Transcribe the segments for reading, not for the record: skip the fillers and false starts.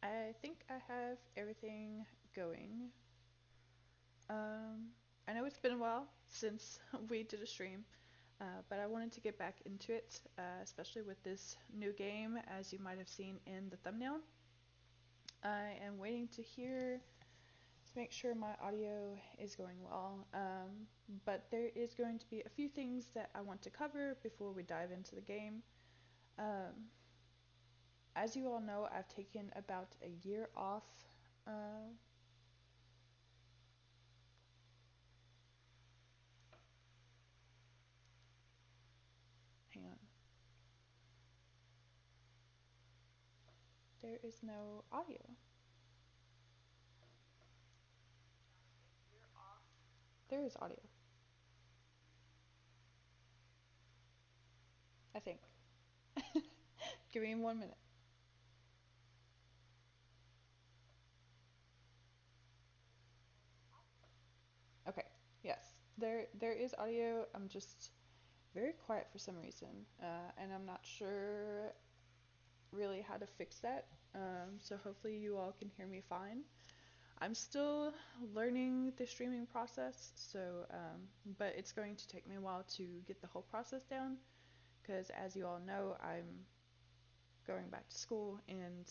I think I have everything going. Um, I know it's been a while since we did a stream, but I wanted to get back into it, especially with this new game, as you might have seen in the thumbnail. I am waiting to make sure my audio is going well, but there is going to be a few things that I want to cover before we dive into the game. Um, as you all know, I've taken about a year off. Uh, Hang on. There is no audio. There is audio, I think. Give me 1 minute. Okay. Yes. There is audio. I'm just very quiet for some reason, and I'm not sure really how to fix that. So hopefully you all can hear me fine. I'm still learning the streaming process, so but it's going to take me a while to get the whole process down because, as you all know, I'm going back to school and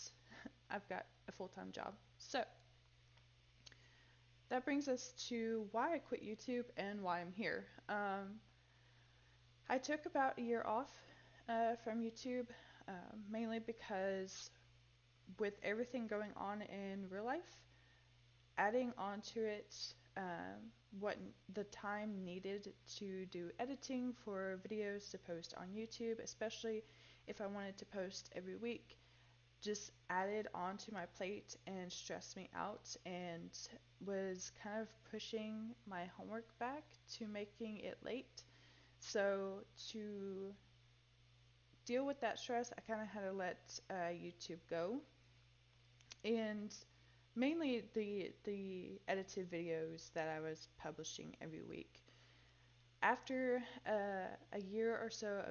I've got a full-time job. So that brings us to why I quit YouTube and why I'm here. I took about a year off from YouTube, mainly because with everything going on in real life, adding onto it what the time needed to do editing for videos to post on YouTube, especially if I wanted to post every week, just added onto my plate and stressed me out and was kind of pushing my homework back to making it late. So to deal with that stress, I kind of had to let YouTube go, and mainly the edited videos that I was publishing every week. After a year or so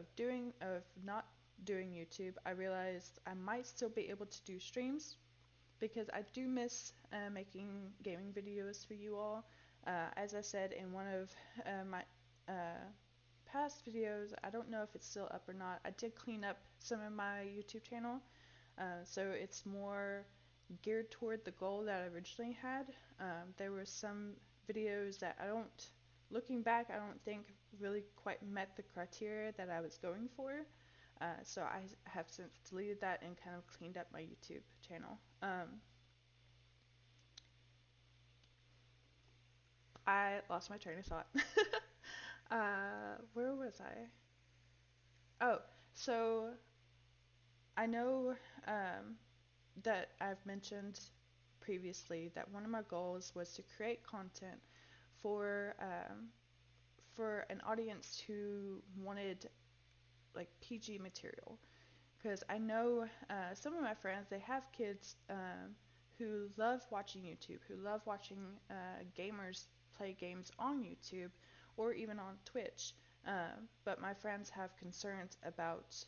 of not doing YouTube, I realized I might still be able to do streams because I do miss making gaming videos for you all. As I said in one of my past videos, I don't know if it's still up or not. I did clean up some of my YouTube channel, so it's more geared toward the goal that I originally had. There were some videos that looking back, I don't think really quite met the criteria that I was going for. So I have since deleted that and kind of cleaned up my YouTube channel. I lost my train of thought. Where was I? Oh, so I know that I've mentioned previously that one of my goals was to create content for for an audience who wanted like PG material. Because I know some of my friends, they have kids who love watching YouTube, who love watching gamers play games on YouTube or even on Twitch. But my friends have concerns about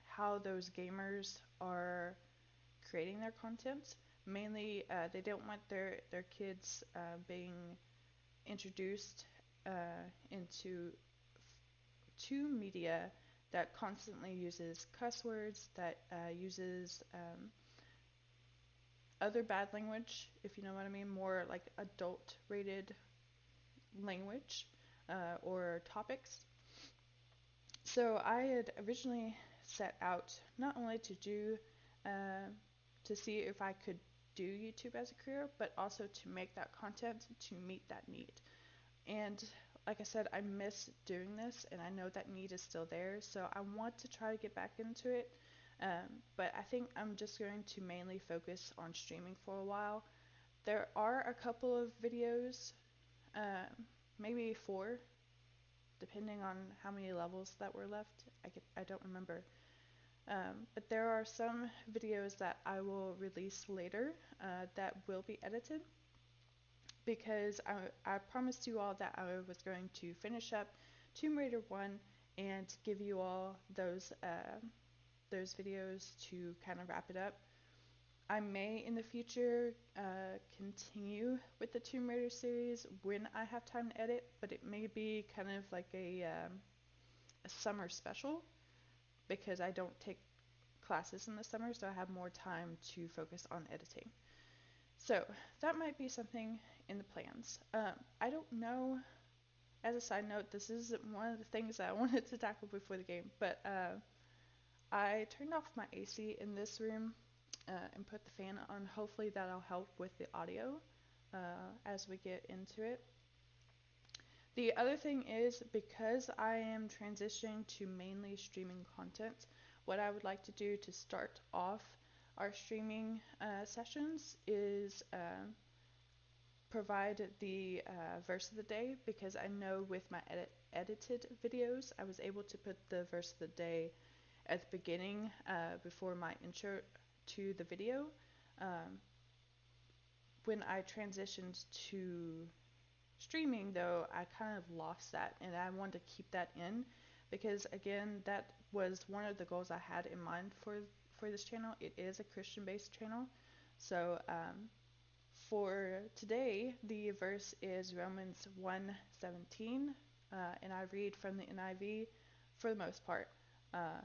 how those gamers are creating their content. Mainly, they don't want their kids being introduced into to media that constantly uses cuss words, that uses other bad language, if you know what I mean, more like adult rated language or topics. So I had originally set out not only uh, to see if I could do YouTube as a career, but also to make that content to meet that need. And like I said, I miss doing this, and I know that need is still there, so I want to try to get back into it. But I think I'm just going to mainly focus on streaming for a while. There are a couple of videos, maybe four, depending on how many levels that were left. I don't remember. But there are some videos that I will release later that will be edited because I promised you all that I was going to finish up Tomb Raider 1 and give you all those videos to kind of wrap it up. I may in the future continue with the Tomb Raider series when I have time to edit, but it may be kind of like a summer special because I don't take classes in the summer, so I have more time to focus on editing. So that might be something in the plans. I don't know. As a side note, this is one of the things that I wanted to tackle before the game, but I turned off my AC in this room and put the fan on. Hopefully that'll help with the audio as we get into it. The other thing is because I am transitioning to mainly streaming content, what I would like to do to start off our streaming sessions is provide the verse of the day, because I know with my edited videos I was able to put the verse of the day at the beginning before my intro to the video. Um, when I transitioned to streaming, though, I kind of lost that, and I wanted to keep that in because, again, that was one of the goals I had in mind for this channel. It is a Christian-based channel, so for today, the verse is Romans 1:17, and I read from the NIV for the most part. Uh,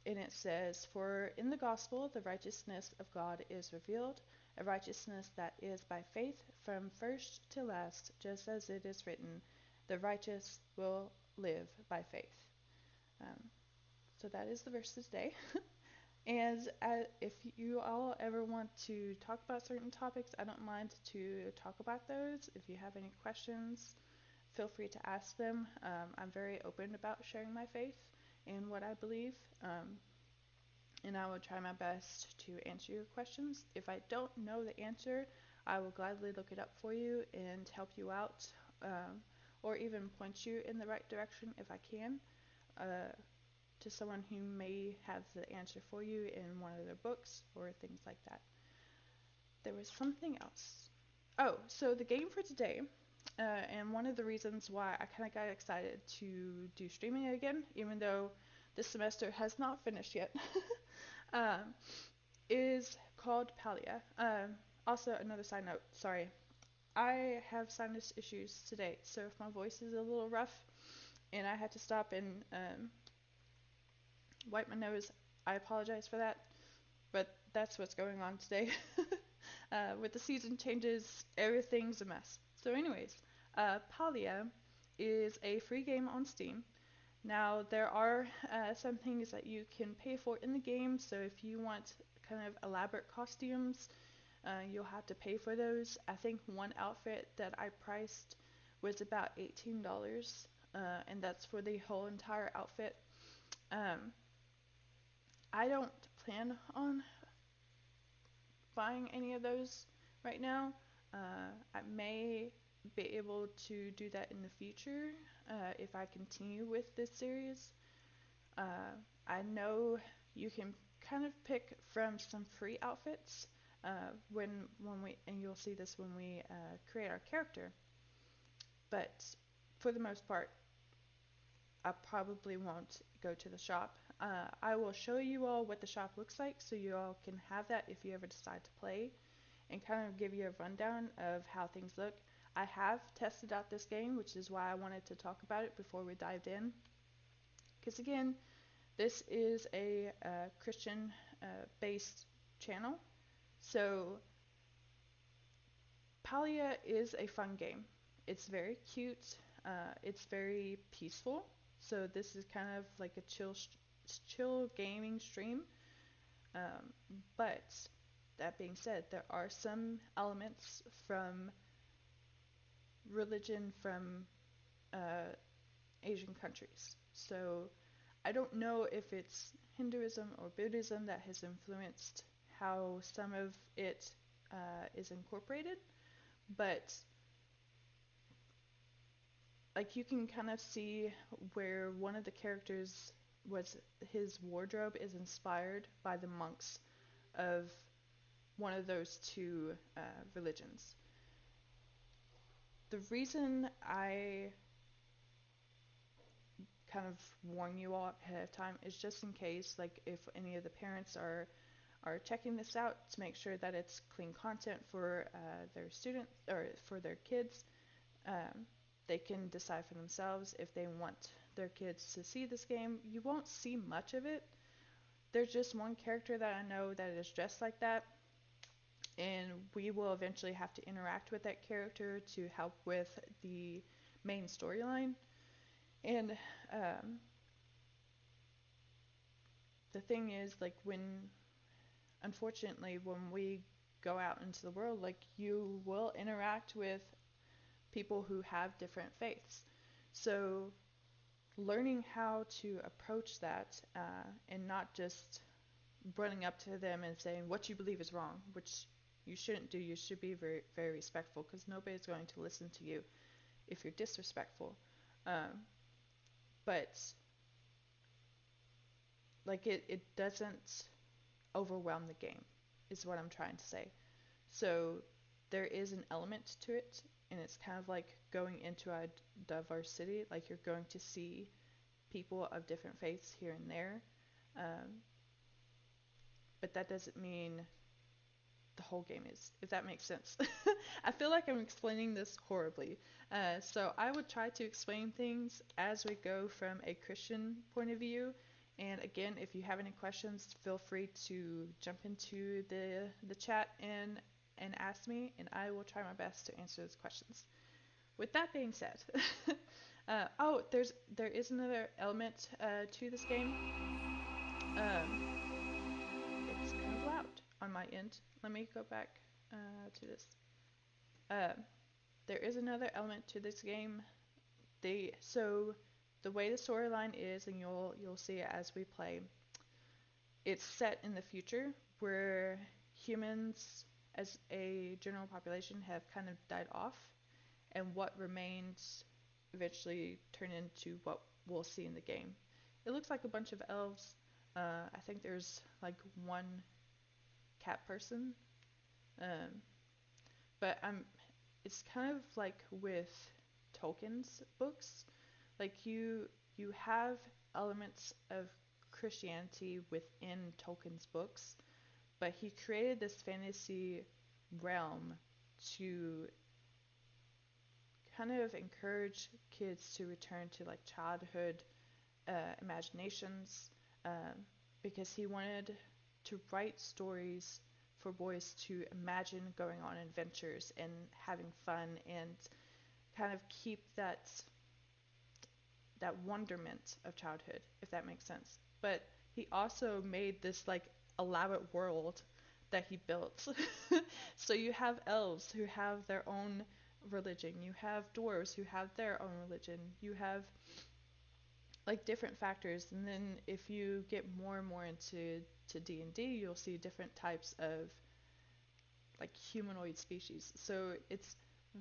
and it says, "For in the gospel the righteousness of God is revealed, a righteousness that is by faith from first to last, just as it is written, the righteous will live by faith." Um, so that is the verse today. And if you all ever want to talk about certain topics, I don't mind to talk about those. If you have any questions, feel free to ask them. I'm very open about sharing my faith and what I believe, and I will try my best to answer your questions. If I don't know the answer, I will gladly look it up for you and help you out, or even point you in the right direction if I can. To someone who may have the answer for you in one of their books or things like that. There was something else. Oh, so the game for today, and one of the reasons why I kind of got excited to do streaming again, even though this semester has not finished yet, um, is called Palia. Also, another side note, sorry, I have sinus issues today, so if my voice is a little rough and I had to stop and wipe my nose, I apologize for that, but that's what's going on today. With the season changes, everything's a mess. So anyways, Palia is a free game on Steam. Now, there are some things that you can pay for in the game, so if you want kind of elaborate costumes, you'll have to pay for those. I think one outfit that I priced was about $18, and that's for the whole entire outfit. Um, I don't plan on buying any of those right now. I may be able to do that in the future if I continue with this series. I know you can kind of pick from some free outfits when we, and you'll see this when we create our character. But for the most part, I probably won't go to the shop. I will show you all what the shop looks like so you all can have that if you ever decide to play, and kind of give you a rundown of how things look. I have tested out this game, which is why I wanted to talk about it before we dived in. Because again, this is a Christian based channel. So Palia is a fun game. It's very cute. It's very peaceful. So this is kind of like a chill gaming stream. Um, but that being said, there are some elements from religion from uh, Asian countries. So I don't know if it's Hinduism or Buddhism that has influenced how some of it is incorporated, but like you can kind of see where one of the characters was, his wardrobe is inspired by the monks of one of those two religions. The reason I kind of warn you all ahead of time is just in case, like if any of the parents are are checking this out to make sure that it's clean content for their students or for their kids. Um, they can decide for themselves if they want their kids to see this game. You won't see much of it. There's just one character that I know that is dressed like that, and we will eventually have to interact with that character to help with the main storyline. And um, the thing is, like, unfortunately, when we go out into the world, like, you will interact with people who have different faiths. So, learning how to approach that and not just running up to them and saying what you believe is wrong, which you shouldn't do. You should be very, very respectful because nobody's going to listen to you if you're disrespectful. Um, but like it doesn't overwhelm the game, is what I'm trying to say. So there is an element to it, and it's kind of like going into a diverse city. Like you're going to see people of different faiths here and there, um, but that doesn't mean the whole game is, if that makes sense. I feel like I'm explaining this horribly. So I would try to explain things as we go from a Christian point of view. And again, if you have any questions, feel free to jump into the chat and ask me, and I will try my best to answer those questions. With that being said, there is another element to this game. It's kind of loud on my end. Let me go back to this. Uh, there is another element to this game. So the way the storyline is, and you'll see it as we play, it's set in the future where humans as a general population have kind of died off, and what remains eventually turn into what we'll see in the game. It looks like a bunch of elves. I think there's like one cat person. Um, but it's kind of like with Tolkien's books. Like you have elements of Christianity within Tolkien's books, but he created this fantasy realm to kind of encourage kids to return to like childhood imaginations, um, because he wanted to write stories for boys to imagine going on adventures and having fun and kind of keep that wonderment of childhood, if that makes sense. But he also made this like elaborate world that he built. So you have elves who have their own religion. You have dwarves who have their own religion. You have like different factors, and then if you get more and more into D&D, you'll see different types of like humanoid species. So it's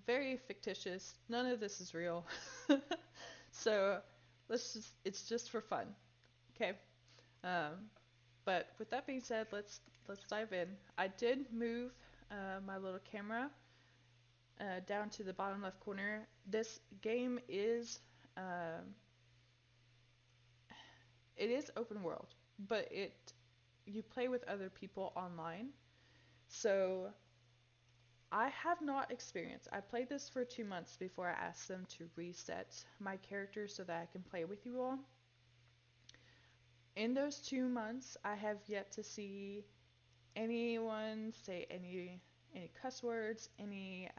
very fictitious. None of this is real. So it's just for fun. Okay. Um, but with that being said, let's dive in. I did move my little camera down to the bottom left corner. This game is it is open world, but you play with other people online. So I have not experienced. I played this for 2 months before I asked them to reset my character so that I can play with you all. In those 2 months, I have yet to see anyone say any cuss words, any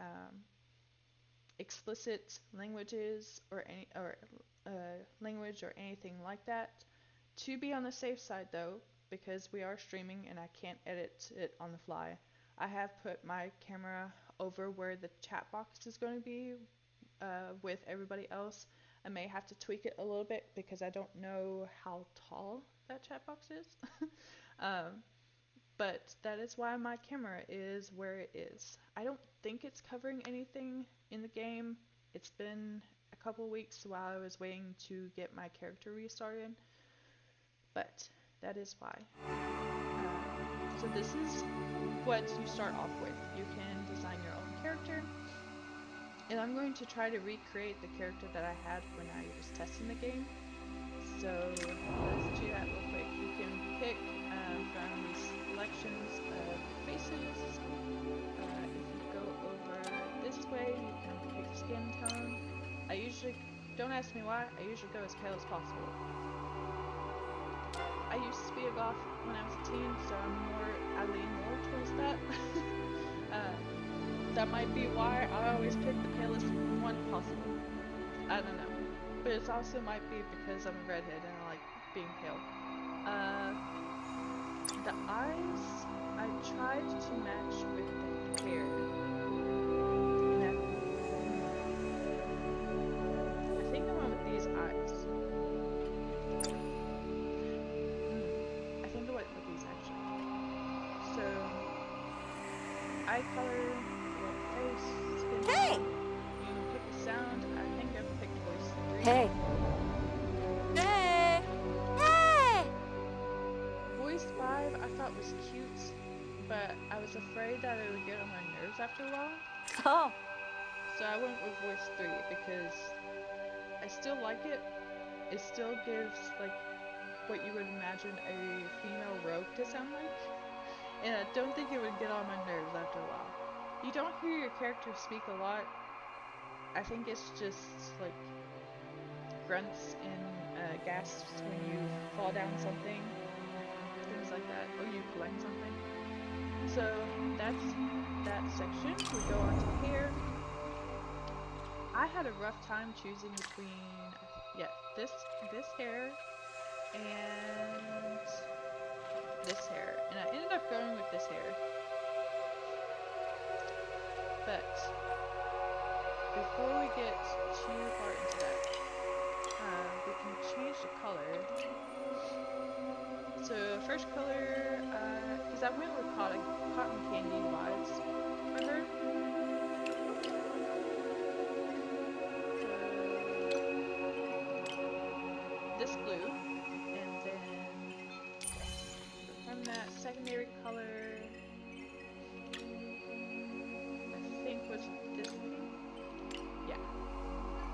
explicit languages language or anything like that. To be on the safe side though, because we are streaming and I can't edit it on the fly, I have put my camera over where the chat box is going to be with everybody else. I may have to tweak it a little bit because I don't know how tall that chat box is. um, but that is why my camera is where it is. I don't think it's covering anything in the game. It's been a couple weeks while I was waiting to get my character restarted, but that is why. So this is what you start off with. You can design your own character, and I'm going to try to recreate the character that I had when I was testing the game. So let's do that real quick. You can pick from these selections ask me why, I usually go as pale as possible. I used to be a goth when I was a teen, so I lean more towards that. That might be why I always pick the palest one possible. I don't know. But it also might be because I'm a redhead and I like being pale. The eyes, I tried to match with the hair. And I think I went with these eyes. I think I went with these actually. So, eye color, face, skin tone. You can pick a sound. I think I picked voice 3. Hey. Hey. Hey. Voice 5 I thought was cute, but I was afraid that it would get on my nerves after a while. Oh. So I went with voice 3 because I still like it. It still gives like what you would imagine a female rogue to sound like. And I don't think it would get on my nerves after a while. You don't hear your character speak a lot. I think it's just like grunts and gasps when you fall down something, things like that, or you collect something. So that's that section. We go on to hair. I had a rough time choosing between this hair and this hair, and I ended up going with this hair. But before we get too far into that, we can change the color. So first color, because I went with cotton candy vibes for her. This blue, and then from that secondary color, I think was this pink. Yeah,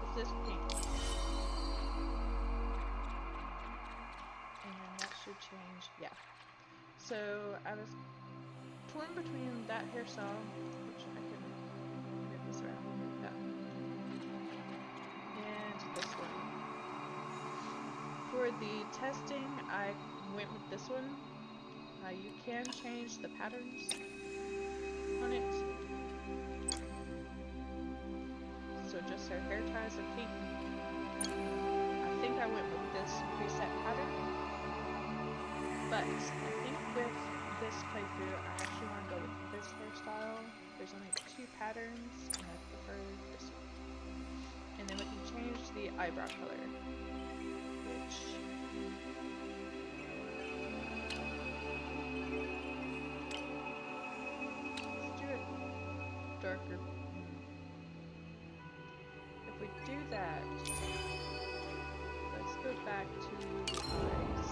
it's this pink. And then that should change. Yeah. So I was torn between that hairstyle, which I can move this around, and this one. For the testing, I went with this one. You can change the patterns on it. So just her hair ties are pink. I think I went with this preset pattern. But I think with this playthrough, I actually want to go with this hairstyle. There's only 2 patterns, and I prefer this one. And then we can change the eyebrow color, which let's do it darker. If we do that, let's go back to the eyes.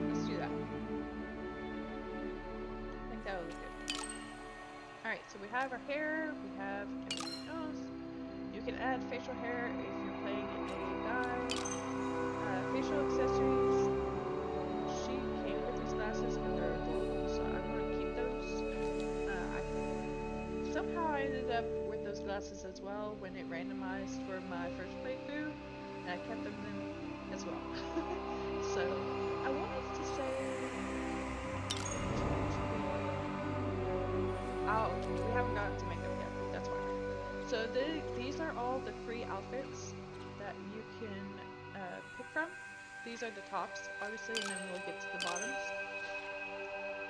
Let's do that. I think that would look good. Alright, so we have our hair, we have everything else. You can add facial hair if you're playing a guy. Facial accessories. She came with these glasses and they're adorable, so I'm going to keep those. Somehow I ended up with those glasses as well when it randomized for my first playthrough, and I kept them then as well. So I wanted to say, we haven't gotten to makeup yet, that's why. So these are all the free outfits that you can pick from. These are the tops, obviously, and then we'll get to the bottoms.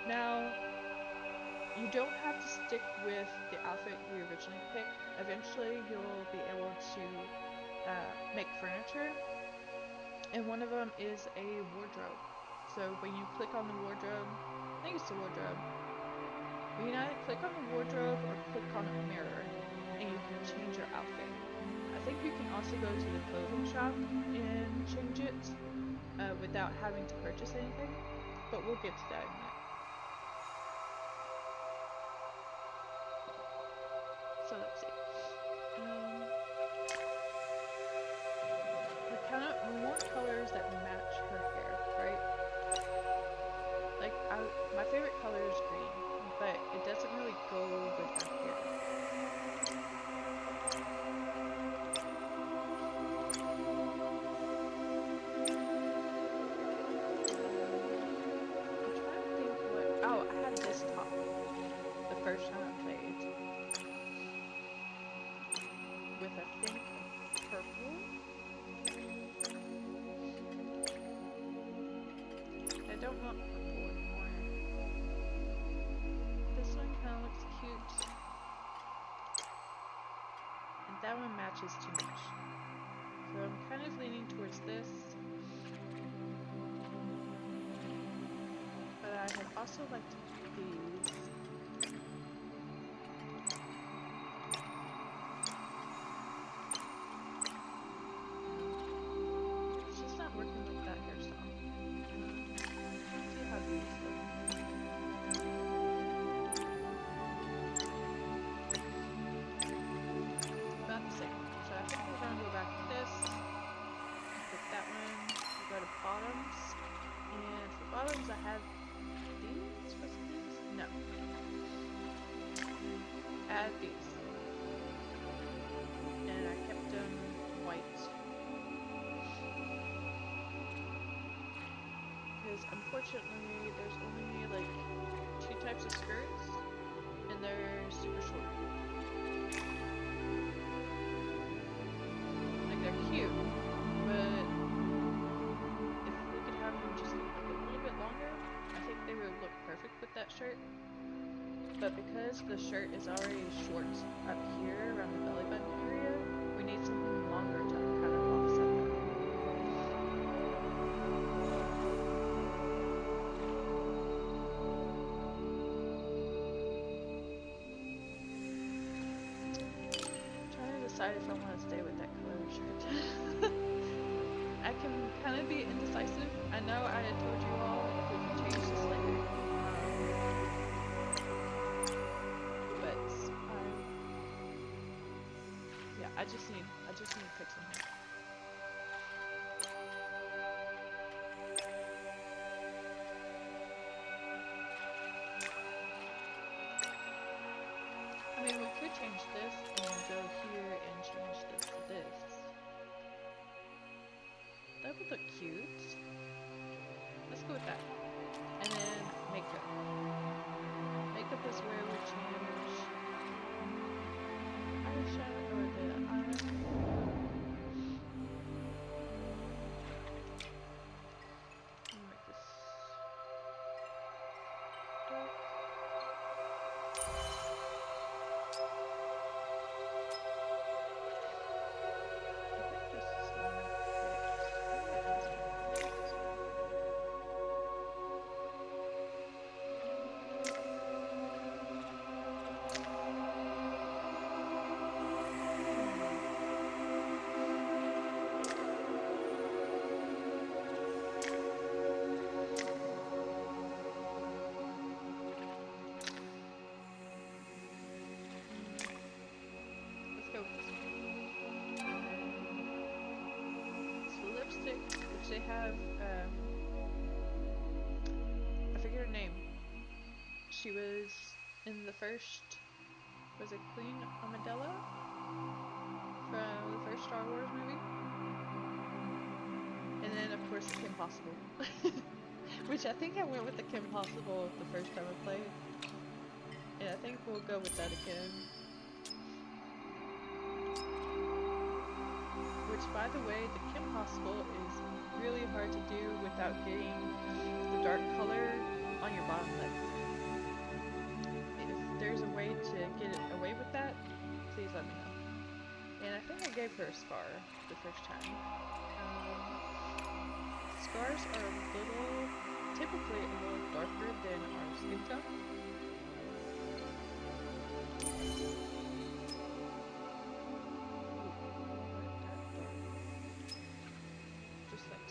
Now, you don't have to stick with the outfit you originally picked. Eventually, you'll be able to make furniture, and one of them is a wardrobe. So when you click on the wardrobe, I think it's the wardrobe, you can either click on the wardrobe or click on a mirror, and you can change your outfit. I think you can also go to the clothing shop and change it without having to purchase anything, but we'll get to that in a minute. So let's see. We want colors that match her hair, right? Like, my favorite color is green. but it doesn't really go with her hair. I'm trying to think what. Oh, I had this top the first time I played with I think a purple. I don't want purple anymore. This one kind of looks cute. And that one matches too much. So I'm kind of leaning towards this. But I had also liked these. It's just not working with that hairstyle. Let's see how these look. About the same. So I think we're gonna go back to this. Pick that one. We go to bottoms. And for bottoms I have these. What's these? No. Add these. And I kept them white. Because unfortunately there's only like 2 types of skirts and they're super short. Like they're cute, but if we could have them just like a little bit longer, I think they would look perfect with that shirt. But because the shirt is already short up here around the belly button area, we need something longer to kind of offset that. I'm trying to decide if I want to stay with that color shirt. I can kind of be indecisive. I know I had told you all we can change this later. But yeah, I just need to pick something. I mean, we could change this and go here and change this to this. That would look cute. Let's go with that. And then makeup. Makeup is where we change eyeshadow or the eyeliner. Make this dark. Which they have, I forget her name. She was in the first, was it Queen Amidala? From the first Star Wars movie? And then of course Kim Possible. Which I think I went with the Kim Possible the first time I played. And I think we'll go with that again. Which, by the way, the Kim Possible is really hard to do without getting the dark color on your bottom lip. If there's a way to get it away with that, please let me know. And I think I gave her a scar the first time. Scars are typically a little darker than our skin tone.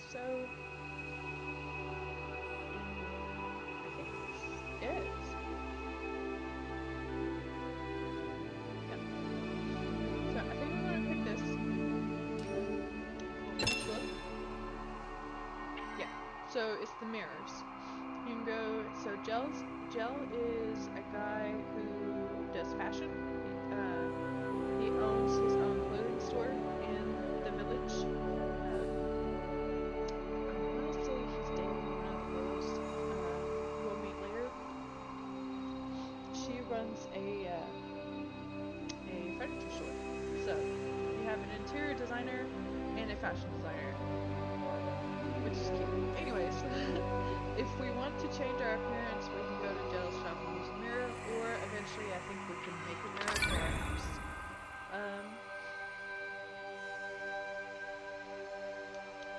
So, I think that's it. Yeah. So, I think we're going to pick this. Yeah. So, it's the mirrors. You can go. So Gel is a guy who does fashion. He owns his own clothing store in the village. I want to say he's dating one of the girls who we'll meet later. She runs a furniture store. So you have an interior designer and a fashion designer, which is cute. Anyways, if we want to change our appearance, we can go to Jel's shop and use a mirror, or eventually I think we can make a mirror for our house.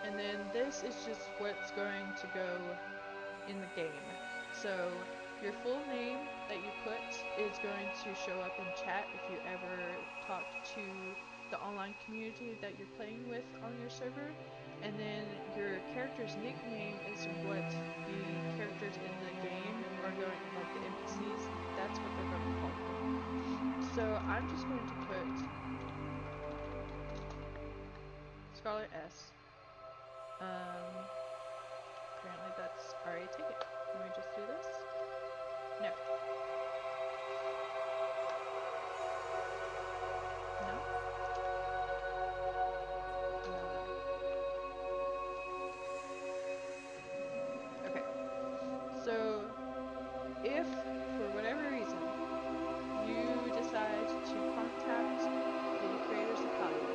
And then this is just what's going to go in the game. So your full name that you put is going to show up in chat if you ever talk to the online community that you're playing with on your server. And then your character's nickname is what the characters in the game are going, like the NPCs, that's what they're going to call you. So I'm just going to put Scarlet S. Apparently that's already taken. Let me just do this. No. No? Okay. So, if, for whatever reason, you decide to contact the creators of Palia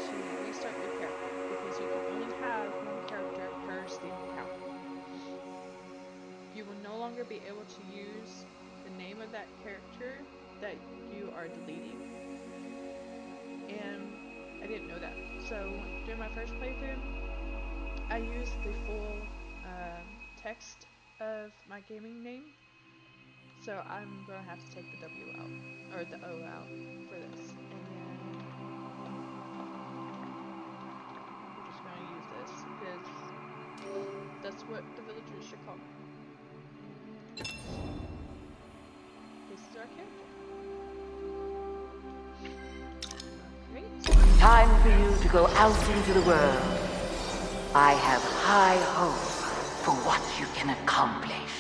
to restart your character, because you can only have one character per Steam account, you will no longer be able to use the name of that character that you are deleting. And I didn't know that. So during my first playthrough, I used the full text of my gaming name. So I'm going to have to take the W out, or the O out for this. And then we're just going to use this because that's what the villagers should call me. This is our character. Great. Time for you to go out into the world. I have high hope for what you can accomplish.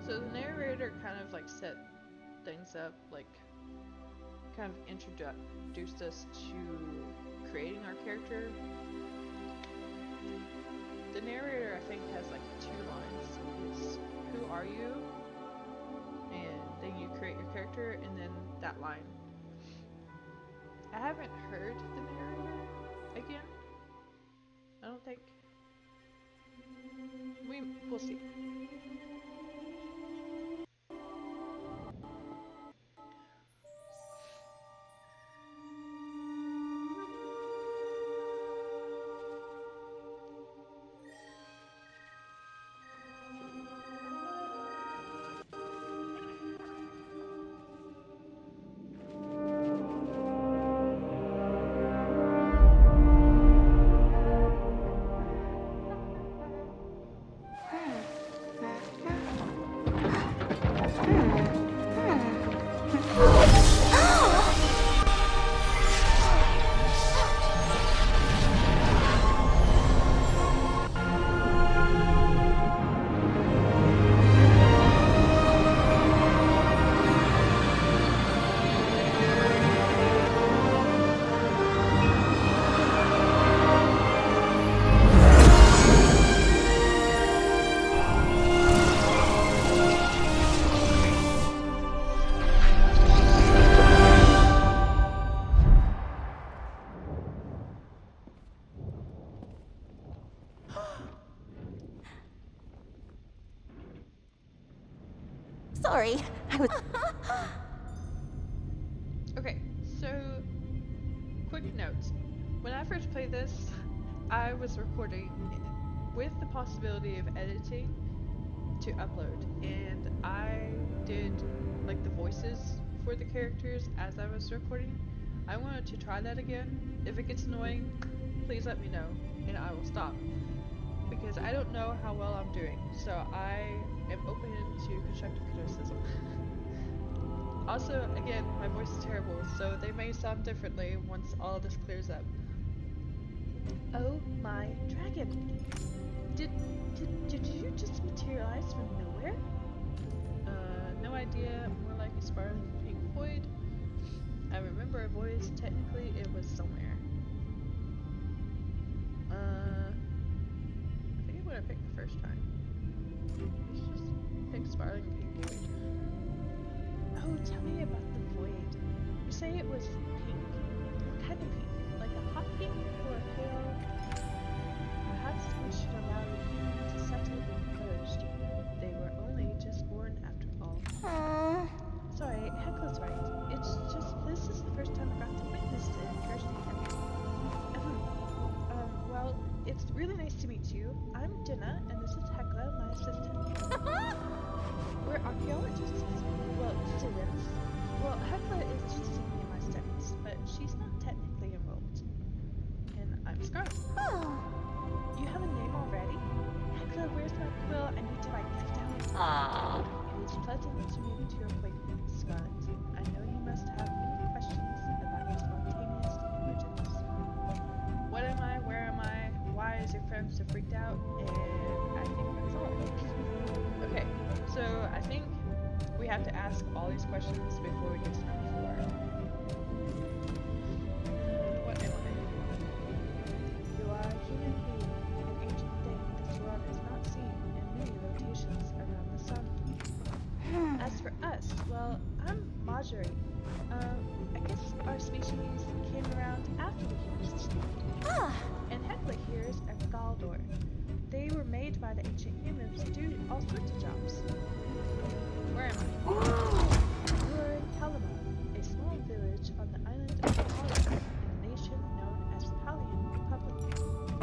So the narrator kind of like set things up, like kind of introduced us to creating our character. The narrator, I think, has like 2 lines. It's who are you? And then you create your character, and then that line. I haven't heard the narrator again. I don't think. We'll see. Sorry, I was... Okay, so quick note. When I first played this, I was recording with the possibility of editing to upload, and I did like the voices for the characters as I was recording. I wanted to try that again. If it gets annoying, please let me know and I will stop, because I don't know how well I'm doing, so I am open to constructive criticism. Also, again, my voice is terrible, so they may sound differently once all of this clears up. Oh my dragon! Did did you just materialize from nowhere? No idea. More like a spiraling pink void. I remember a voice. Technically, it was somewhere. I think what I picked the first time. Let's just pick spiraling pink void. Oh, tell me about the void. You say it was pink. What kind of pink? Like a hot pink or a pale? Perhaps we should allow the human to settle in first. They were only just born after all. Sorry, Hekla's right. It's just this is the first time I got to witness it firsthand. Well, it's really nice to meet you. I'm Dinah, and this is Hekla, my assistant. We're archaeologists. Well, students. Well, Hekla is assisting me in my studies, but she's not technically enrolled. And I'm Scarlet. You have a name already? Hekla, where's my quill? I need to write this down. It is pleasant to meet your acquaintance, Scarlet. I know you must have many questions about your spontaneous emergence. What am I? Where am I? Why is your friend so freaked out? And I think that's all. Okay, so I think we have to ask all these questions before we get to number 4. What am I? You are a human being, an ancient thing this world has not seen in many rotations around the sun. As for us, well, I'm Marjorie. I guess our species came around after the humans extinct. And Hekla here is a Galdor. They were made by the ancient humans to do all sorts of jobs. Where am I? You're in Palia, a small village on the island of Palia, in the nation known as the Palian Republic.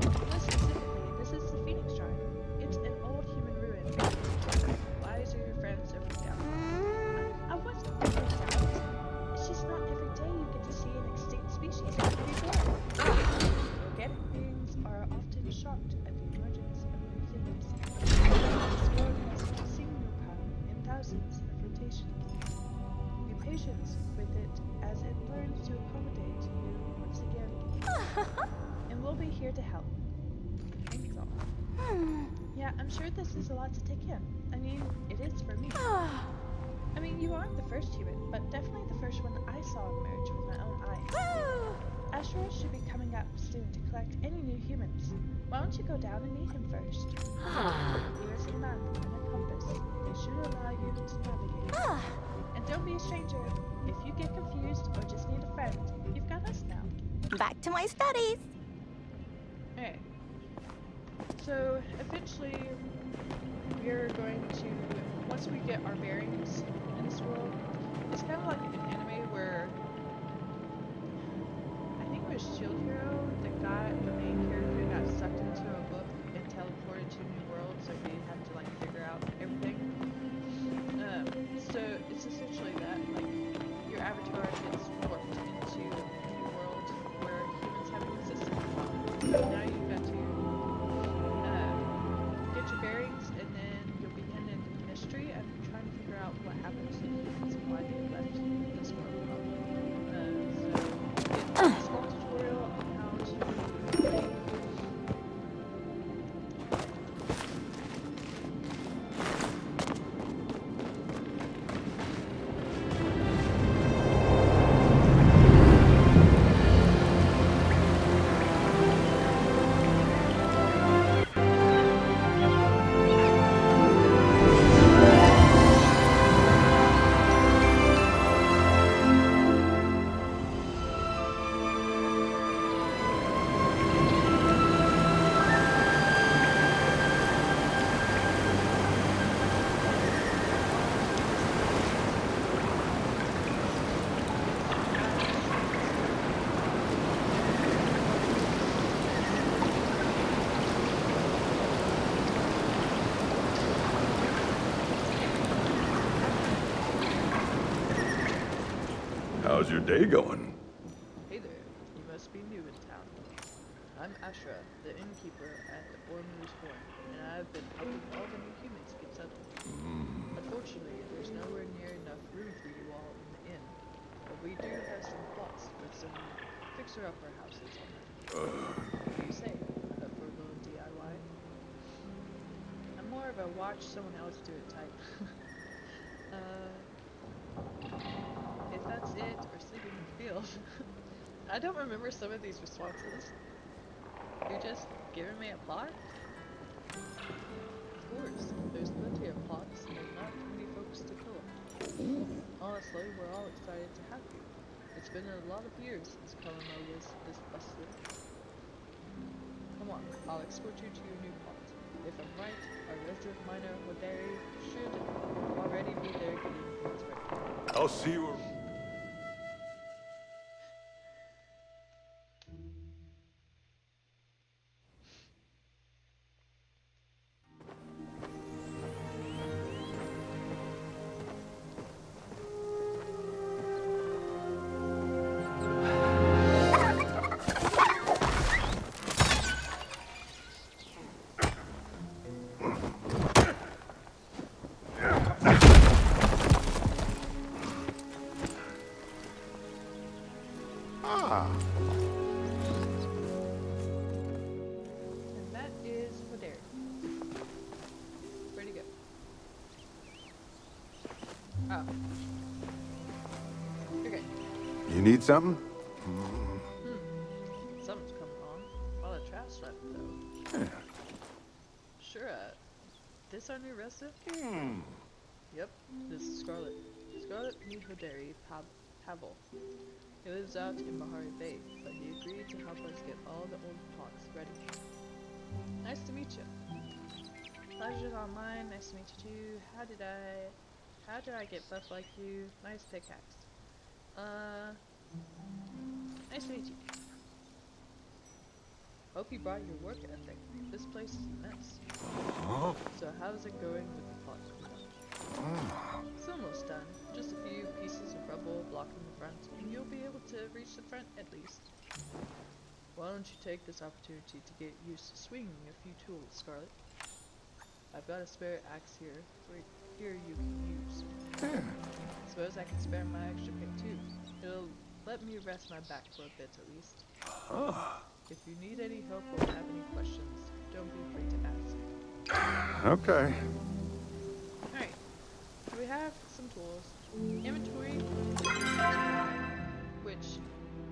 More specifically, this is the Phoenix Shrine. It's an old human ruin. Why is your friend so freaked out? I wasn't freaked out. It's just not every day you get to see an extinct species before. Organic beings are often shocked at the emergence of new things. This world has not seen new kind in thousands of rotations. Be patient with it as it learns to accommodate you once again. And we'll be here to help. Thanks all. Yeah, I'm sure this is a lot to take in. I mean, it is for me. I mean, you aren't the first human, but definitely the first one I saw emerge with my own eyes. Ashura should be coming up soon to collect any new humans. Why don't you go down and meet him first? Here is a map and a compass. They should allow you to navigate. And don't be a stranger. If you get confused or just need a friend, you've got us now. Back to my studies. Okay. So, eventually, we're going to, once we get our bearings in this world, it's kind of like an anime where I think it was Shield Hero that got the main character got sucked into a book and teleported to a new world, so he had to like figure out everything. So it's essentially that, like your avatar gets warped into a new world where humans haven't existed before. Now you've got to get your bearings, and then you'll be ended in mystery and trying to figure out what happened to the humans and why they left this world. So get a small tutorial on how to play. How's your day going? Hey there, you must be new in town. I'm Ashra, the innkeeper at the Ormuz Horn, and I've been helping all the new humans get settled. Unfortunately, there's nowhere near enough room for you all in the inn, but we do have some plots with some fixer-upper houses on them. What do you say? Up for a little DIY? more of a watch someone else do it type. If that's it, we're sleeping in the field. I don't remember some of these responses. You're just giving me a plot? Of course, there's plenty of plots and not too many folks to fill them. Honestly, we're all excited to have you. It's been a lot of years since Colonel was this bustling. Come on, I'll escort you to your new plot. If I'm right, our resident miner Hoderi should already be there getting things ready. I'll see you. And that is Hoderi. Where'd he go? Oh. Okay. You need something? Something's coming on. All the trash left, though. Yeah. Sure, this our new resident? Yep, this is Scarlet. Scarlet P. Hoderi Pavel. He lives out in Bahari Bay, but he agreed to help us get all the old plots ready. Nice to meet you. Pleasure's all mine. Nice to meet you too. How did I get buff like you? Nice pickaxe. Nice to meet you. Hope you brought your work ethic. This place is a mess. So how's it going with the plot? It's almost done. Just a few pieces of rubble blocking the front, and you'll be able to reach the front at least. Why don't you take this opportunity to get used to swinging a few tools, Scarlet? I've got a spare axe here you can use. Suppose I can spare my extra pick too. It'll let me rest my back for a bit at least. If you need any help or have any questions, don't be afraid to ask. Okay. Alright, so we have some tools. Inventory, which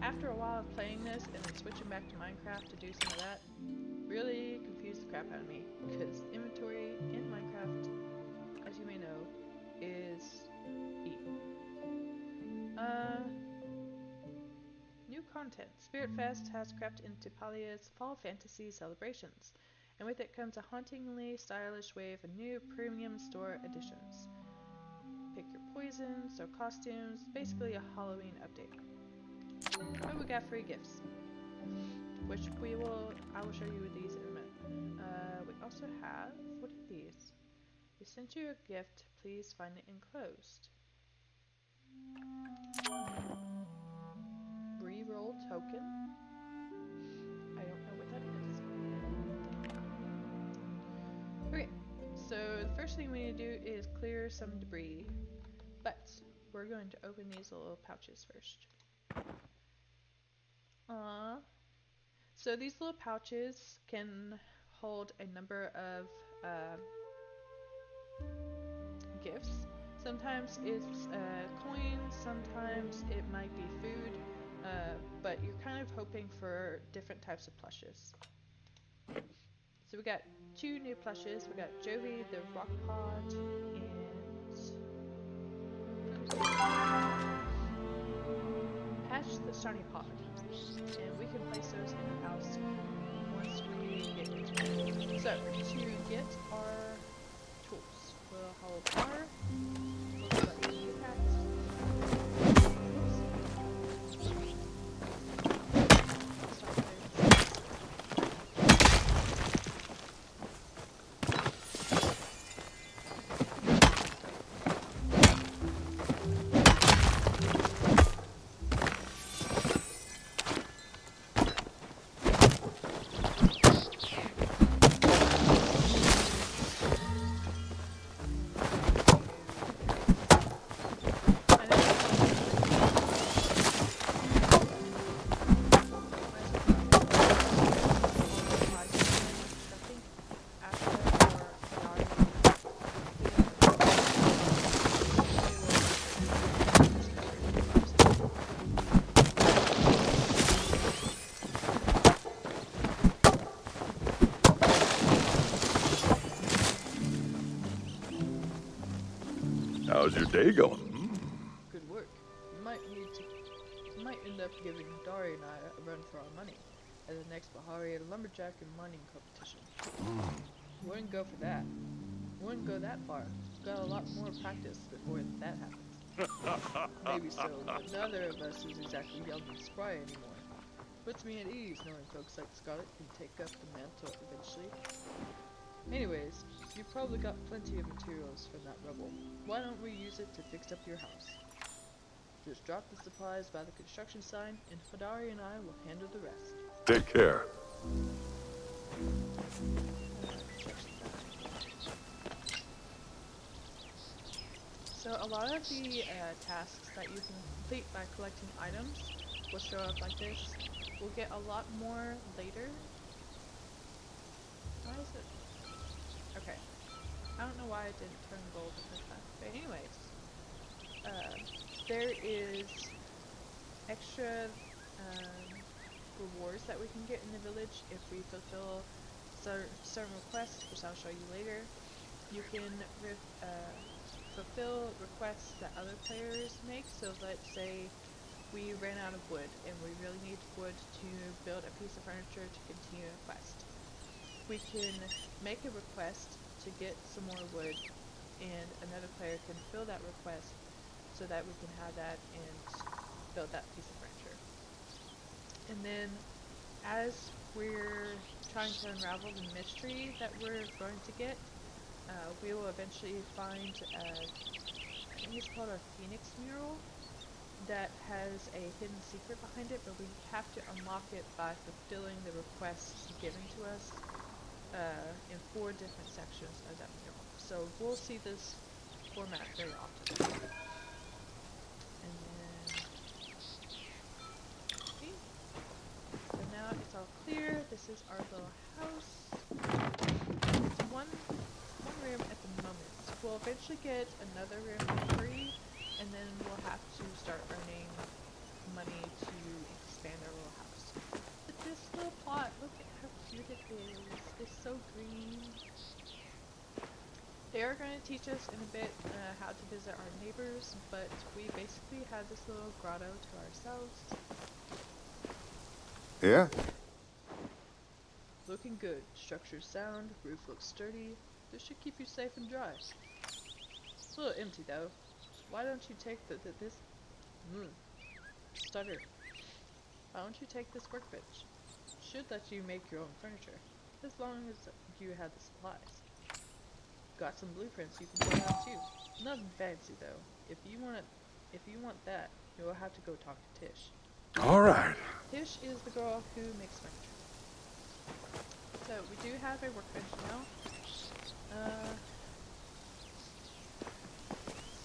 after a while of playing this and then switching back to Minecraft to do some of that, really confused the crap out of me, because inventory in Minecraft, as you may know, is E. New content. Spirit Fest has crept into Palia's fall fantasy celebrations, and with it comes a hauntingly stylish wave of new premium store editions. Pick your poison, sew costumes, basically a Halloween update. But we got free gifts, which I will show you these in a minute. We also have, what are these? We sent you a gift, please find it enclosed. Reroll token. I don't know what that is. Okay, so the first thing we need to do is clear some debris, but we're going to open these little pouches first. So these little pouches can hold a number of gifts. Sometimes it's coins, sometimes it might be food, but you're kind of hoping for different types of plushes. So we got two new plushes. We got Jovi the Rock Pod and Patch the Starny Pod. And we can place those in the house once we get it. So to get our tools, we'll hold R, we'll select pickaxe. day going? Good work. You might end up giving Dari and I a run for our money at the next Bahari lumberjack and mining competition. Wouldn't go for that. Wouldn't go that far. Got a lot more practice before that happens. Maybe so, but neither of us is exactly young and spry anymore. Puts me at ease knowing folks like Scarlet can take up the mantle eventually. Anyways, you've probably got plenty of materials from that rubble. Why don't we use it to fix up your house? Just drop the supplies by the construction sign, and Hadari and I will handle the rest. Take care. So a lot of the tasks that you can complete by collecting items will show up like this. We'll get a lot more later. Why is it? Okay. I don't know why I didn't turn gold the first time. But anyways, there is extra rewards that we can get in the village if we fulfill certain requests, which I'll show you later. You can fulfill requests that other players make. So let's say we ran out of wood and we really need wood to build a piece of furniture to continue a quest. We can make a request to get some more wood, and another player can fill that request so that we can have that and build that piece of furniture. And then as we're trying to unravel the mystery that we're going to get, we will eventually find, I think it's called a Phoenix mural, that has a hidden secret behind it, but we have to unlock it by fulfilling the requests given to us in 4 different sections of that mural. So we'll see this format very often. And then, okay. So now it's all clear. This is our little house. It's one room at the moment. We'll eventually get another room for free, and then we'll have to start earning money to expand our little house. But this little plot, look at how cute it is. It's so green. They are going to teach us in a bit how to visit our neighbors, but we basically have this little grotto to ourselves. Yeah? Looking good. Structure's sound, roof looks sturdy. This should keep you safe and dry. It's a little empty though. Why don't you take stutter. Why don't you take this workbench? Should let you make your own furniture, as long as you have the supplies. Got some blueprints you can try out too. Nothing fancy though. If you want that, you'll have to go talk to Tish. All right. Tish is the girl who makes furniture. So we do have a workbench now.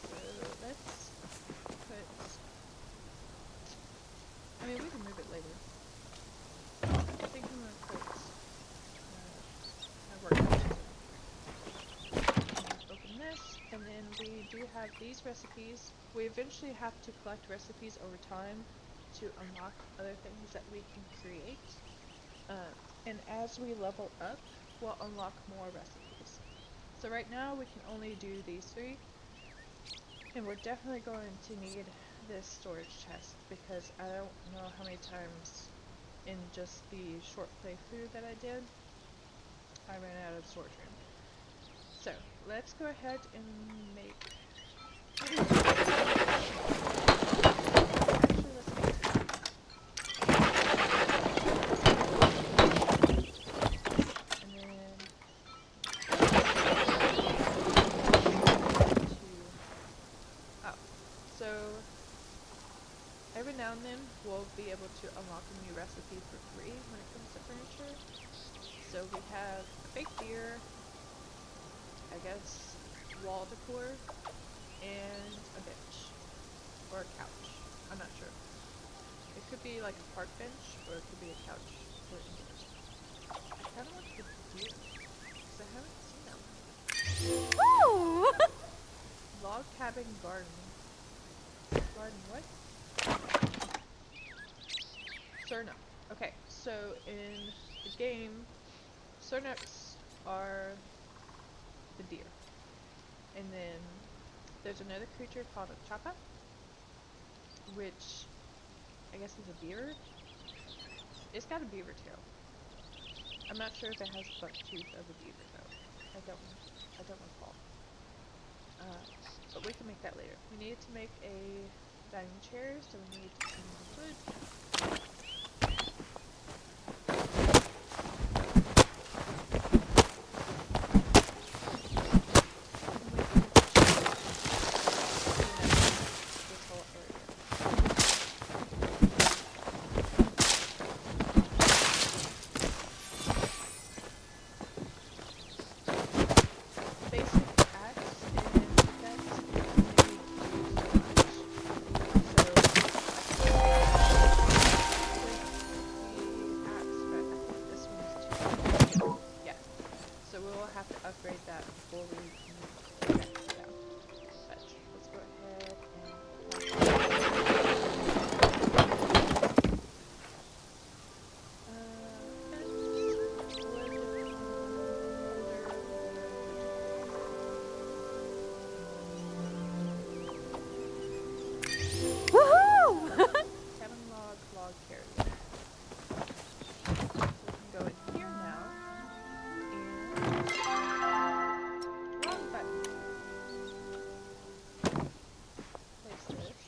So let's put. I mean, we can move it later. I think I'm gonna put my workbench. Open this, and then we do have these recipes. We eventually have to collect recipes over time to unlock other things that we can create. And as we level up, we'll unlock more recipes. So right now we can only do these 3. And we're definitely going to need this storage chest, because I don't know how many times in just the short playthrough that I did, I ran out of storage room. So let's go ahead and make. Actually, let's make 2. And then 2. Oh, so every now and then we'll be able to unlock a new recipe for free when it comes to furniture. So we have a fake deer, I guess wall decor, and a bench. Or a couch. I'm not sure. It could be like a park bench, or it could be a couch for indoors. I kind of want to get the deer, because I haven't seen that one. Woo! Log cabin garden. Garden what? Surnup. Okay, so in the game, surnups are the deer. And then There's another creature called a chapa, which I guess is a beaver. It's got a beaver tail. I'm not sure if it has the buck tooth of a beaver though. I don't recall. But we can make that later. We need to make a dining chair, so we need some more wood. This whole area. Basic axe and pickaxe can only do so much. So I can with the axe, but I think this one's too big. Yeah. So we'll have to upgrade that before we can put that down. But let's go ahead and fence, wood, Woohoo! cabin log carrier. So we can go in here now and wrong button. Place this.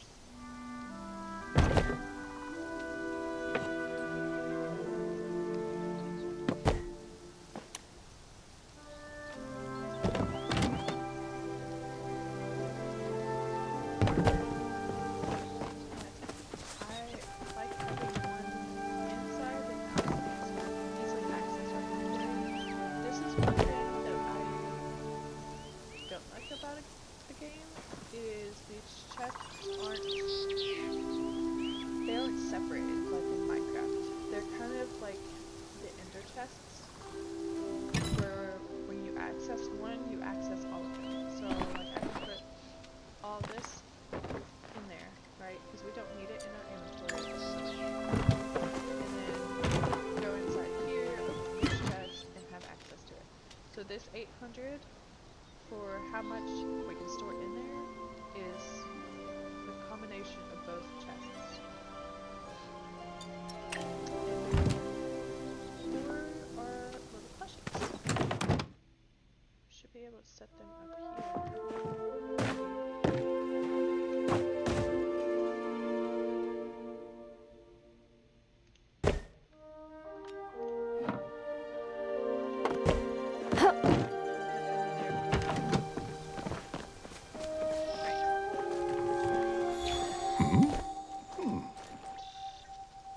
I like having one inside and out so I can easily access our inventory. This is one thing that I don't like about the game is these chests they aren't separated like in Minecraft. They're kind of like the ender chests where when you access one, you access all of them. So like I can put all this in there, right? Because we don't need it in our inventory. And then go inside here, open this chest, and have access to it. So this 800 for how much we can store in there is the combination of both chests. And then for our little plushies. Should be able to set them up here.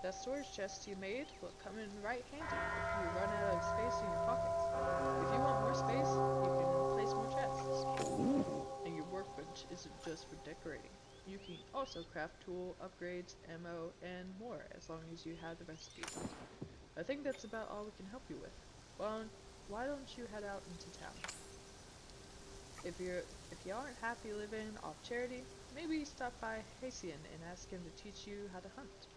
The storage chests you made will come in right handy if you run out of space in your pockets. If you want more space, you can place more chests. And your workbench isn't just for decorating. You can also craft tool, upgrades, ammo, and more as long as you have the recipes. I think that's about all we can help you with. Well, why don't you head out into town? If you aren't happy living off charity, maybe stop by Hacian and ask him to teach you how to hunt.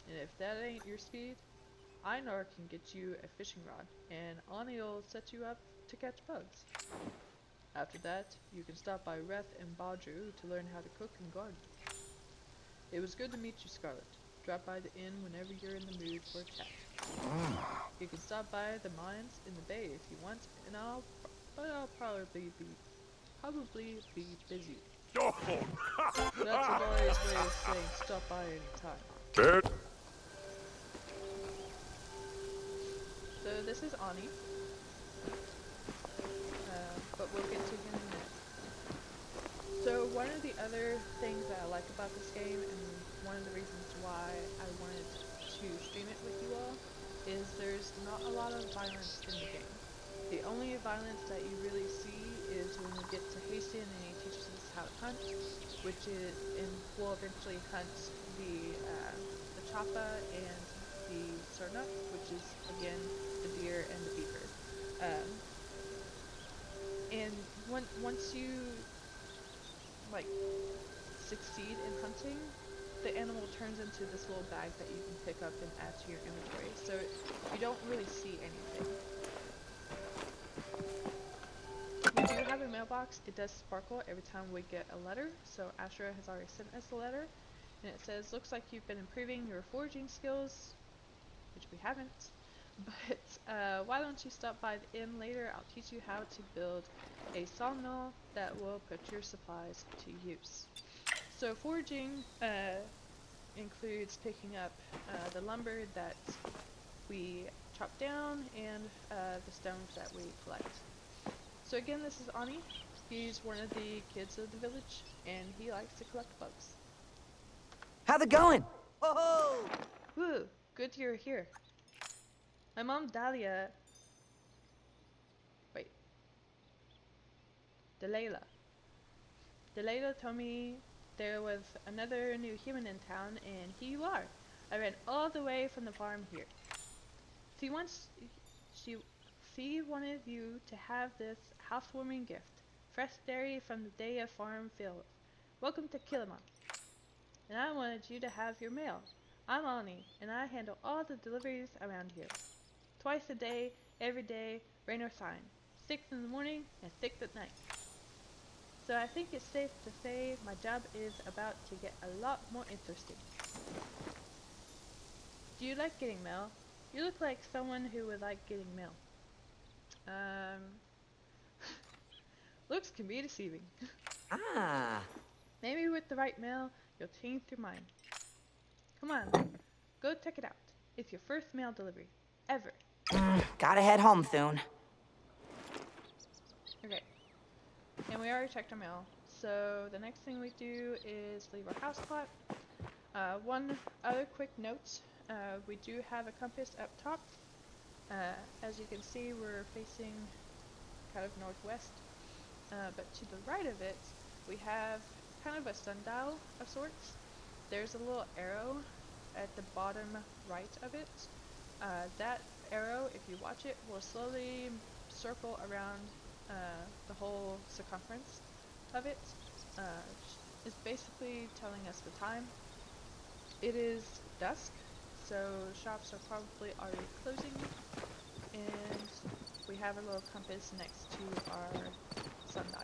And if that ain't your speed, Einar can get you a fishing rod, and Ani'll set you up to catch bugs. After that, you can stop by Reth and Badru to learn how to cook and garden. It was good to meet you, Scarlet. Drop by the inn whenever you're in the mood for a chat. You can stop by the mines in the bay if you want, and I'll probably be busy. That's a boy's way of saying stop by anytime. There. So this is Ani, but we'll get to him in a minute. So one of the other things that I like about this game, and one of the reasons why I wanted to stream it with you all, is there's not a lot of violence in the game. The only violence that you really see is when we get to Hastian and he teaches us how to hunt, which is, and we'll eventually hunt the chapa and the surnuk, which is again the deer and the beaver. And once you like succeed in hunting, the animal turns into this little bag that you can pick up and add to your inventory. So you don't really see anything. We do have have a mailbox, it does sparkle every time we get a letter. So Astra has already sent us a letter, and it says, "Looks like you've been improving your foraging skills," which we haven't. But why don't you stop by the inn later? I'll teach you how to build a sawmill that will put your supplies to use. So foraging includes picking up the lumber that we chop down and the stones that we collect. So again, this is Ani. He's one of the kids of the village, and he likes to collect bugs. How's it going? Oh! Woo! Good you're here. My mom, Dahlia. Wait. Delilah. Delilah told me there was another new human in town, and here you are. I ran all the way from the farm here. She wants, she, she wanted you to have this housewarming gift. Fresh dairy from the day of farm field. Welcome to Kilima. And I wanted you to have your mail. I'm Ani, and I handle all the deliveries around here. Twice a day, every day, rain or shine. 6 in the morning and 6 at night. So I think it's safe to say my job is about to get a lot more interesting. Do you like getting mail? You look like someone who would like getting mail. Looks can be deceiving. Ah. Maybe with the right mail, you'll change your mind. Come on, go check it out. It's your first mail delivery. Ever. Gotta head home soon. Okay. And we already checked our mail. So the next thing we do is leave our house plot. One other quick note. We do have a compass up top. As you can see, we're facing kind of northwest. But to the right of it, we have kind of a sundial of sorts. There's a little arrow at the bottom right of it. That arrow, if you watch it, will slowly circle around the whole circumference of it. It's basically telling us the time. It is dusk, so shops are probably already closing, and we have a little compass next to our sundial.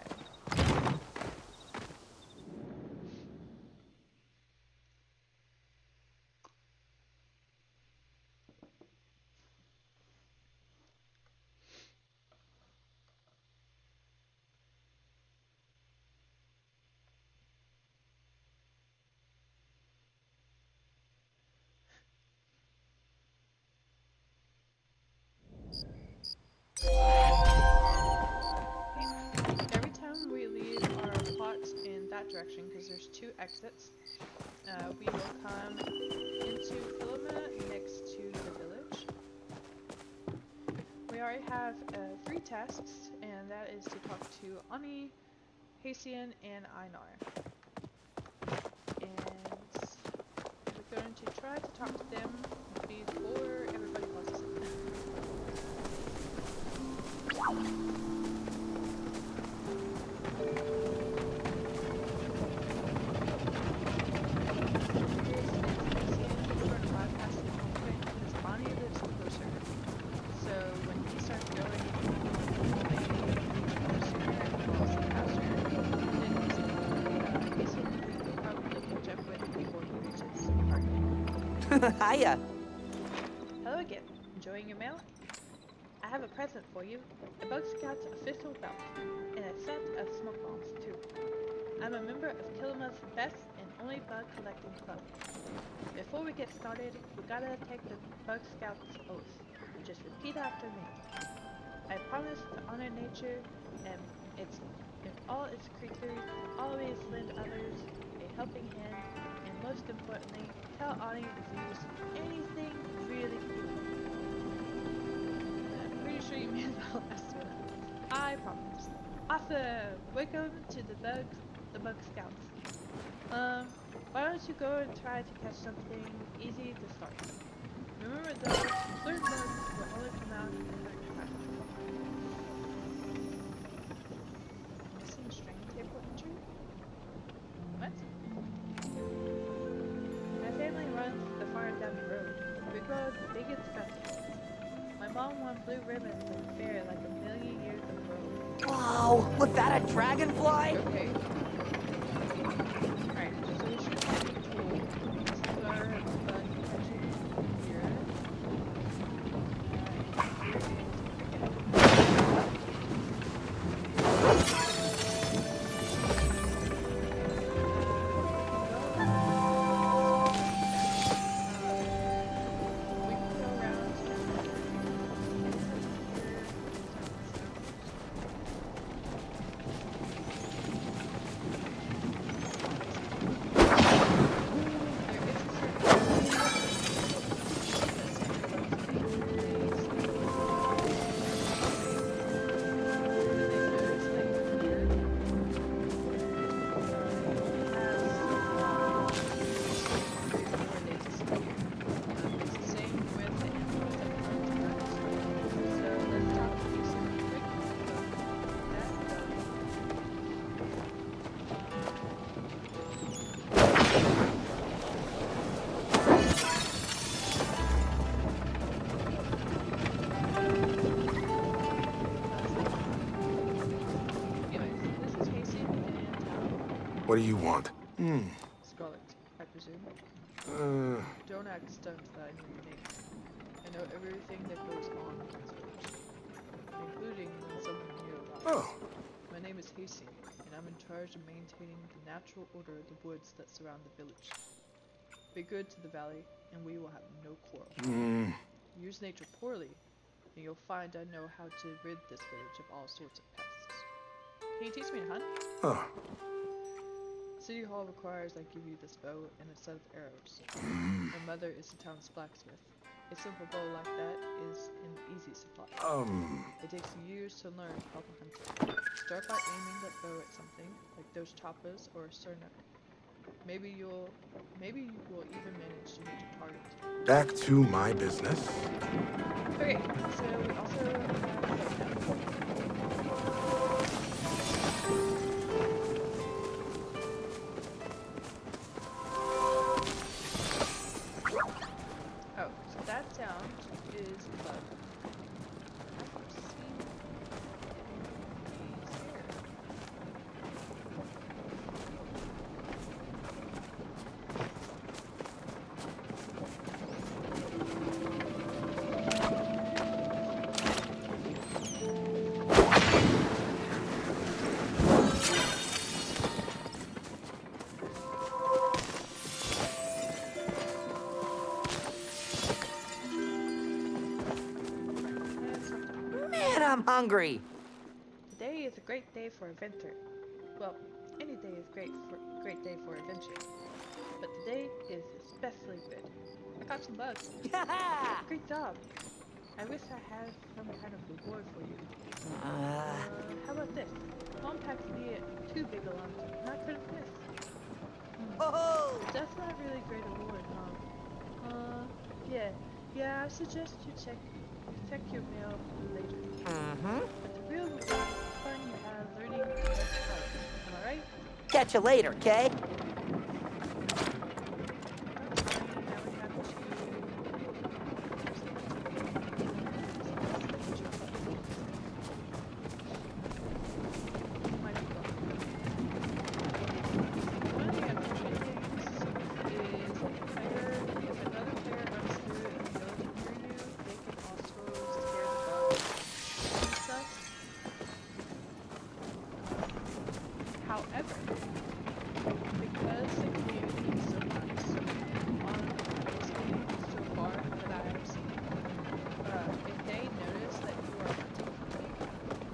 Every time we leave our plot in that direction, because there's 2 exits, we will come into Kilima next to the village. We already have 3 tasks, and that is to talk to Ani, Hacian, and Einar. And we're going to try to talk to them before everybody closes in. Hiya. Hello again. Enjoying your mail? I have a present for you. A Bug Scout's official belt. And a set of smoke bombs, too. I'm a member of Kilima's best and only bug collecting club. Before we get started, we gotta take the Bug Scout's oath. Just repeat after me. I promise to honor nature and all its creatures, always lend others a helping hand, and most importantly, tell Ani if you use anything really cool. I'm pretty sure you mean the last one. I promise. Awesome! Welcome to the Bug Scouts. Why don't you go and try to catch something easy to start. Remember though, certain bugs will only come out in the trash. Missing string table entry? What? My family runs the farm down the road. We grow the biggest vegetables. My mom won blue ribbons at the fair like a million years ago. Whoa, was that a dragonfly? Okay. Alright, so we should have a tool. This is our bug catching here. Here is we can go around What do you want? Scarlet, I presume. Don't act stunned that I know your name. I know everything that goes on in this village, including when someone new arrives. Oh, My name is Hasty, and I'm in charge of maintaining the natural order of the woods that surround the village. Be good to the valley, and we will have no quarrel. Use nature poorly, and you'll find I know how to rid this village of all sorts of pests. Can you teach me to hunt? oh. City Hall requires I give you this bow and a set of arrows. My mother is the town's blacksmith. A simple bow like that is an easy supply. It takes years to learn proper hunting. Start by aiming that bow at something, like those choppers or a surnut. Maybe you will even manage to hit a target. Back to my business. Okay, so we also have oh, so that sound is a bug. I don't see these here. Man, I'm hungry. Today is a great day for adventure. Well, any day is great day for adventure. But today is especially good. I caught some bugs. Great job. I wish I had some kind of reward for you. How about this? Mom packed me 2 big alarms, and I couldn't miss. Oh! That's not really great reward, huh? Yeah, I suggest you check your mail later. But the real fun you have learning to catch bugs. Am I right? Catch you later, Kay. However, because the community is so nice, honestly, so far that I have seen, if they notice that you are hunting something,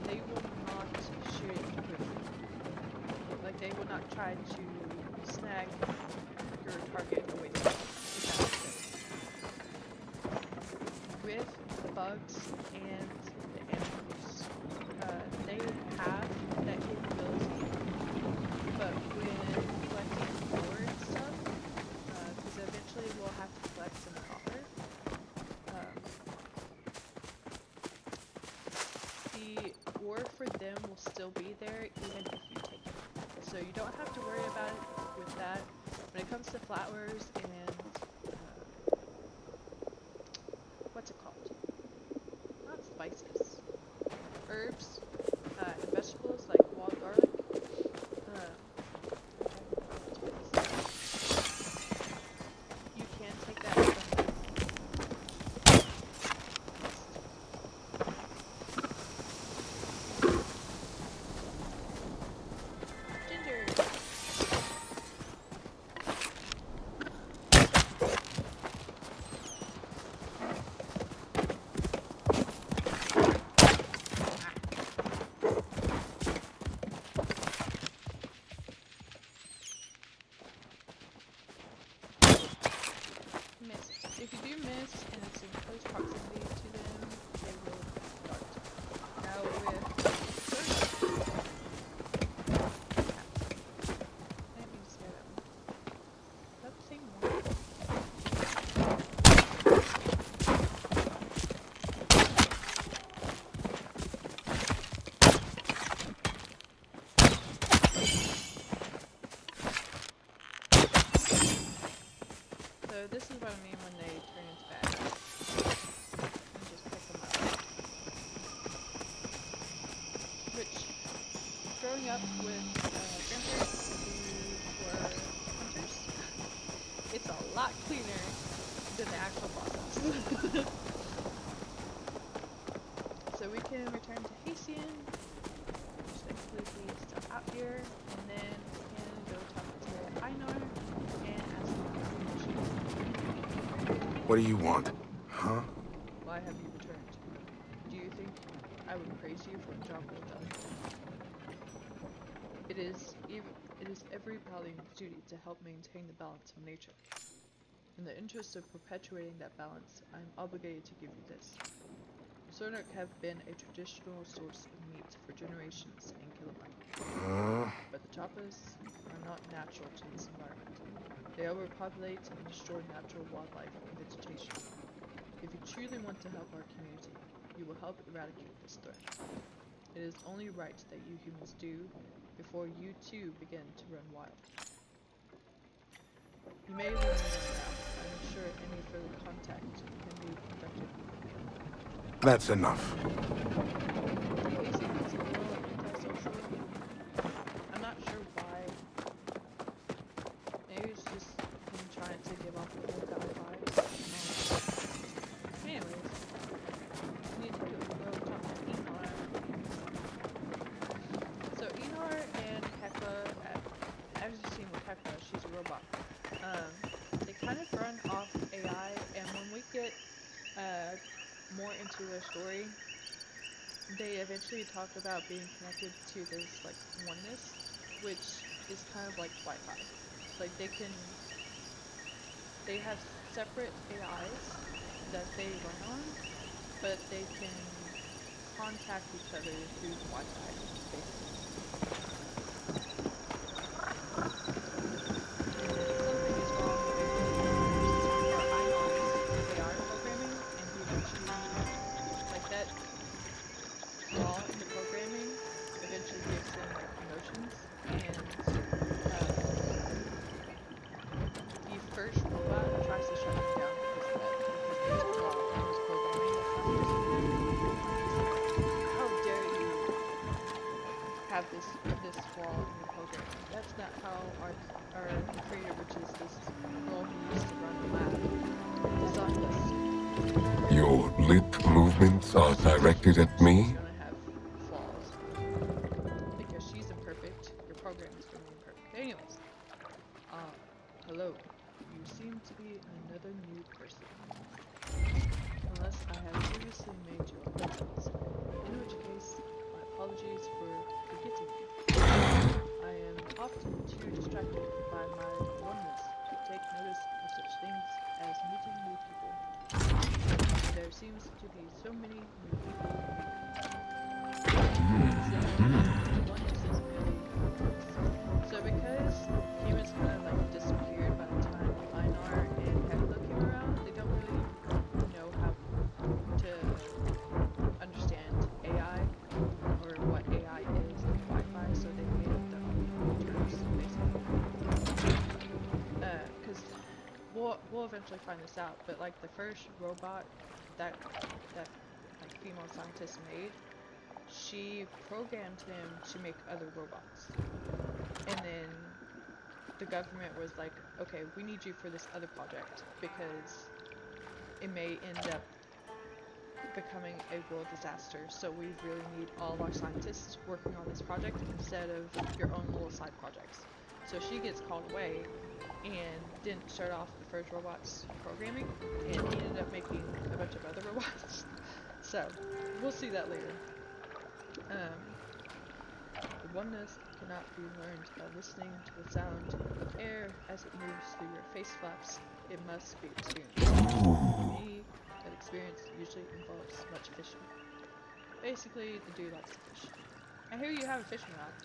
they will not shoot it with you. Like, they will not try to snag your target away from you. If that makes sense. With the bugs and the animals, they have that capability. But with collecting ore and stuff, because eventually we'll have to collect some copper, the ore for them will still be there even if you take it. So you don't have to worry about it with that. When it comes to flowers and, what's it called? Not spices. Herbs, and proximity to them, they will dart. Now with let me scare that one. Is that the same one? So this is what I mean when they turn into bad guys. You just pick them up. Which, growing up with grandparents who were hunters, it's a lot cleaner than the actual process. So we can return to Haitian, which thankfully he's still out here, and then we can go talk to Einar and ask him about information. What do you want? Huh? Why have you returned? Do you think I would praise you for a job well done? It is every Palian's duty to help maintain the balance of nature. In the interest of perpetuating that balance, I am obligated to give you this. Sornak have been a traditional source of meat for generations in Killaman. But the Chappas are not natural to this environment. They overpopulate and destroy natural wildlife and vegetation. If you truly want to help our community, you will help eradicate this threat. It is only right that you humans do before you too begin to run wild. You may leave me alone now. I'm sure any further contact can be conducted within the company. That's enough. He seems a little antisocial. I'm not sure why. Maybe it's just him trying to give off the old guy vibes. Anyways, we need to go talk to Enar. So Enar and Hecla, as you've seen with Hecla, she's a robot. They kind of run off AI, and when we get more into their story, they eventually talk about being connected to this like oneness, which is kind of like Wi-Fi. Like they have separate AIs that they run on, but they can contact each other through Wi-Fi, basically. Something is wrong with Einar's AI programming, and he eventually, like that flaw in the programming, eventually gives him like emotions, and the first robot tries to shut him down because of that, because there's a flaw in his programming that's not supposed to be there. He's like, how dare you have this flaw in your programming? That's not how our creator, which is this girl who used to run the lab, designed us. Your lip movements are directed at me? She's gonna have flaws because she's imperfect. Your program is gonna be imperfect. Anyways, hello. You seem to be another new person, unless I have previously made your acquaintance. In which case, my apologies for forgetting you. I am often too distracted by my oneness to take notice of such things as meeting new people. There seems to be so many new people So because humans kind of like disappeared by the time Einar and Hecla came around, they don't really know how to understand AI or what AI is and Wi-Fi, so they made up their own terms, basically. Because we'll eventually find this out, but like the first robot that like female scientist made, she programmed him to make other robots, and then the government was like, okay, we need you for this other project because it may end up becoming a world disaster, so we really need all of our scientists working on this project instead of your own little side projects. So she gets called away and didn't start off the first robot's programming, and he ended up making a bunch of other robots. So we'll see that later. The oneness cannot be learned by listening to the sound of air as it moves through your face flaps. It must be experienced. For me, that experience basically the dude likes to fish. I hear you have a fishing rod.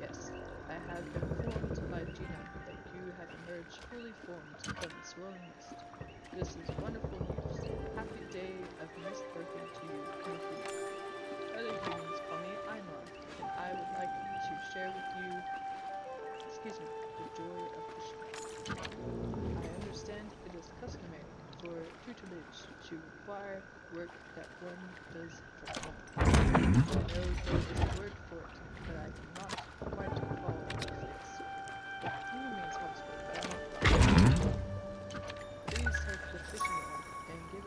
Yes, I have been informed by Gina that you have emerged fully formed from the swirling mist. This is wonderful news. Happy day of misbirthing to you, indeed. Other humans call me Einla, and I would like to share with you, the joy of fishing. I understand it is customary for tutelage to require work that one does from home. I know there is a word for it, but I cannot quite recall what it is. I think it means homeschool, but I might be wrong. Please take the fishing rod and give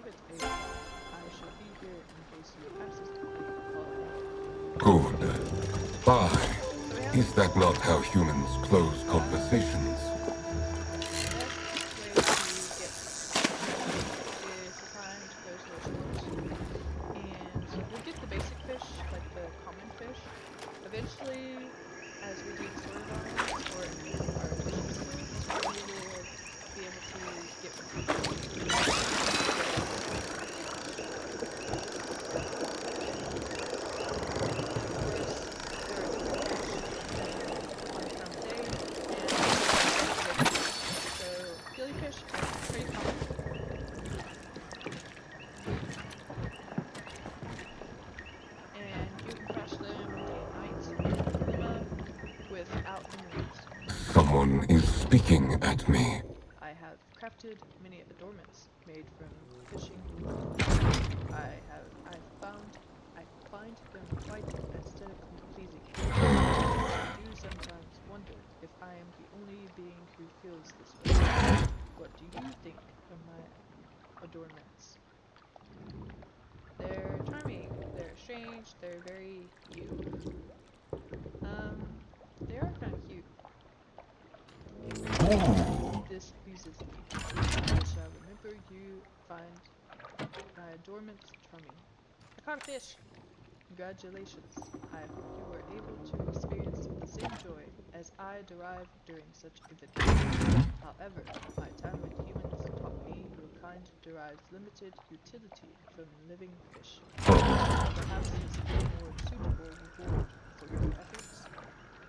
it a try. I shall be here in case you accidentally fall in. Good. Bye. So we have Is that not how humans close conversations? the best way to get fishing is to find those little swirls. And you'll get the basic fish, like the common fish. Eventually, as we do the storylines or improve our fishing skills, we will be able to get jellyfish are pretty common. And you can catch them day and night pretty much without limits. Someone is speaking at me. I have crafted many adornments made from fishing wood. I find them quite aesthetically pleasing. I do sometimes wonder if I am the only being who feels this way. What do you think of my adornments? They're charming, they're strange, they're very cute. They are kind of cute. This pleases me. I shall remember you find my adornments charming. I caught a fish! Congratulations. I hope you were able to experience the same joy as I derived during such adventure. However, my time with humans taught me your kind derives limited utility from living fish. Perhaps this is a more suitable reward for your efforts.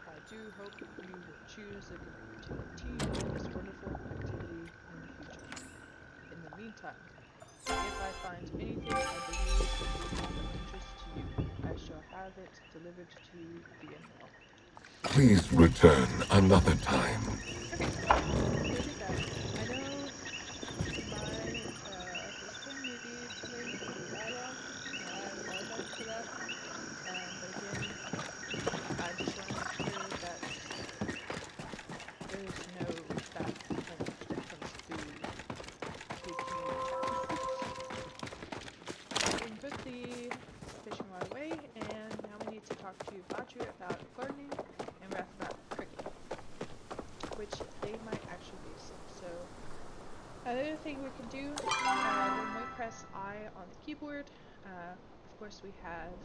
I do hope you will choose to continue this wonderful activity in the future. In the meantime, if I find anything I believe will be of interest to you, I shall have it delivered to you via mail. Please return another time. Okay, we'll do that. I know my first turn may be delayed with the dialogue. I apologize for that. But again, I just want to make sure that there's no bad language that comes through the community. We can put the fishing rod away, and now we need to talk to Badru about gardening and Wrath about cricket, which they might actually be asleep. So another thing we can do when we press I on the keyboard, of course we have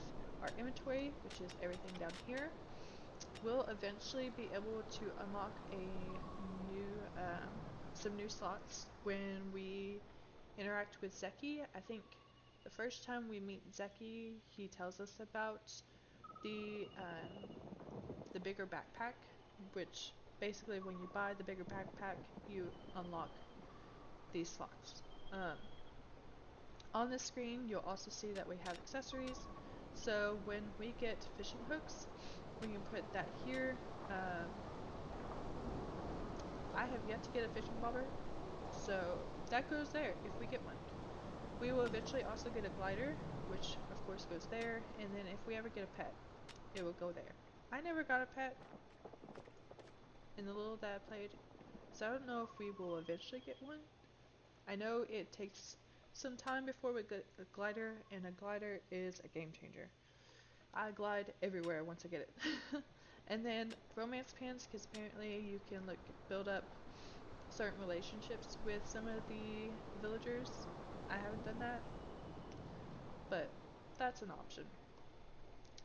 our inventory, which is everything down here. We'll eventually be able to unlock some new slots when we interact with Zeki. I think the first time we meet Zeki, he tells us about the bigger backpack, which basically when you buy the bigger backpack, you unlock these slots. On this screen, you'll also see that we have accessories. So when we get fishing hooks, we can put that here. I have yet to get a fishing bobber, so that goes there if we get one. We will eventually also get a glider, which of course goes there, and then if we ever get a pet, it will go there. I never got a pet in the little that I played, so I don't know if we will eventually get one. I know it takes some time before we get a glider, and a glider is a game changer. I glide everywhere once I get it. And then romance pins, because apparently you can build up certain relationships with some of the villagers. I haven't done that, but that's an option.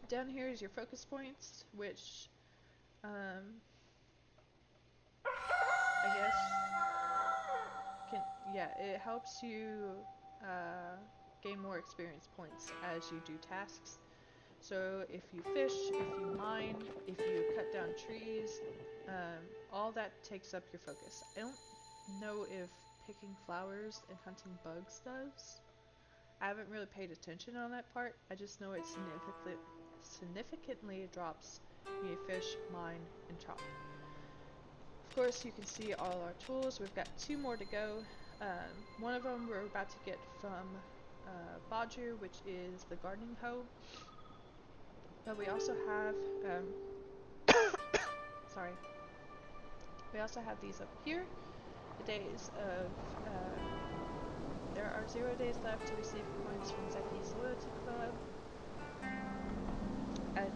Down here is your focus points, which I guess it helps you gain more experience points as you do tasks. So if you fish, if you mine, if you cut down trees, all that takes up your focus. I don't know if picking flowers and hunting bugs does. I haven't really paid attention on that part. I just know it significantly drops when you fish, mine, and chop. Of course, you can see all our tools. We've got 2 more to go. One of them we're about to get from Baju, which is the gardening hoe. But we also have, sorry, we also have these up here. The days of, there are 0 days left to receive coins from Zeki's Loyalty Club. I'm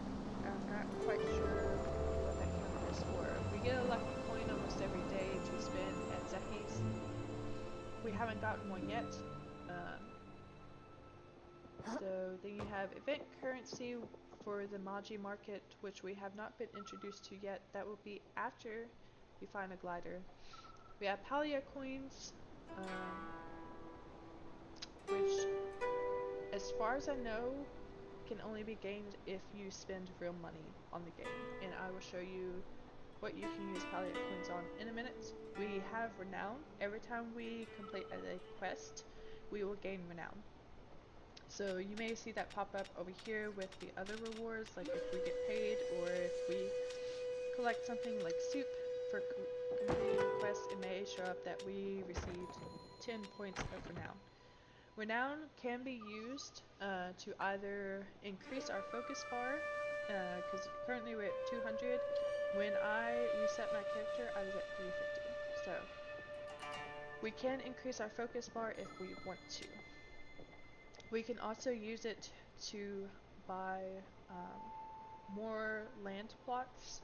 not quite sure what that count is for. We get a lucky coin almost every day to spend at Zeki's. We haven't gotten one yet. So then you have event currency for the Maji market, which we have not been introduced to yet. That will be after we find a glider. We have Palia coins, which, as far as I know, can only be gained if you spend real money on the game. And I will show you what you can use Palia coins on in a minute. We have renown. Every time we complete a quest, we will gain renown. So you may see that pop up over here with the other rewards, like if we get paid or if we collect something like soup for completing the quest, it may show up that we received 10 points of renown. Renown can be used to either increase our focus bar, because currently we're at 200. When I reset my character, I was at 350. So we can increase our focus bar if we want to. We can also use it to buy more land plots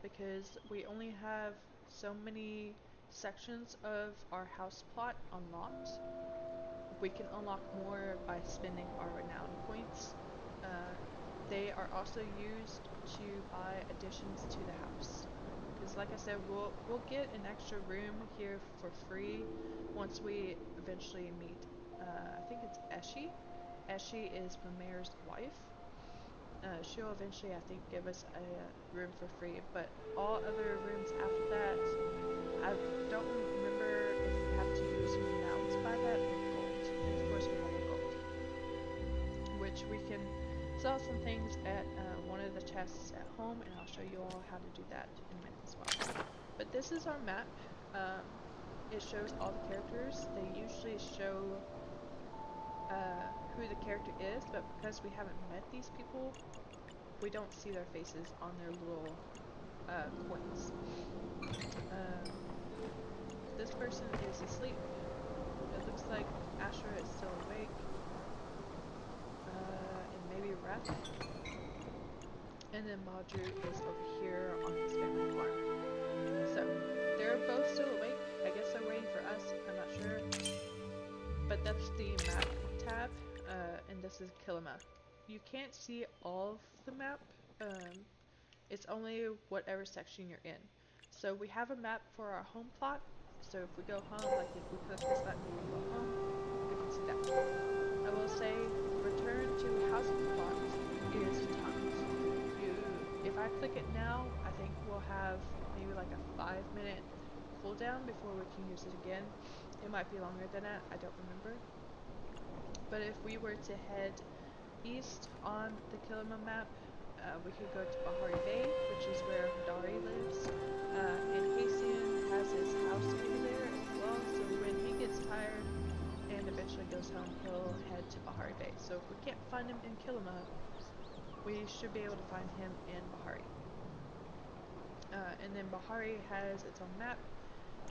because we only have so many sections of our house plot unlocked. We can unlock more by spending our renown points. They are also used to buy additions to the house. Because like I said, we'll get an extra room here for free once we eventually meet, I think it's Eshi. Eshi is the mayor's wife. She'll eventually, I think, give us a room for free, but all other rooms after that, I don't remember if we have to use renown to buy that or gold. And of course we have the gold, which we can sell some things at one of the chests at home, and I'll show you all how to do that in a minute as well. But this is our map. It shows all the characters. They usually show who the character is, but because we haven't met these people, we don't see their faces on their little coins. This person is asleep. It looks like Asher is still awake, and maybe Ref. And then Baju is over here on his family farm. So they're both still awake. I guess they're waiting for us. I'm not sure. But that's the map tab, and this is Kilima. You can't see all of the map. It's only whatever section you're in. So we have a map for our home plot. So if we go home, like if we click this button and go home, we can see that. I will say return to housing plot is tons. If I click it now, I think we'll have maybe like a 5-minute cooldown before we can use it again. It might be longer than that, I don't remember. But if we were to head east on the Kilima map, we could go to Bahari Bay, which is where Hidari lives. And Hacian has his house over there as well, so when he gets tired and eventually goes home, he'll head to Bahari Bay. So if we can't find him in Kilima, we should be able to find him in Bahari. And then Bahari has its own map.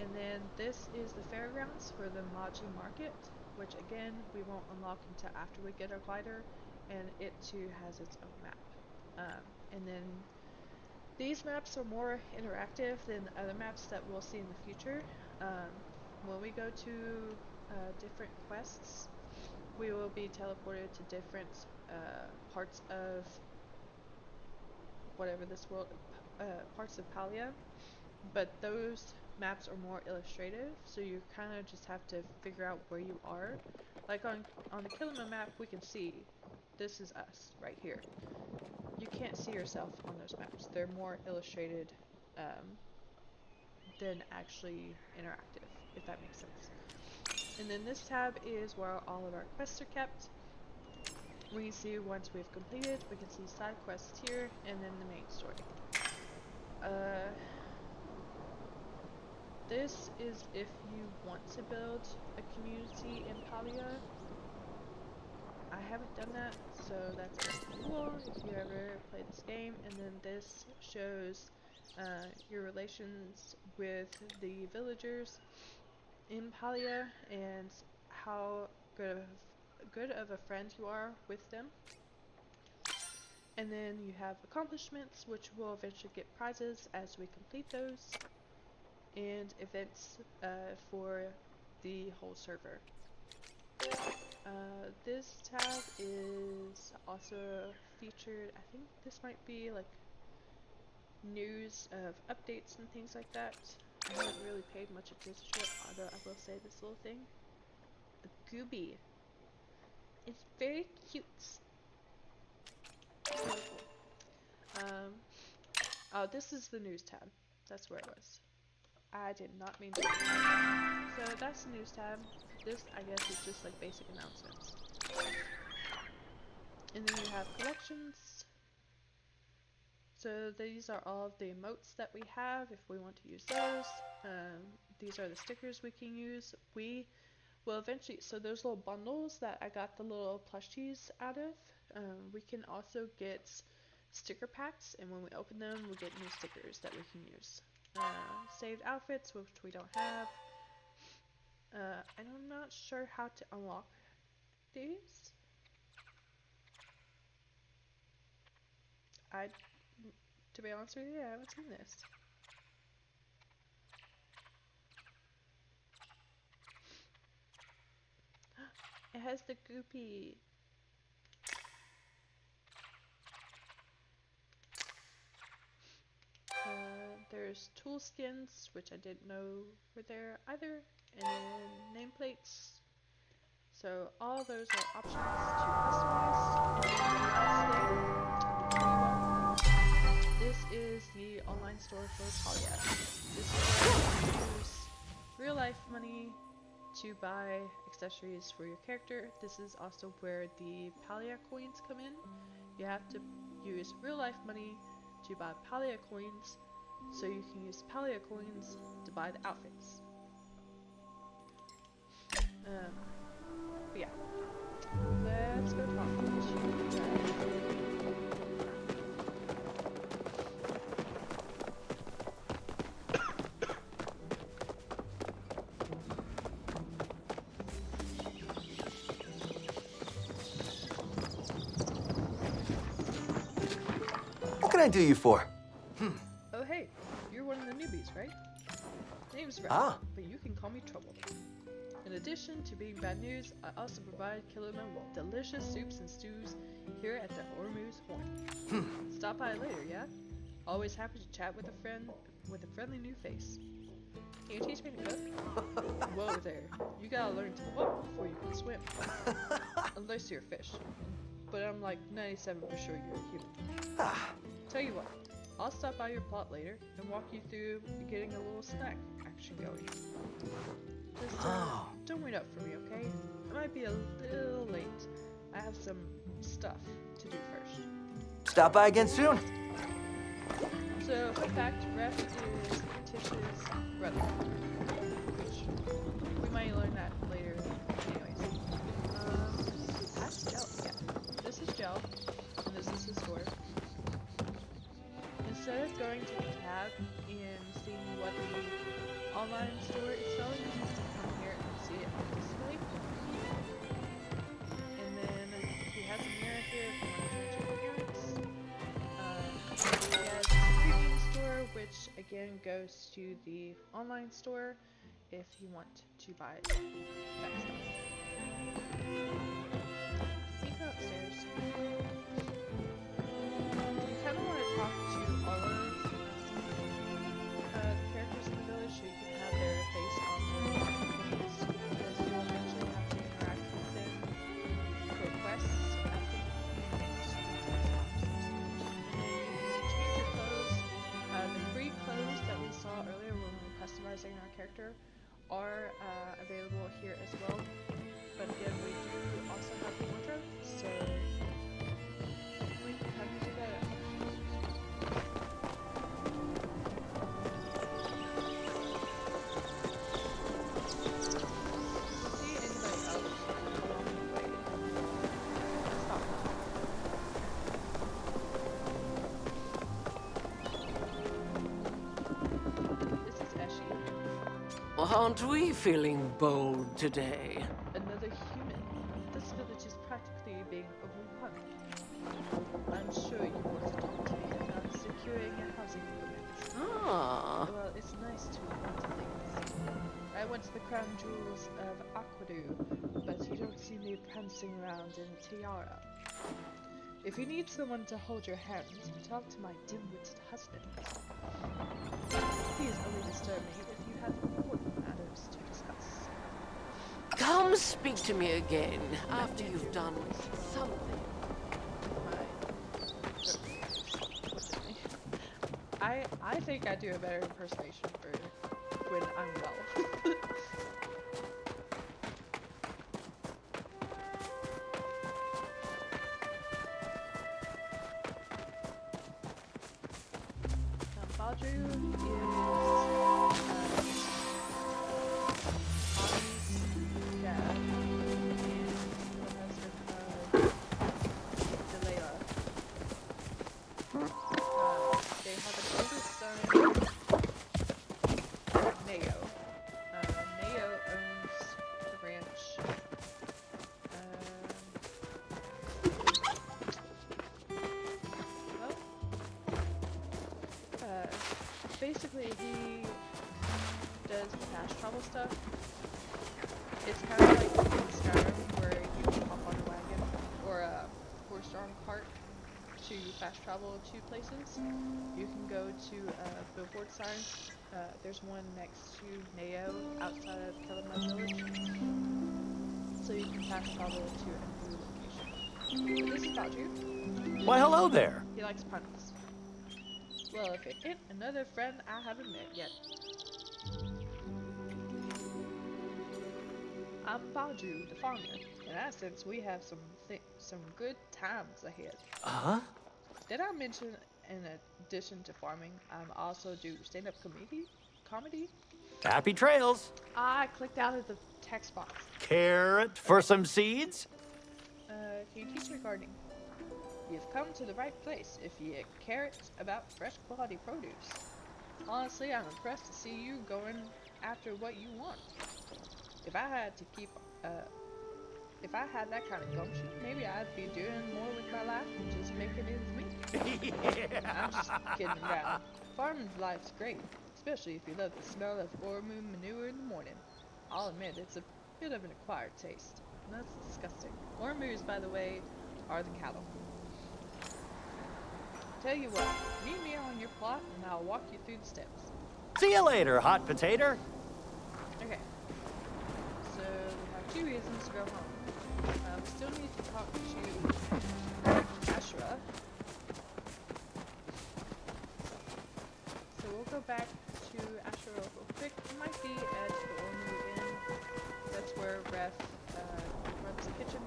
And then this is the fairgrounds for the Maji market, which again, we won't unlock until after we get our glider, and it too has its own map. And then these maps are more interactive than the other maps that we'll see in the future. When we go to different quests, we will be teleported to different parts of whatever this world, parts of Palia, but those maps are more illustrative, so you kind of just have to figure out where you are. Like on the Kilima map, we can see this is us right here. You can't see yourself on those maps. They're more illustrated than actually interactive, if that makes sense. And then this tab is where all of our quests are kept. We can see once we've completed, we can see side quests here, and then the main story. This is if you want to build a community in Palia. I haven't done that, so that's up to you all if you ever play this game. And then this shows your relations with the villagers in Palia and how good of a friend you are with them. And then you have accomplishments, which will eventually get prizes as we complete those, and events for the whole server. This tab is also featured, I think this might be like news of updates and things like that. I haven't really paid much attention to it, although I will say this little thing. A Gooby. It's very cute. Really cool. Oh, this is the news tab. That's where it was. I did not mean to do that. So that's the news tab. This, I guess, is just like basic announcements. And then you have collections. So these are all of the emotes that we have if we want to use those. These are the stickers we can use. We will eventually, so those little bundles that I got the little plushies out of, we can also get sticker packs, and when we open them, we get new stickers that we can use. Saved outfits, which we don't have. And I'm not sure how to unlock these. To be honest with you, I haven't seen this. It has the goopy. There's tool skins, which I didn't know were there either, and then nameplates. So all those are options to customize. And then the last thing, this is the online store for Palia. This is where you can use real life money to buy accessories for your character. This is also where the Palia coins come in. You have to use real life money to buy Palia coins, so you can use Palia coins to buy the outfits. But yeah, let's go talk to you guys. What can I do you for? Oh hey, you're one of the newbies, right? Name's Red, but you can call me Trouble. In addition to being bad news, I also provide Kilima with delicious soups and stews here at the Ormuz Horn. Stop by later, yeah? Always happy to chat with a friend with a friendly new face. Can you teach me to cook? Whoa there, you gotta learn to walk before you can swim. Unless you're a fish. But I'm like 97% sure you're a human. Tell you what, I'll stop by your plot later and walk you through getting a little snack action going. Just don't wait up for me, okay? I might be a little late. I have some stuff to do first. Stop by again soon. So, fun fact, Ref is Tish's brother. Which, we might learn that later anyways. That's Gel, yeah. This is Gel, and this is his store. Instead of going to the tab and seeing what the online store is selling, you can come here and see it on display. And then he has a mirror here if you want to change your appearance. He has a premium store, which again goes to the online store if you want to buy that stuff. You go upstairs. You kind of want to talk to all of the characters in the village so you can character are available here as well. But again, we do also have the wardrobe, so we can kind of do that at home. If you see anybody else along the way, stop. This is Eshi, Aren't we feeling bold today? another human. This village is practically being overrun. I'm sure you want to talk to me about securing a housing permit. Ah, Well, it's nice to want things. I want the crown jewels of Aquadu, but you don't see me prancing around in a tiara. If you need someone to hold your hand, talk to my dim-witted husband. Please only disturb me if you have important matters to discuss. come speak to me again after you've done something. I think I do a better impersonation for when I'm well. Baldru is Ami's dad and the husband of Delayla. They have an oldest son, Mayo. Mayo owns the ranch. Well, basically he does fast travel stuff. It's kind of like in Skyrim where you can hop on a wagon or a horse-drawn cart to fast travel to places. You can go to billboard signs. There's one next to Neo outside of Kelima Village. So you can fast travel to a new location. But this is Baju. Why, hello there. He likes puns. Well, if it ain't another friend I haven't met yet. I'm Baju, the farmer. In that sense, we have some good times ahead. Huh? Did I mention, in addition to farming, I'm also do stand-up comedy? Happy trails. I clicked out of the text box. Carrot for some seeds? Can you teach me gardening? You've come to the right place if you care about fresh quality produce. Honestly, I'm impressed to see you going after what you want. If I had that kind of gumption, maybe I'd be doing more with my life than just making ends meet. I'm just kidding around. Farming life's great, especially if you love the smell of Ormu manure in the morning. I'll admit it's a bit of an acquired taste. And that's disgusting. Ormus, by the way, are the cattle. Tell you what, meet me on your plot and I'll walk you through the steps. See you later, hot potato. Okay. So we have 2 reasons to go home. We still need to talk to Ashura. So we'll go back to Ashura real quick. It might be at the Ormu Inn. That's where Ref runs the kitchen.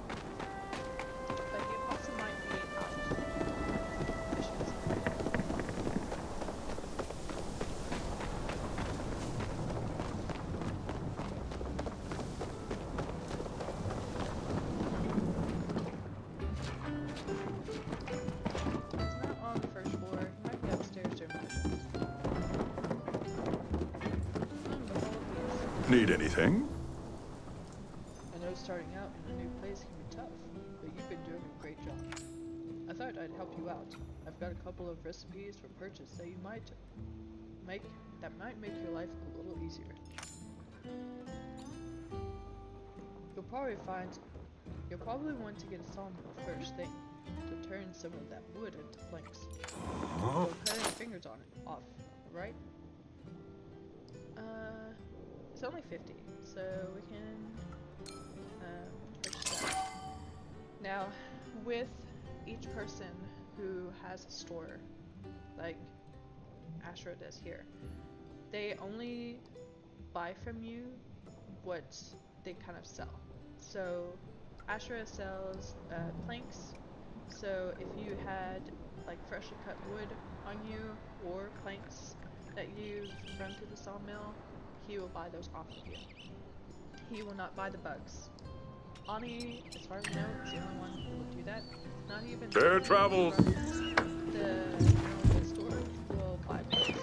But he also might be out missions. He's not on the first floor. He might be upstairs doing missions. Need anything? I know starting out in a new place can be tough, but you've been doing a great job. I thought I'd help you out. I've got a couple of recipes for purchase that might make your life a little easier. You'll probably want to get a sawmill first thing to turn some of that wood into planks. So cutting your fingers off, right? It's only 50, so we can purchase that. Now, with each person who has a store, like Ashra does here, they only buy from you what they kind of sell. So Ashura sells planks. So if you had like freshly cut wood on you or planks that you've run through the sawmill, he will buy those off of you. He will not buy the bugs. Ani, as far as I know, is the only one who will do that. Not even Fair travels. the store will buy bugs.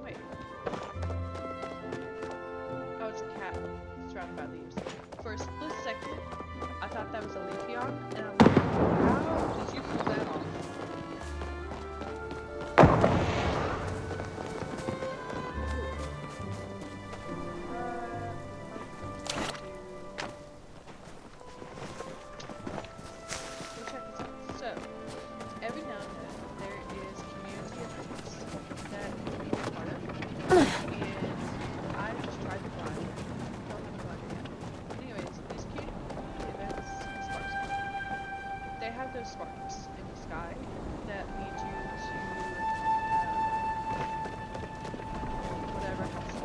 Wait. Oh, it's a cat surrounded by leaves. For a split second, I thought that was a Leafeon, and I'm like, how did you pull that off? We'll check this out. So, every now and then, there is community events that you can be a part of, and I just tried to blind. Don't have a blind yet. Anyways, these community events, sparks. They have those sparks in the sky that lead you to whatever house.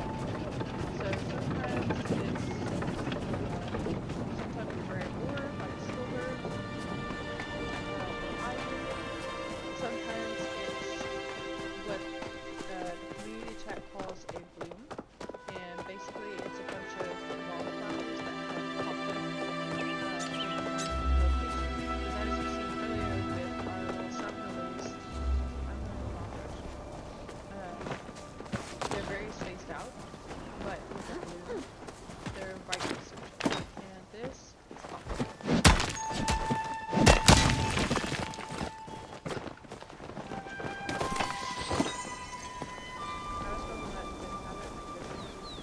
So sometimes it's some type of rare ore, like silver, iron. Sometimes it's what the community chat calls a bloom, and basically it's a bunch of wildflowers that have popped up in location. Because as you seen earlier with our little sun lilies, I'm a little they're very spaced out, but with the bloom, they're right next to each other. And this is popping. I was hoping that we didn't have it because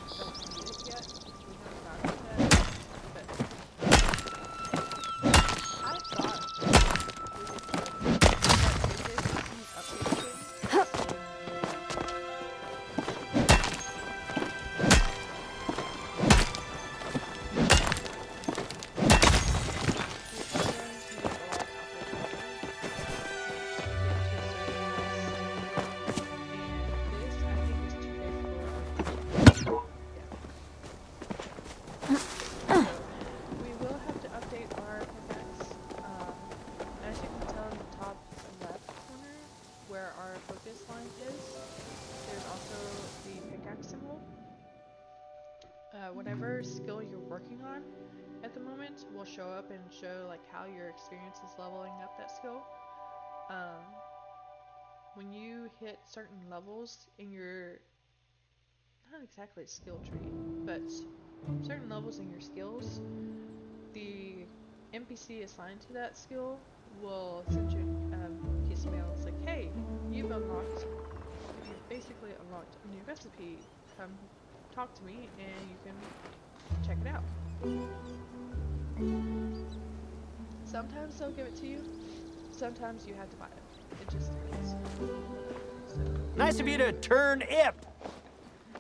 we don't need it yet. We haven't got it yet. But I thought we did good. But it did some updates in. We will have to update our pickaxe. As you can tell in the top left corner, where our focus line is, there's also the pickaxe symbol. Whatever skill you're working on at the moment will show up and show like how your experience is leveling up that skill. When you hit certain levels in your, not exactly a skill tree, but certain levels in your skills, the NPC assigned to that skill will send you a piece of mail. It's like, hey, you've basically unlocked a new recipe. Come talk to me and you can check it out. Sometimes they'll give it to you, sometimes you have to buy it. It just depends. So, Nice of you to turn ip.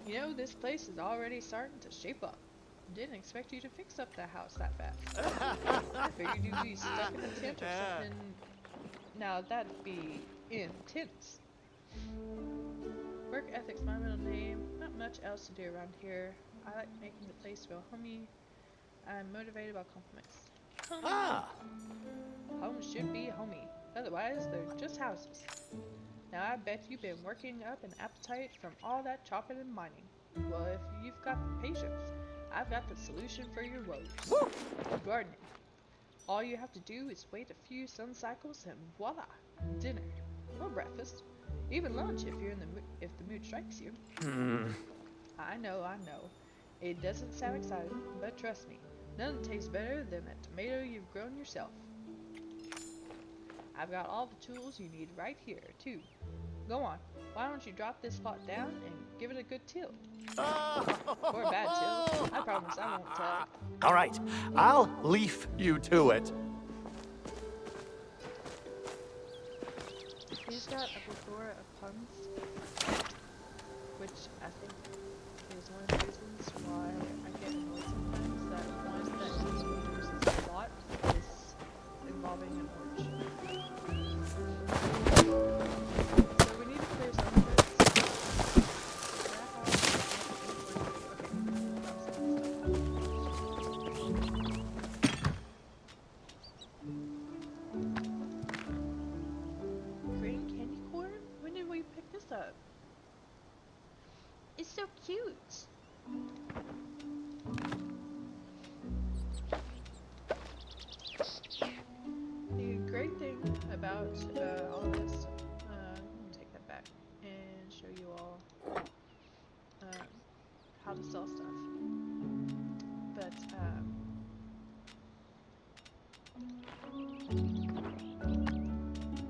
you know, this place is already starting to shape up. Didn't expect you to fix up the house that fast. I figured you'd be stuck in a tent or something. Now that'd be intense. Work ethics, my middle name. Not much else to do around here. I like making the place feel homey. I'm motivated by compliments. Ah, Homes should be homey. Otherwise, they're just houses. Now I bet you've been working up an appetite from all that chopping and mining. Well, if you've got the patience, I've got the solution for your woes. Gardening. All you have to do is wait a few sun cycles and voila! Dinner. Or breakfast. Even lunch if you're in the if the mood strikes you. I know. It doesn't sound exciting, but trust me, nothing tastes better than a tomato you've grown yourself. I've got all the tools you need right here, too. Go on, why don't you drop this pot down and give it a good tilt? Or a bad tilt. I promise I won't tell. all right. I'll leaf you to it. He's got a plethora of puns, which I think is one of the reasons why I get annoyed sometimes that one that he uses a lot is involving an orange. So we need to clear some of this. Green candy corn? When did we pick this up? It's so cute. The great thing about all of this, let me take that back and show you all how to sell stuff. But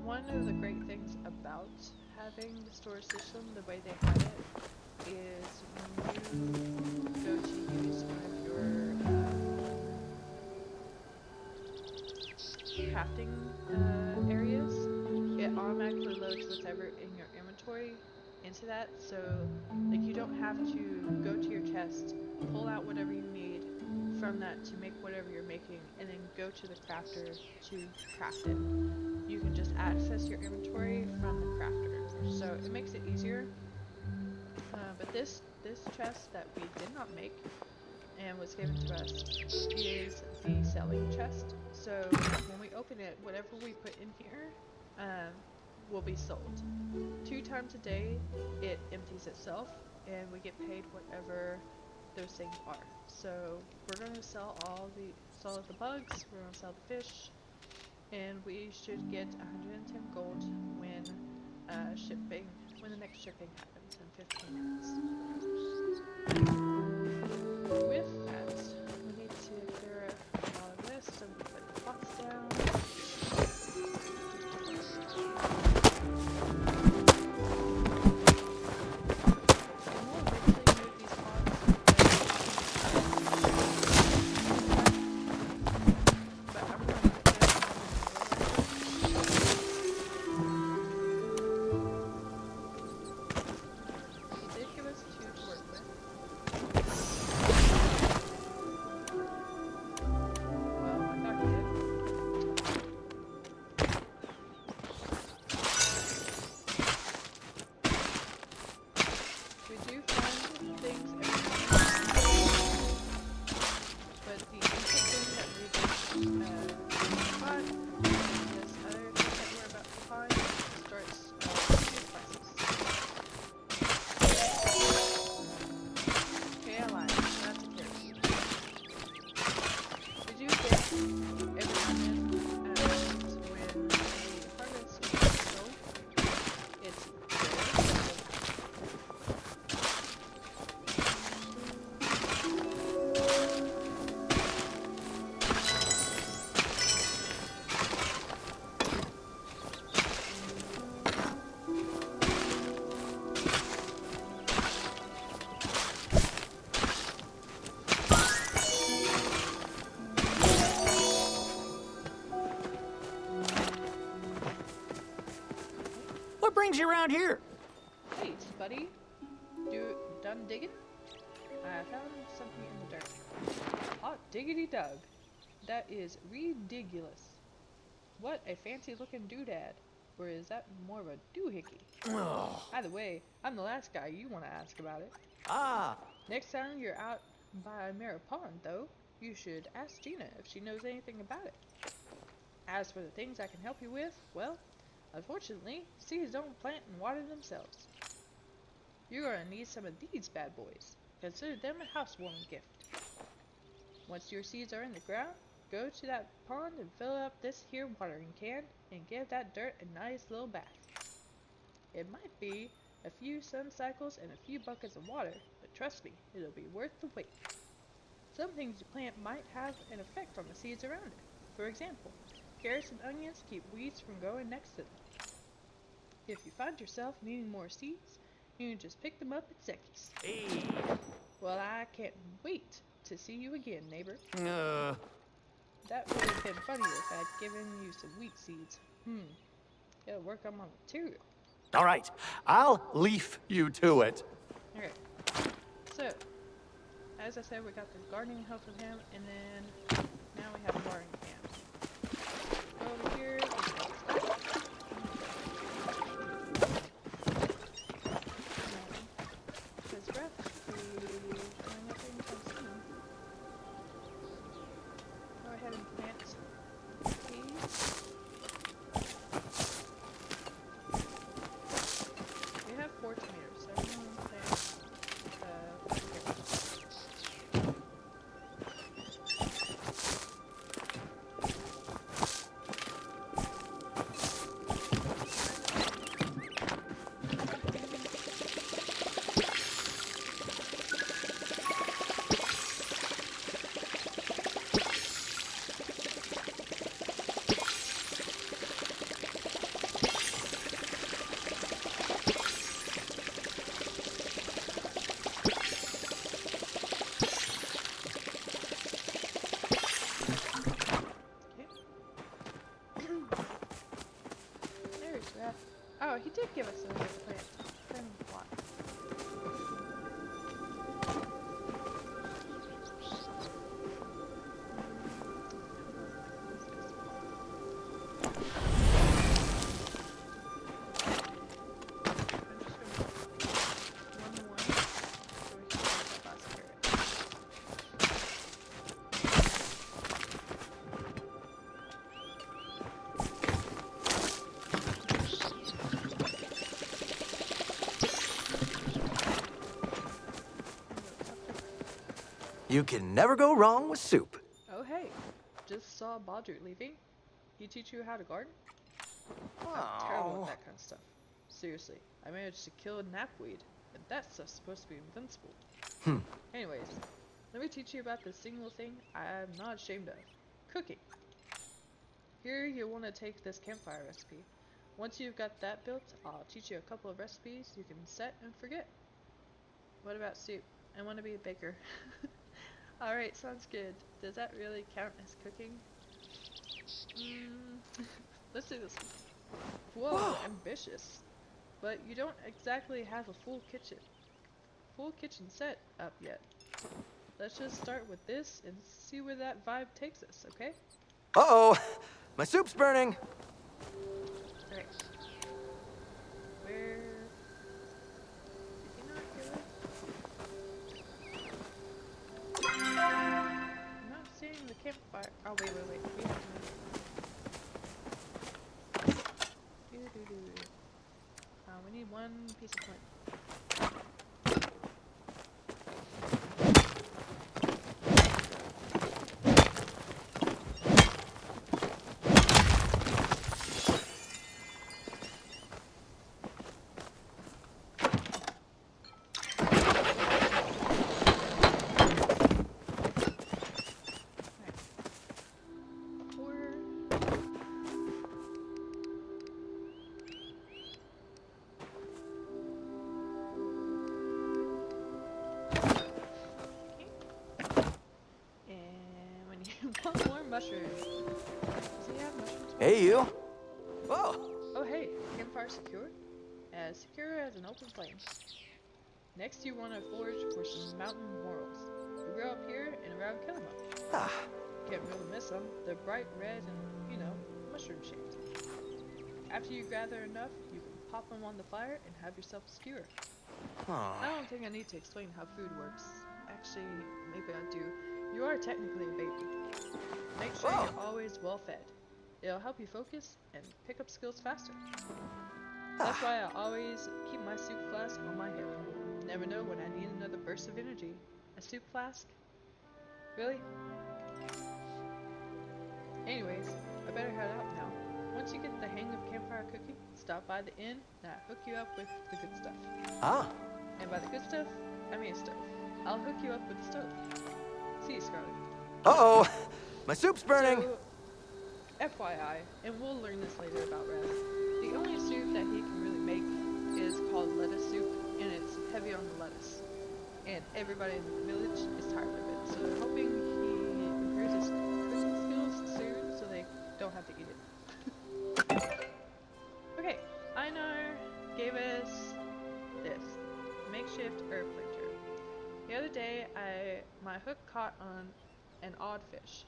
one of the great things about having the store system the way they have it is when you go to use one of your crafting areas, it automatically loads whatever in your inventory into that, so like you don't have to go to your chest, pull out whatever you need from that to make whatever you're making, and then go to the crafter to craft it. You can just access your inventory from the crafter, so it makes it easier. But this chest that we did not make and was given to us is the selling chest. So when we open it, whatever we put in here will be sold. 2 times a day it empties itself and we get paid whatever those things are. So we're going to sell all the bugs, we're going to sell the fish, and we should get 110 gold when when the next shipping happens in 15 minutes. With that, we need to clear a lot of this, so we put the pots down. And we'll eventually move these pots, but I'm going to put this He did give us 2 to work with. Well, I thought he did. We do find things every now and then, but the initial thing that we just find, and this other thing that we're about to find, starts new prices. Okay, I lied. That's a carrot. We do get every now and then, when the harvest is sold, it's rare. What brings you around here? Hey, buddy. Done digging? I found something in the dirt. Hot diggity dug. That is ridiculous. What a fancy looking doodad. Or is that more of a doohickey? Either way, I'm the last guy you want to ask about it. Ah, Next time you're out by Mara Pond, though, you should ask Gina if she knows anything about it. As for the things I can help you with, well, unfortunately, seeds don't plant and water themselves. You're gonna need some of these bad boys. Consider them a housewarming gift. Once your seeds are in the ground, go to that pond and fill up this here watering can and give that dirt a nice little bath. It might be a few sun cycles and a few buckets of water, but trust me, it'll be worth the wait. Some things you plant might have an effect on the seeds around it. For example, carrots and onions keep weeds from growing next to them. If you find yourself needing more seeds, you can just pick them up at Zeki's. hey. Well, I can't wait to see you again, neighbor. Uh, That would have been funnier if I'd given you some wheat seeds. It'll work on my material. all right, I'll leaf you to it. Okay. So, as I said, we got the gardening help from him, and then now we have a watering can. over here. There's all this stuff. Because breath should be going up anytime soon. Go ahead and plant these. We have 4 tomatoes, so I'm going to plant 5 carrots. There's that. Oh, he did give us a plant. Then what? I'm just gonna one more so we can get that last carrot. You can never go wrong with soup. Oh hey, just saw Baldrick leaving. He teach you how to garden? I'm terrible at that kind of stuff. Seriously, I managed to kill a knapweed, and that stuff's supposed to be invincible. Anyways, let me teach you about this single thing I'm not ashamed of. Cooking. Here you'll want to take this campfire recipe. Once you've got that built, I'll teach you a couple of recipes you can set and forget. What about soup? I want to be a baker. Alright, sounds good. Does that really count as cooking? Let's do this one. Whoa, ambitious. But you don't exactly have a full kitchen set up yet. Let's just start with this and see where that vibe takes us, okay? Uh-oh, my soup's burning. Alright. Where... Did he not kill it? I'm not seeing the campfire. Oh, wait. We have to... we need one piece of flint. One more mushroom. Does he have mushrooms? Hey, you. Whoa. Oh hey, campfire secure? As secure as an open flame. Next you want to forage for some mountain morels. They grow up here and around Killamup. Ah, Can't really miss them. They're bright red and, mushroom shaped. After you gather enough, you can pop them on the fire and have yourself a skewer. I don't think I need to explain how food works. Actually, maybe I do. You are technically a baby. Make sure you're always well fed. It'll help you focus and pick up skills faster. That's why I always keep my soup flask on my hip. Never know when I need another burst of energy. A soup flask? Really? Anyways, I better head out now. Once you get the hang of campfire cooking, stop by the inn and I'll hook you up with the good stuff. Ah. And by the good stuff, I mean a stove. I'll hook you up with a stove. See you, Scarlet. Uh-oh, my soup's burning. So, FYI, and we'll learn this later about Raz, the only soup that he can really make is called lettuce soup, and it's heavy on the lettuce. And everybody in the village is tired of it, so they're hoping he improves his cooking skills soon so they don't have to eat it. Okay, Einar gave us this makeshift herb planter. The other day, my hook caught on an odd fish.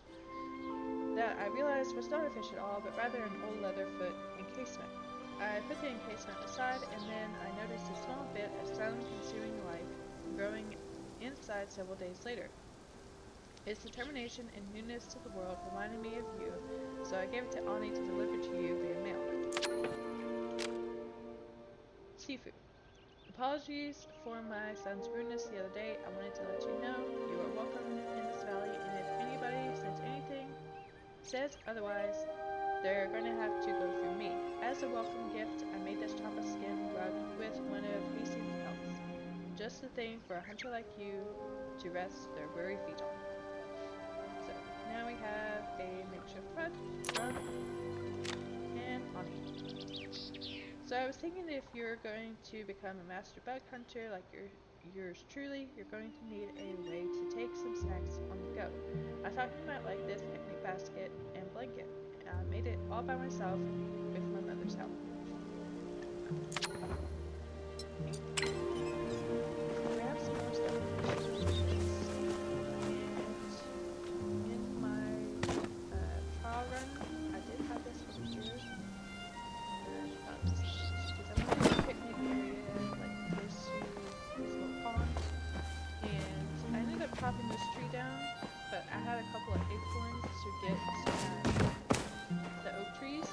that I realized was not a fish at all, but rather an old leather foot encasement. I put the encasement aside, and then I noticed a small bit of sun-consuming life growing inside several days later. Its determination and newness to the world reminded me of you, so I gave it to Ani to deliver to you via mail. Sifu. Apologies for my son's rudeness the other day. I wanted to let you know you are welcome in this valley, and if anybody says otherwise, they're going to have to go through me. As a welcome gift, I made this chopper skin rug with one of Hastings' pelts. Just the thing for a hunter like you to rest their weary feet on. So, now we have a makeshift rug, drum, and Ani. So I was thinking if you're going to become a master bug hunter like yours truly, you're going to need a way to take some snacks on the go. I thought you might like this picnic basket and blanket. I made it all by myself with my mother's help. Okay. We have some more stuff. And in my trial run, I did have this over here. Because I'm in a picnic area, like close to this little pond. And I ended up chopping this tree down, but I had a couple of acorns to get the oak trees.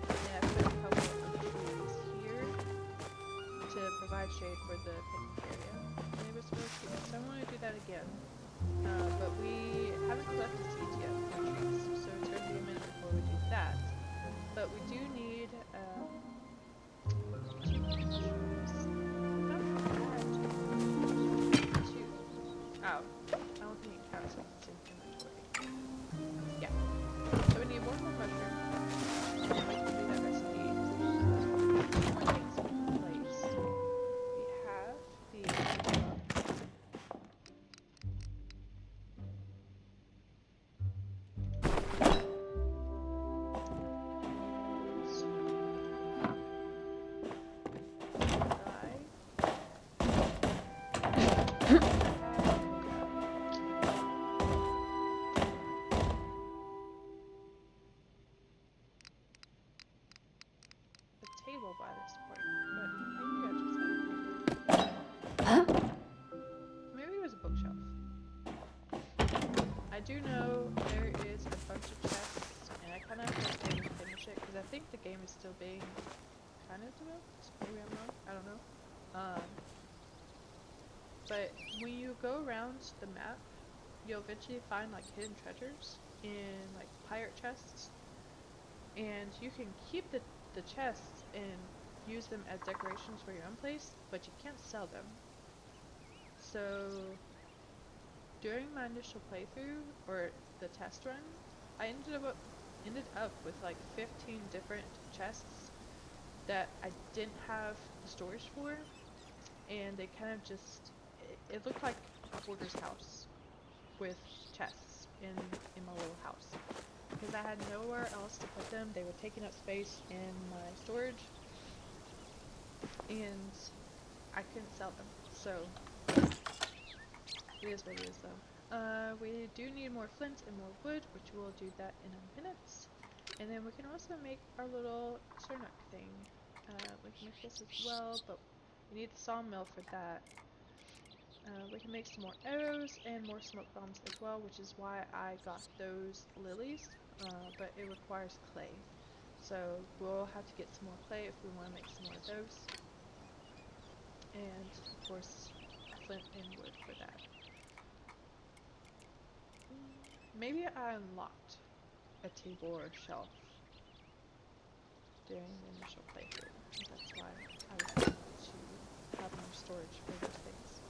And I put a couple of oak trees here to provide shade for the picnic area. And it was really cute, so I want to do that again. But we haven't collected seeds yet for trees, so it's going to be a minute before we do that. But we do need two. Oh, I don't think it counts if it's in inventory. Yeah. So we need one more mushroom. And then we can do that recipe. Two more things in place. We have the table by this point, but maybe I just had it. Maybe it was a bookshelf. I do know there is a bunch of chests, and I kind of have to finish it because I think the game is still being kind of developed. Maybe I'm wrong. I don't know. But when you go around the map, you'll eventually find like hidden treasures in like pirate chests, and you can keep the chests and use them as decorations for your own place, but you can't sell them. So during my initial playthrough, or the test run, I ended up with like 15 different chests that I didn't have the storage for, and they kind of just, it looked like a hoarder's house with chests in my little house. Because I had nowhere else to put them. They were taking up space in my storage, and I couldn't sell them. So it is what it is, though. We do need more flint and more wood, which we'll do that in a minute. And then we can also make our little Sernuk thing. We can make this as well, but we need the sawmill for that. We can make some more arrows and more smoke bombs as well, which is why I got those lilies, but it requires clay. So we'll have to get some more clay if we want to make some more of those. And of course, flint and wood for that. Maybe I unlocked a table or a shelf during the initial playthrough. That's why I was able to have more storage for those things.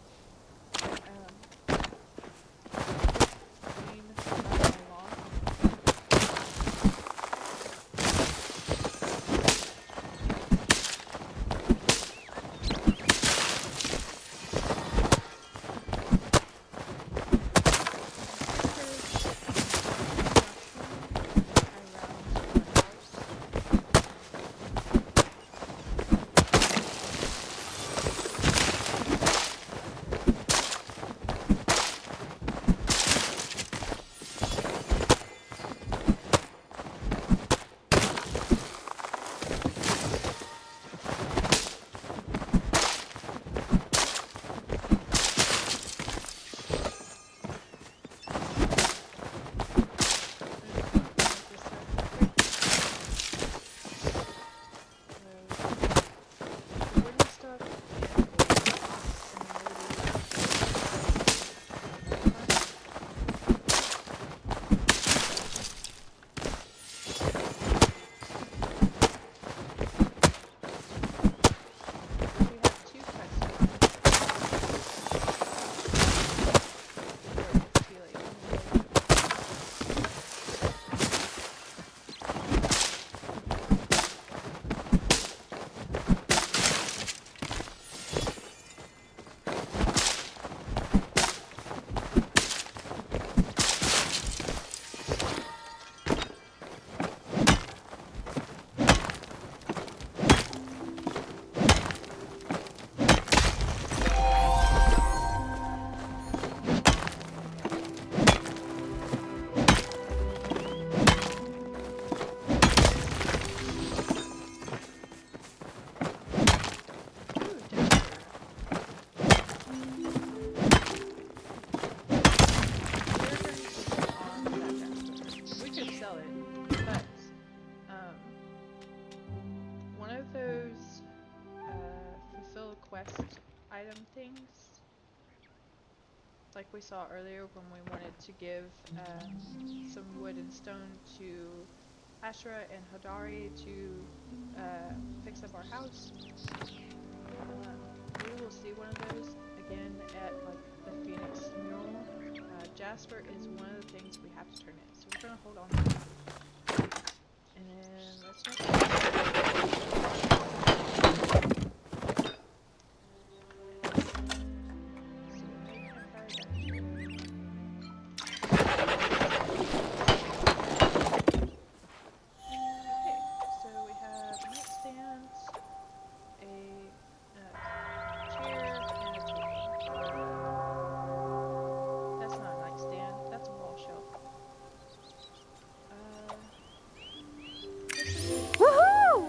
fast item things. Like we saw earlier when we wanted to give some wood and stone to Ashra and Hodari to fix up our house. We will see one of those again at like the Phoenix mural. Jasper is one of the things we have to turn in, so we're gonna hold on to that. And then let's jump. So we have nightstands, a chair, and a table. That's not a nightstand, that's a wall shelf. Woohoo!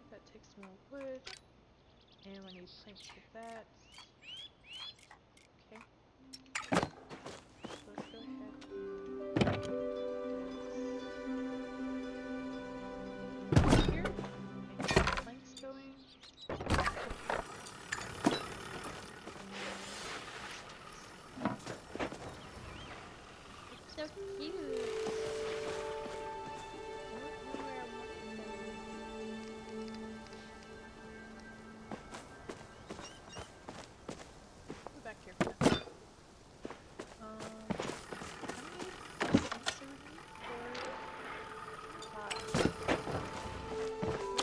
That takes more wood, and we need planks for that. Okay. So let's go ahead and put this here and get the planks going. It's so cute. Go back here for now. How many planks do we need for pot? We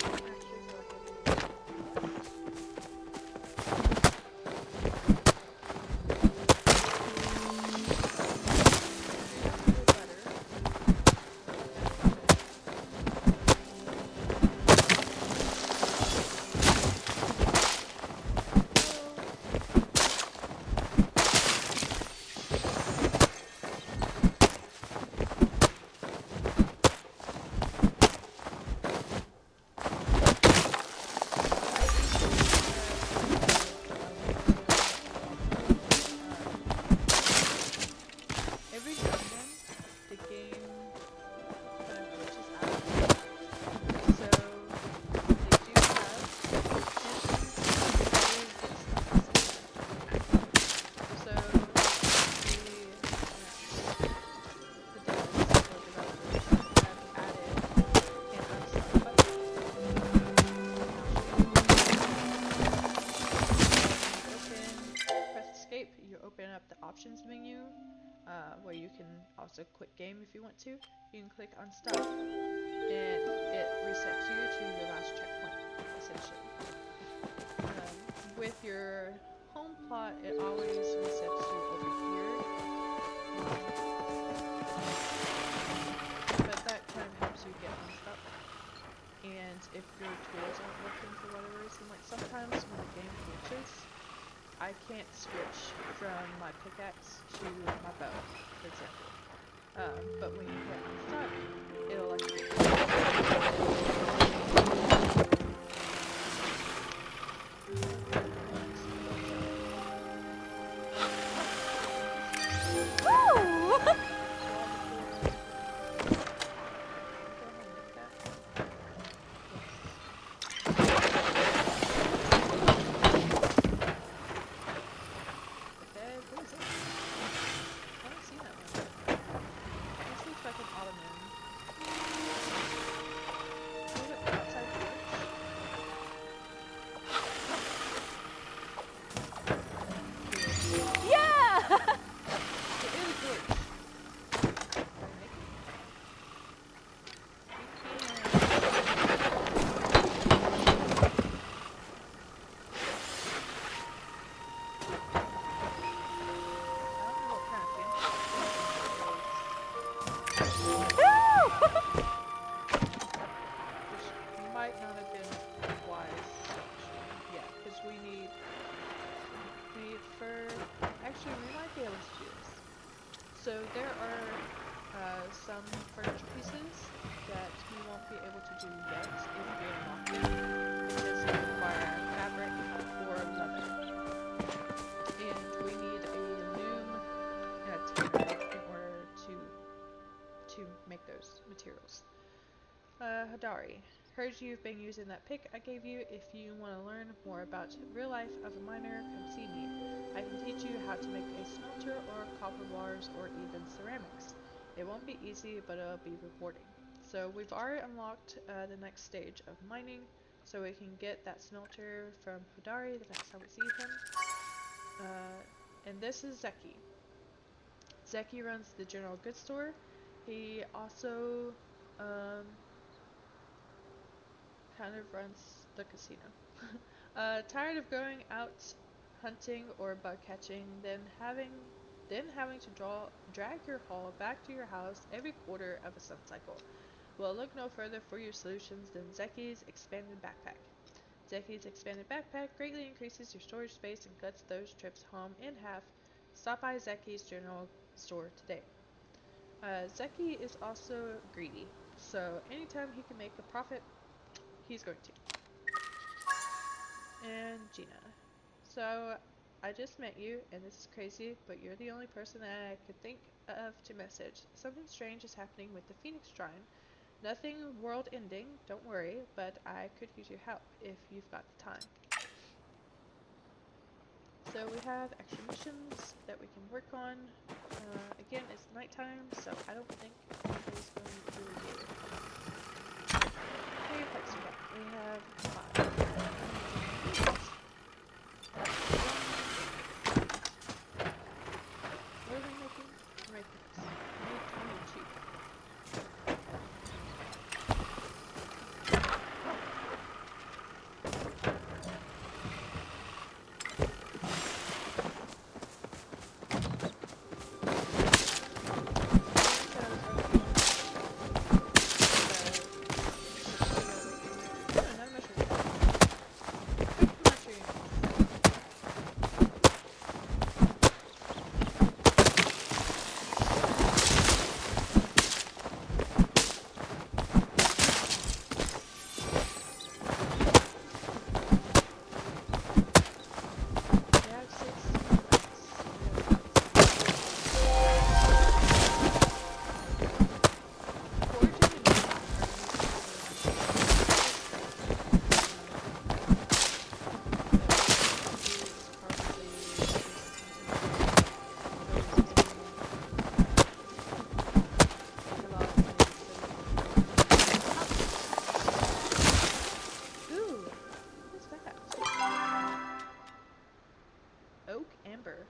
can actually go ahead and every now and then, the game kind of glitches out. So they do have missions where you get stuck somewhere. So the devs or developers have added an unstuck button. Press escape, you open up the options menu. Where you can also quit game if you want to. You can click unstuck and it resets you to your last checkpoint, essentially. With your home plot, it always resets you over here. But that kind of helps you get unstuck. And if your tools aren't working for whatever reason, like sometimes when the game glitches, I can't switch from my pickaxe to my bow, for example. But when you hit unstuck, it'll let you. Woo! So there are some furniture pieces that you won't be able to do yet if you unlock them because they require fabric or leather. And we need a loom and a tanner in order to make those materials. Hadari. Heard you've been using that pick I gave you. If you want to learn more about the real life of a miner, come see me. I can teach you how to make a smelter or copper bars or even ceramics. It won't be easy, but it'll be rewarding. So we've already unlocked the next stage of mining, so we can get that smelter from Hadari the next time we see him. And this is Zeki. Zeki runs the general goods store. He also kind of runs the casino. Tired of going out hunting or bug catching, then having to drag your haul back to your house every quarter of a sun cycle? Well, look no further for your solutions than Zeki's expanded backpack. Zeki's expanded backpack greatly increases your storage space and cuts those trips home in half. Stop by Zeki's general store today. Zeki is also greedy, so anytime he can make a profit, he's going to. And Gina. So, I just met you, and this is crazy, but you're the only person that I could think of to message. Something strange is happening with the Phoenix Shrine. Nothing world ending, don't worry, but I could use your help if you've got the time. So we have extra missions that we can work on. Again, it's nighttime, so I don't think anybody's going to really do it. How many pets we got? We have 5. What are we making? We're making this. We need 22. Another mushroom. Mushroom. We have 6 Ooh, what is that? Oak amber.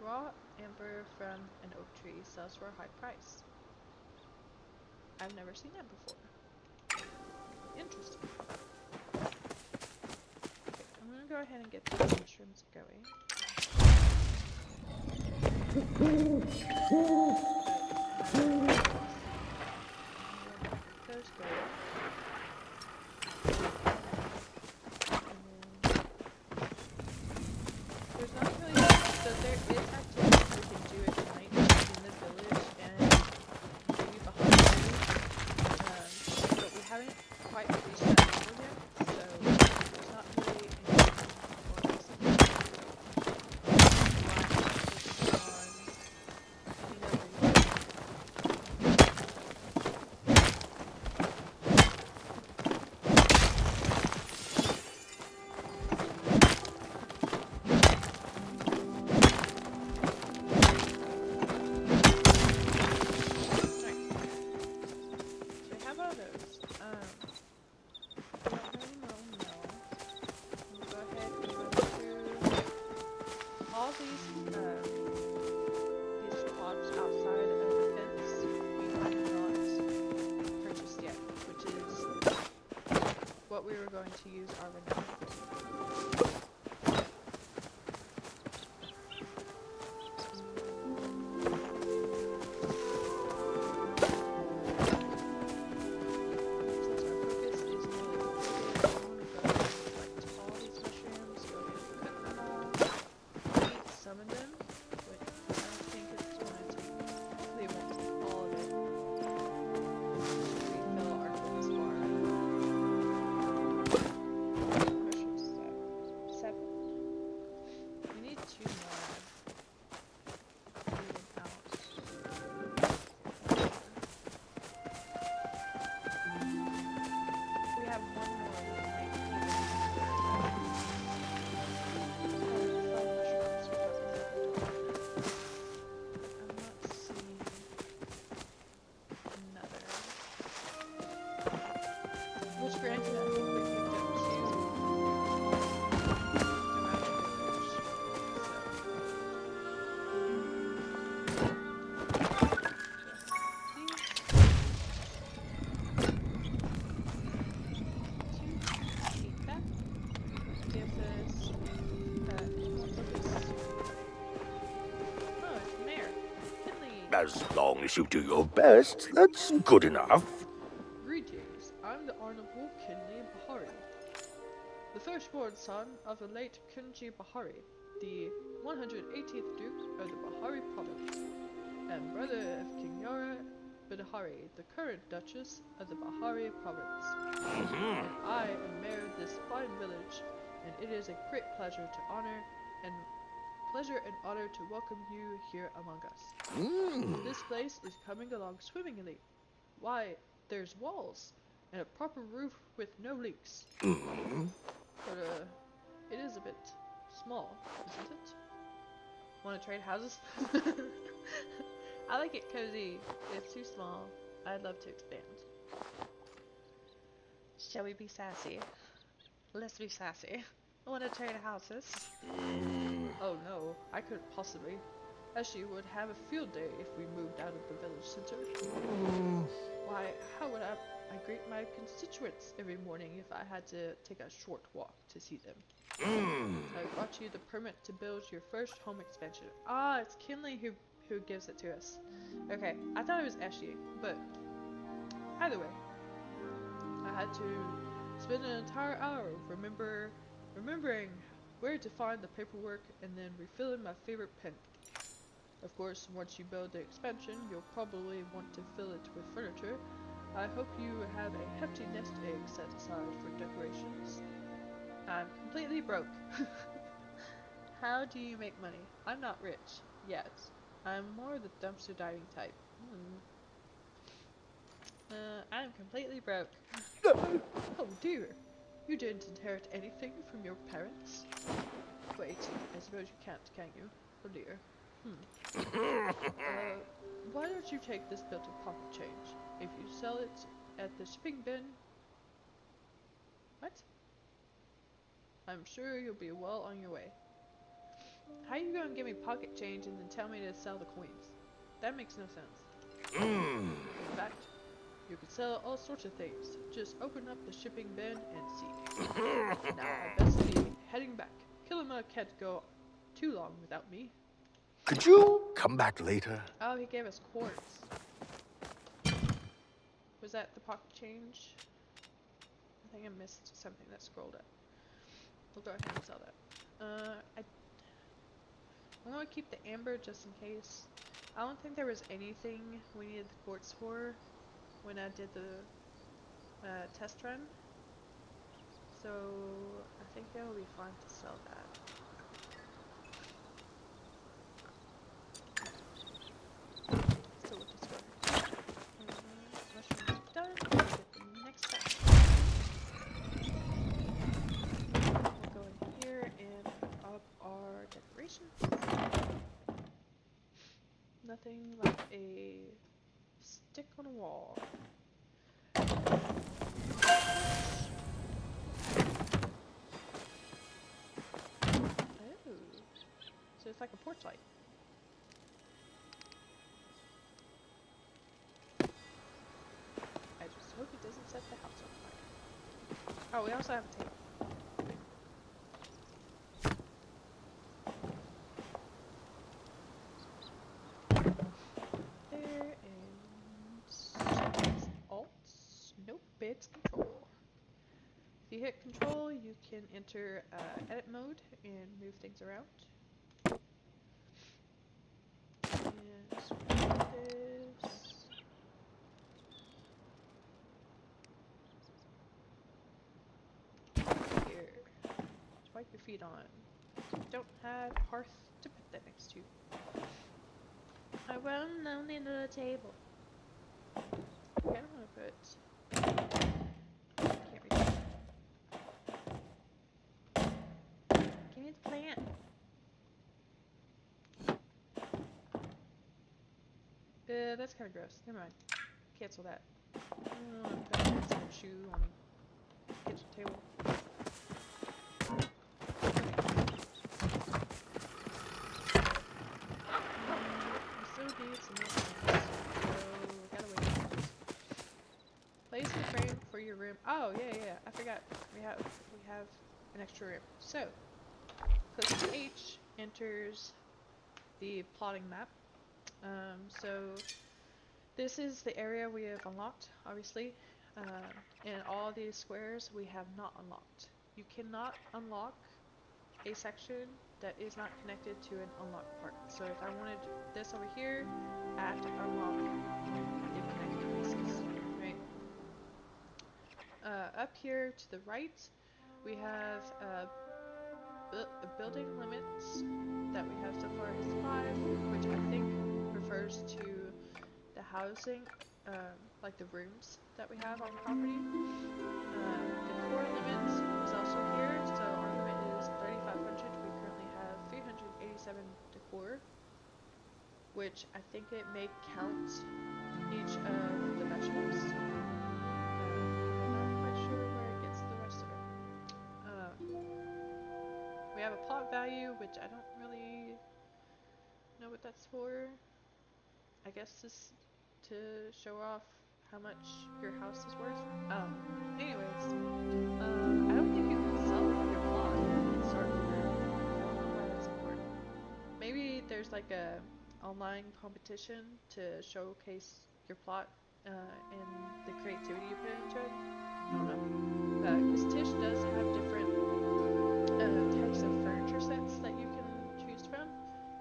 Raw amber from an oak tree sells for a high price. I've never seen that before. Interesting. Okay, I'm gonna go ahead and get these mushrooms going. Those go. There's not really, so there is activity we can do at night in the village and maybe behind the but we haven't quite reached that level yet, so there's not really anything for us to do. What we were going to use our renown for. Since our focus is really good, I want to go ahead and collect all these mushrooms, go ahead and cook them all, eat some of them, but I don't think it's going to take, hopefully it won't take all of it to refill our focus bar. Mushrooms. As long as you do your best, that's good enough. Greetings, I'm the Honorable Kinley Bahari, the firstborn son of the late Kunji Bahari, the 118th Duke of the Bahari Province, and brother of King Yara Bahari, the current Duchess of the Bahari Province. And I am mayor of this fine village, and it is a great pleasure and honor to welcome you here among us. This place is coming along swimmingly. Why, there's walls and a proper roof with no leaks. But it is a bit small, isn't it? Want to trade houses? I like it cozy. It's too small. I'd love to expand. Shall we be sassy? Let's be sassy. I want to trade houses. Oh no, I couldn't possibly. She would have a field day if we moved out of the village center. Why, how would I greet my constituents every morning if I had to take a short walk to see them? I brought you the permit to build your first home expansion. Ah, it's Kinley who gives it to us. Okay, I thought it was Ashley, but either way, I had to spend an entire hour remembering where to find the paperwork and then refilling my favorite pen. Of course, once you build the expansion, you'll probably want to fill it with furniture. I hope you have a hefty nest egg set aside for decorations. I'm completely broke. How do you make money? I'm not rich, yet. I'm more the dumpster diving type. I'm completely broke. Oh dear. You didn't inherit anything from your parents? Wait, I suppose you can't, can you? Oh dear. Why don't you take this bit of pocket change? If you sell it at the shipping bin... What? I'm sure you'll be well on your way. How you gonna give me pocket change and then tell me to sell the coins? That makes no sense. In fact, you could sell all sorts of things. Just open up the shipping bin and see. Now I best be heading back. Kilima can't go too long without me. Could you come back later? Oh, he gave us quartz. Was that the pocket change? I think I missed something that scrolled up. We'll go ahead and sell that. I'm gonna keep the amber just in case. I don't think there was anything we needed the quartz for when I did the test run. So I think that will be fine to sell that. So we'll just go ahead. Mushrooms done. Let's get the next batch. We'll go in here and put up our decorations. Nothing like a stick on a wall. Oh, so it's like a porch light. I just hope it doesn't set the house on fire. Oh, we also have a table. There, and Alt. Nope, it's Control. If you hit Control, you can enter edit mode and move things around. And this. Here. Wipe your feet on. Don't have hearth to put that next to. I won't only the table. Okay, I'm gonna put. Can't reach it. Give me the plant. That's kind of gross. Never mind. Cancel that. Put some shoe on the kitchen table. We still need some more things, so we gotta wait. Place the frame for your room. Oh yeah, I forgot. We have an extra room. So clicking H enters the plotting map. So this is the area we have unlocked, obviously. And all these squares we have not unlocked. You cannot unlock a section that is not connected to an unlocked part. So if I wanted this over here, I have to unlock the connected pieces, right? Up here to the right, we have building limits that we have so far is 5, which I think refers to the housing, like the rooms that we have on property. The core limit is also here, so our limit is 3,500. We currently have 387 decor, which I think it may count each of the vegetables. I'm not quite sure where it gets the rest of it. We have a plot value, which I don't really know what that's for. I guess this to show off how much your house is worth. Anyways, I don't think you can sell your plot in Starter. I don't know why that's important. Maybe there's like a online competition to showcase your plot and the creativity you put into it. I don't know. Because Tish does have different types of furniture sets that you can choose from,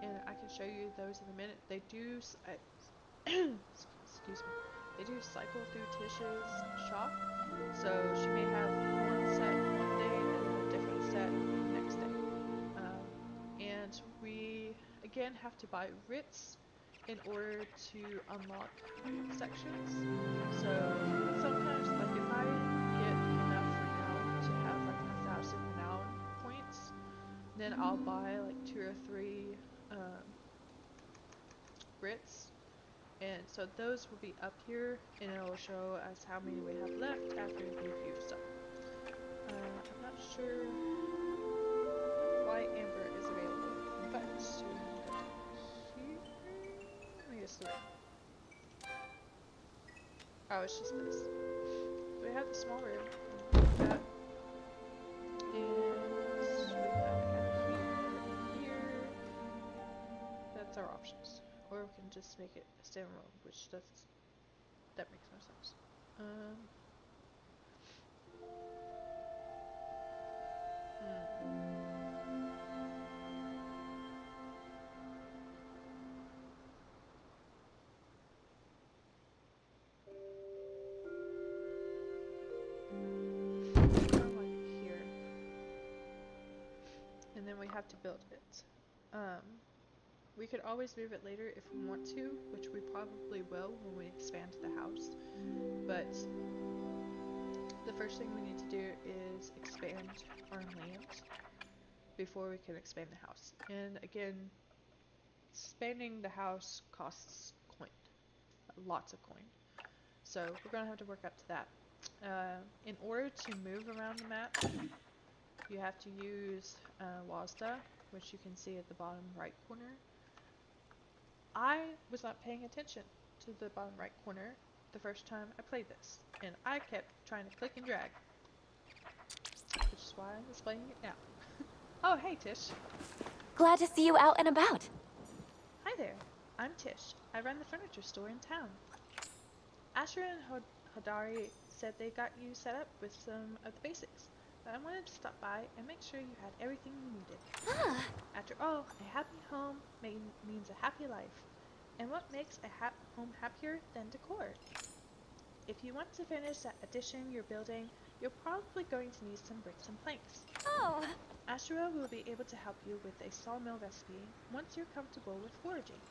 and I can show you those in a minute. They do, excuse me, they do cycle through Tish's shop, so she may have one set one day and then a different set the next day. And we again have to buy writs in order to unlock sections. So sometimes, like if I get enough renown to have like 1,000 renown points, then I'll buy like 2 or 3 writs, and so those will be up here, and it will show us how many we have left after we've used them. I'm not sure why Amber is available, but we can go here. Let me guess the room. Oh, it's just this. So we have the small room. That. And we have it here. That's our options. Or we can just make it a standalone, which that makes no sense. Like here. And then we have to build it. We could always move it later if we want to, which we probably will when we expand the house. But the first thing we need to do is expand our land before we can expand the house. And again, expanding the house costs coin, lots of coin. So we're gonna have to work up to that. In order to move around the map, you have to use WASDA, which you can see at the bottom right corner. I was not paying attention to the bottom right corner the first time I played this, and I kept trying to click and drag, which is why I'm displaying it now. Oh, hey Tish. Glad to see you out and about. Hi there. I'm Tish. I run the furniture store in town. Asher and Hodari said they got you set up with some of the basics, but I wanted to stop by and make sure you had everything you needed. After all, a happy home means a happy life. And what makes a home happier than decor? If you want to finish that addition you're building, you're probably going to need some bricks and planks. Oh. Ashura will be able to help you with a sawmill recipe once you're comfortable with foraging.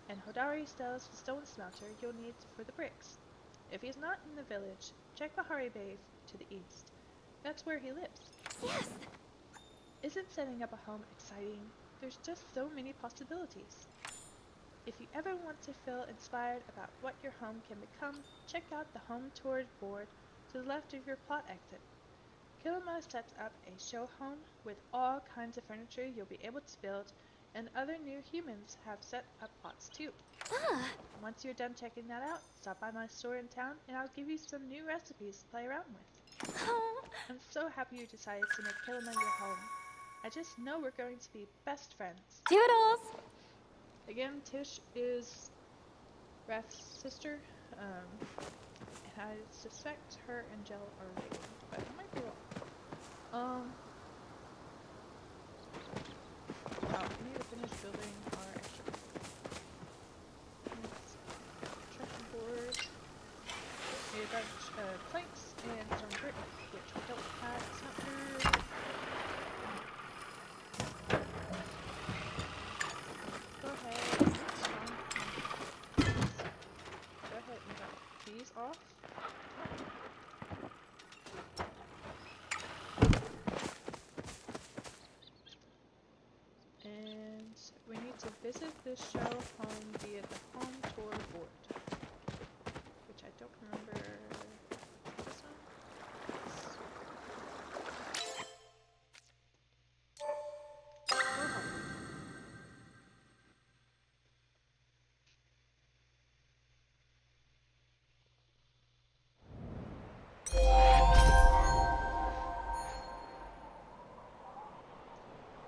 And Hodari sells the stone smelter you'll need for the bricks. If he's not in the village, check Bahari Bay to the east. That's where he lives. Yes. Isn't setting up a home exciting? There's just so many possibilities. If you ever want to feel inspired about what your home can become, check out the Home Tour board to the left of your plot exit. Kilima sets up a show home with all kinds of furniture you'll be able to build, and other new humans have set up plots too. Once you're done checking that out, stop by my store in town and I'll give you some new recipes to play around with. Oh. I'm so happy you decided to make Kilima your home. I just know we're going to be best friends. Doodles. Again, Tish is Raph's sister, and I suspect her and Jell are related, but I might be wrong. Oh, we need to finish building our extra construction board. Need a bunch of planks and some brick, which we don't have. It's not good. Go ahead. Go ahead and knock these off. And we need to visit this show home via the home tour board, which I don't remember. This one? Go home.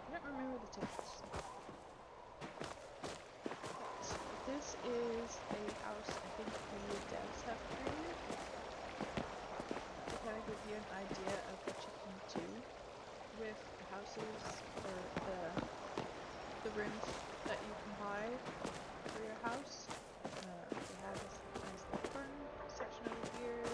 I don't remember the tickets. This is a house I think the devs have created to kind of give you an idea of what you can do with the houses or the rooms that you can buy for your house. We have this nice little garden section over here.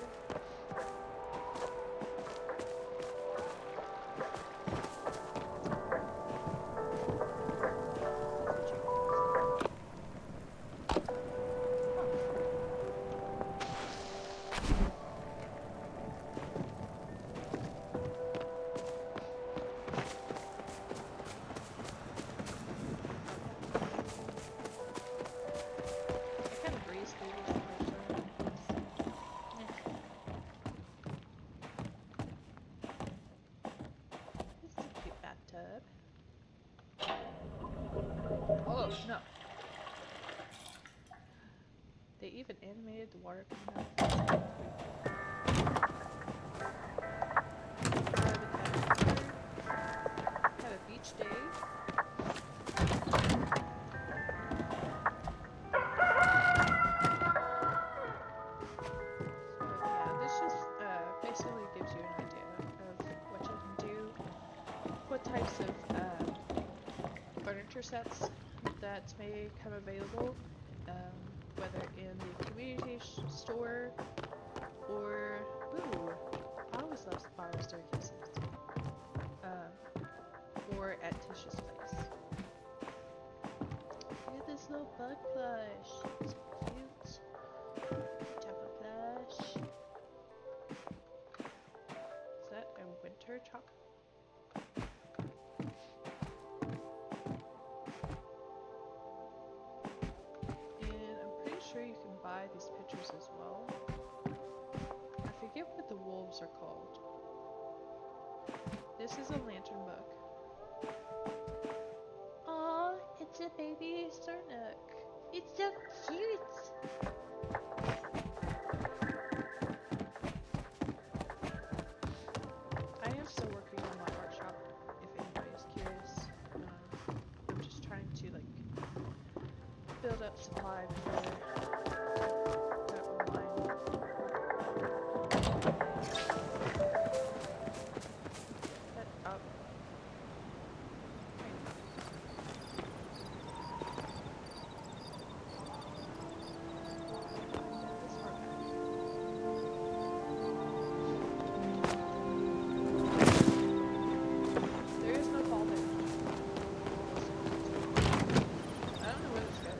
I kind of breezed through this first one. This is a cute bathtub. Oh, no. They even animated the water coming out. Have a beach day. So yeah, this just basically gives you an idea of what you can do, what types of furniture sets that may come available, whether in the community store or I always love spiral staircases. Or at Tish's place. Look at this little bug plush. It's cute. Chopper plush. Is that a winter chop? And I'm pretty sure you can buy these pictures as well. I forget what the wolves are called. This is a lantern book. Aw, it's a baby Sernuk. It's so cute! I am still working on my art shop, if anybody's curious. I'm just trying to, like, build up supply before that online. That up. There is no ball there. I don't know where this goes.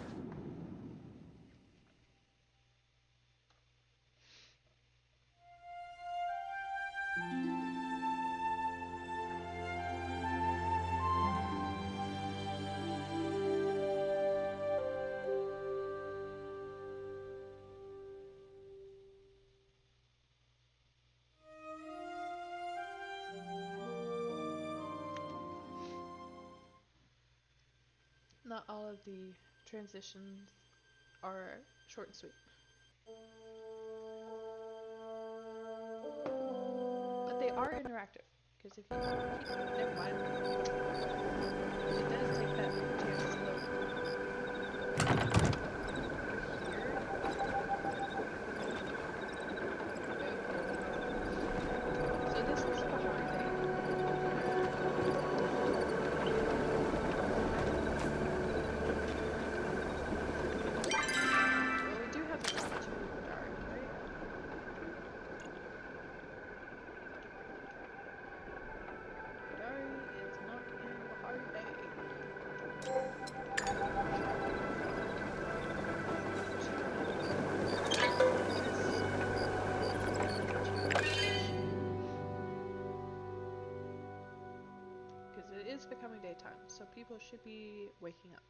Not all of the transitions are short and sweet. But they are interactive. Because if you never mind. It does take that chance to load. nighttime, so people should be waking up.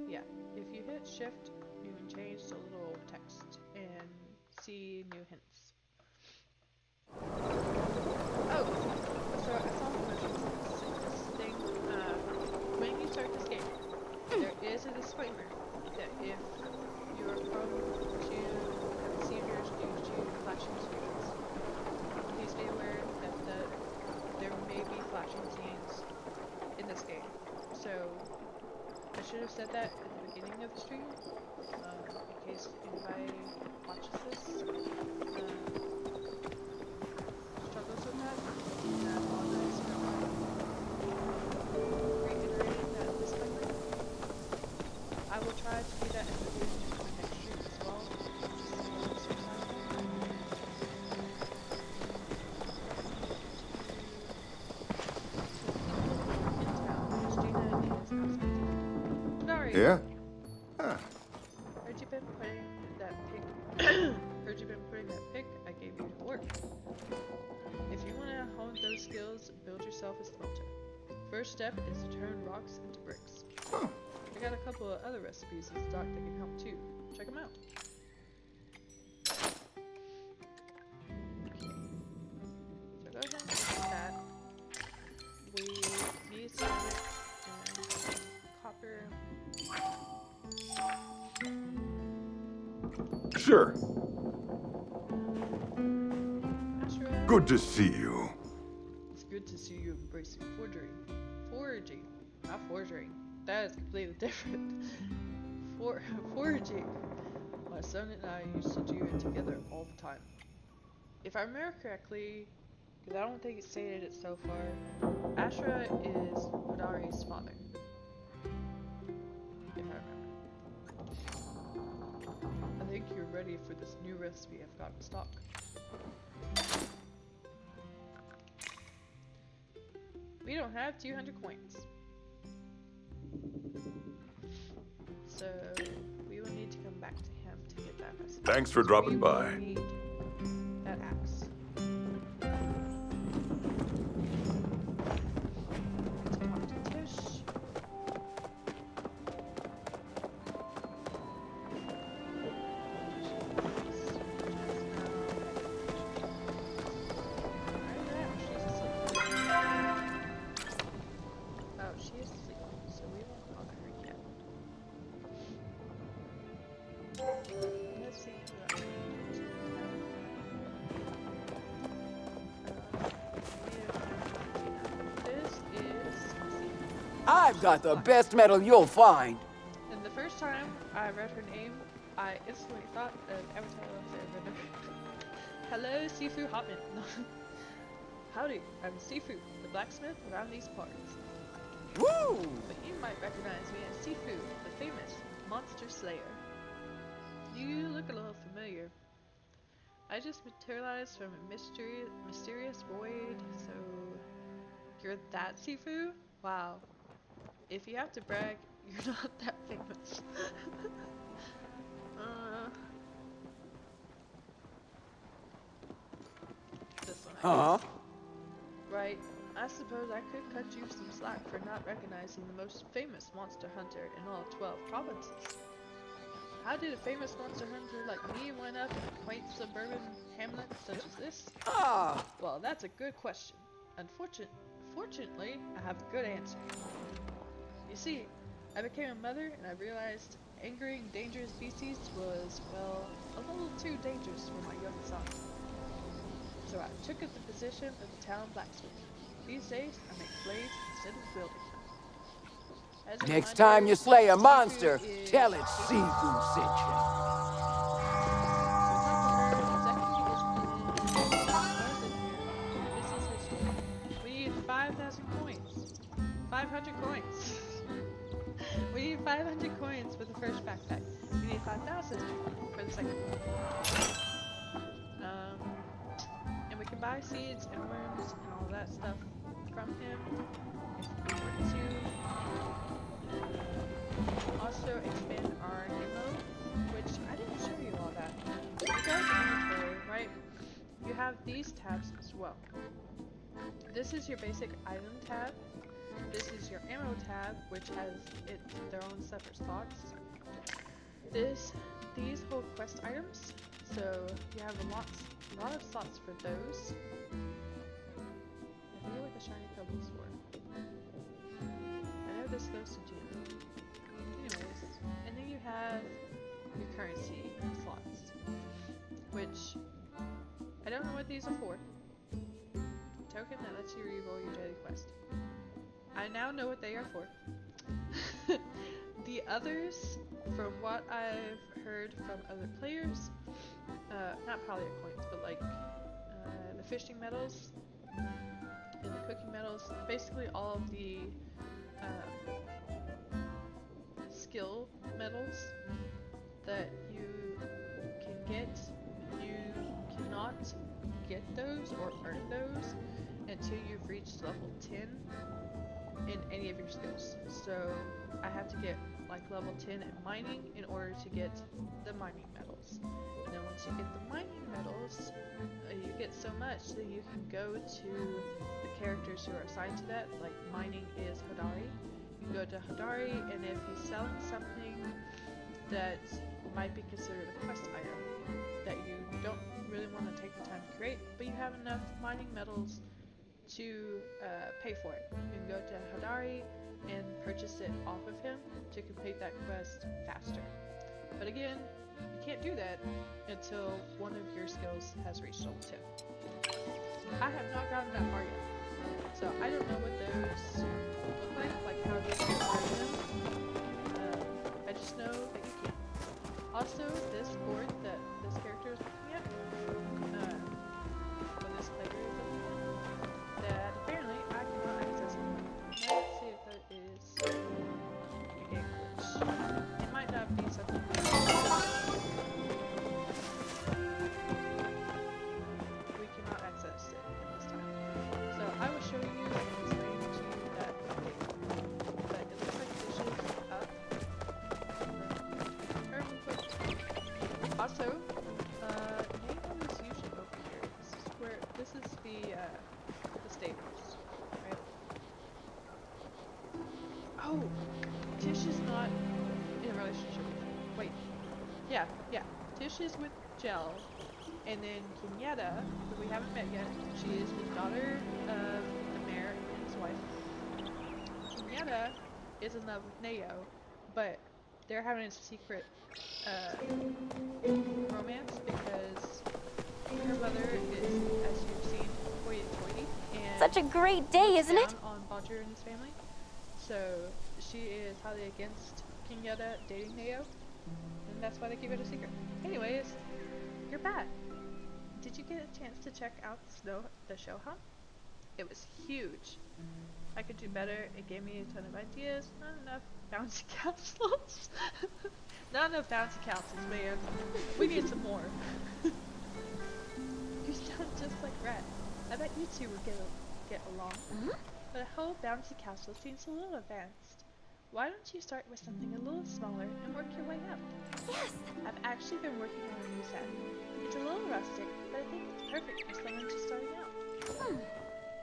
Yeah, if you hit shift, you can change the little text and see new hints. Oh, so I saw this thing. When you start this game, there is a disclaimer that if you're prone to having seizures due to flashing screens, please be aware that there may be flashing scenes in this game. So I should have said that at the beginning of the stream, in case anybody watches this, struggles with that. And I apologize for reiterating that disclaimer. I will try to do that at the beginning of my next stream as well. Yeah? Heard you been putting that pick. Heard you been putting that pick I gave you to work. If you want to hone those skills, build yourself a smelter. First step is to turn rocks into bricks. I got a couple of other recipes in stock that can help too. Check them out. So go ahead and do that. We need ceramic and copper. Sure. Ashra. Good to see you. It's good to see you embracing forgery. Foraging, not forgery. That is completely different. Foraging. My son and I used to do it together all the time. If I remember correctly, because I don't think it stated it so far, Ashra is Hodari's father. If I remember. I think you're ready for this new recipe I've got in stock. We don't have 200 coins. So we will need to come back to him to get that recipe. Thanks for So dropping we will by. need that axe. Talk to Tish. Oh, she is asleep, so we won't bother her yet. Let's see who else we can This is I've got the best metal you'll find. and the first time I read her name, I instantly thought of Avatar: The Last Airbender. Hello, Sifu Hotman. Howdy, I'm Sifu, the blacksmith around these parts. Woo! But you might recognize me as Sifu, the famous monster slayer. You look a little familiar. I just materialized from a mysterious void, so you're that Sifu? Wow. If you have to brag, you're not that famous. This one. Huh? Right. I suppose I could cut you some slack for not recognizing the most famous monster hunter in all 12 provinces. How did a famous monster hunter like me wind up in a quaint suburban hamlet such as this? Ah! Well, that's a good question. Fortunately, I have a good answer. You see, I became a mother and I realized angering dangerous species was, well, a little too dangerous for my young son. So I took up the position of the town blacksmith. These days, I make blades instead of building them. As a Next reminder, time you slay a Sifu monster, is tell it Casey. Sifu sent you. We need 5,000 coins. 500 coins. We need 500 coins for the first backpack. We need 5,000 for the second one. And we can buy seeds and worms and all that stuff from him if we were to. Also expand our ammo, which I didn't show you all that. You guys inventory have these tabs as well. This is your basic item tab. This is your ammo tab, which has their own separate slots. These hold quest items, so you have a lot of slots for those. I forget what the shiny pebble is for. I know this goes to Jim. Anyways, and then you have your currency slots, which I don't know what these are for. Token that lets you reroll your daily quest. I now know what they are for. The others, from what I've heard from other players, not Palia coins, but like the fishing medals and the cooking medals, basically all of the skill medals that you can get, you cannot get those or earn those until you've reached level 10 in any of your skills. So I have to get like level 10 in mining in order to get the mining medals. And then once you get the mining medals, you get so much that you can go to the characters who are assigned to that. Like mining is Hodari. You can go to Hodari, and if he's selling something that might be considered a quest item that you don't really want to take the time to create, but you have enough mining medals to pay for it. You can go to Hodari and purchase it off of him to complete that quest faster. But again, you can't do that until one of your skills has reached level 10. I have not gotten that far yet, so I don't know what those look like how those are them. I just know that you can. Also, this board that this character is looking at, or this player is looking at, that apparently I cannot access it. Let's see if that is a game glitch. It might not be something we cannot access it at this time. So I will show you and explain to you that update. But it looks like this is up. Also, Nemo is usually over here. This is the stables, right? Oh, Tish is not in a relationship with him. Wait, yeah. Tish is with Jell, and then Kenyatta, who we haven't met yet. She is the daughter of the mayor and his wife. Kenyatta is in love with Neo, but they're having a secret romance because her mother is, as you've seen, hoity-toity, and Such a great day, isn't it? down on Bodger and his family. So she is highly against Kenyatta dating Neo, and that's why they keep it a secret. Anyways, you're back. Did you get a chance to check out the show hunt? It was huge. I could do better. It gave me a ton of ideas. Not enough bouncy castles. Not enough bouncy castles, man. We need some more. You sound just like Rat. I bet you two would get along. But a whole bouncy castle seems a little advanced. Why don't you start with something a little smaller and work your way up? Yes. I've actually been working on a new set. It's a little rustic, but I think it's perfect for someone just starting out.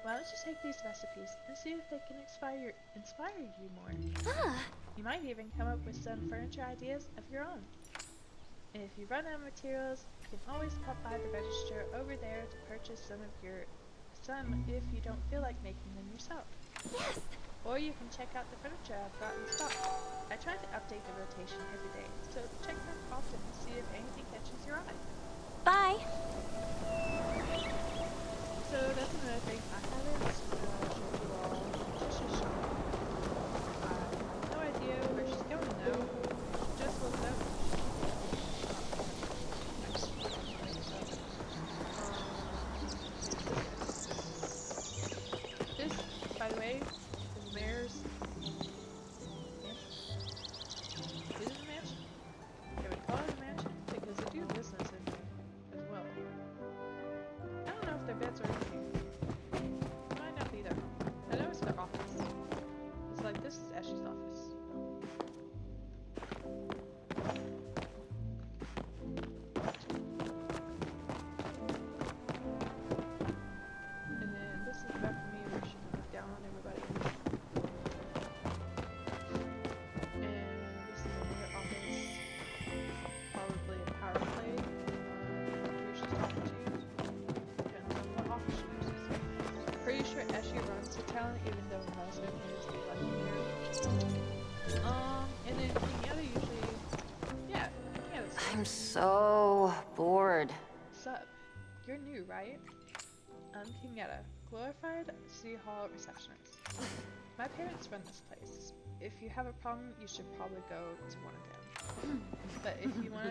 Why don't you take these recipes and see if they can inspire you more? You might even come up with some furniture ideas of your own. And if you run out of materials, you can always pop by the register over there to purchase some if you don't feel like making them yourself. Yes. Or you can check out the furniture I've got in stock. I try to update the rotation every day, so check back often to see if anything catches your eye. Bye. So that's another thing. I haven't showed you all Trisha's shop. I have no idea where she's going though. Just woke up. This, by the way, is the mayor's mansion. Is it a mansion? Can we call it a mansion? Because they do business in there as well. I don't know if their beds are in here. Find out I'm so bored. Sup? You're new, right? I'm Kinetta, glorified City Hall receptionist. My parents run this place. If you have a problem, you should probably go to one of them. But if you want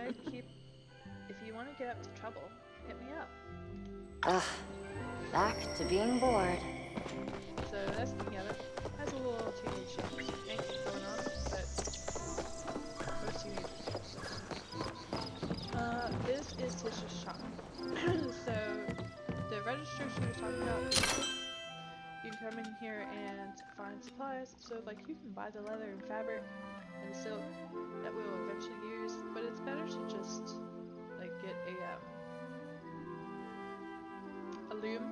to get up to trouble, hit me up. Ugh, back to being bored. So that's Kinetta. Has a little teenage angst going on, but most teenagers do. This is Tisha's shop. So the register she was talking about, you can come in here and find supplies. So like you can buy the leather and fabric and silk that we'll eventually use, but it's better to just like get a loom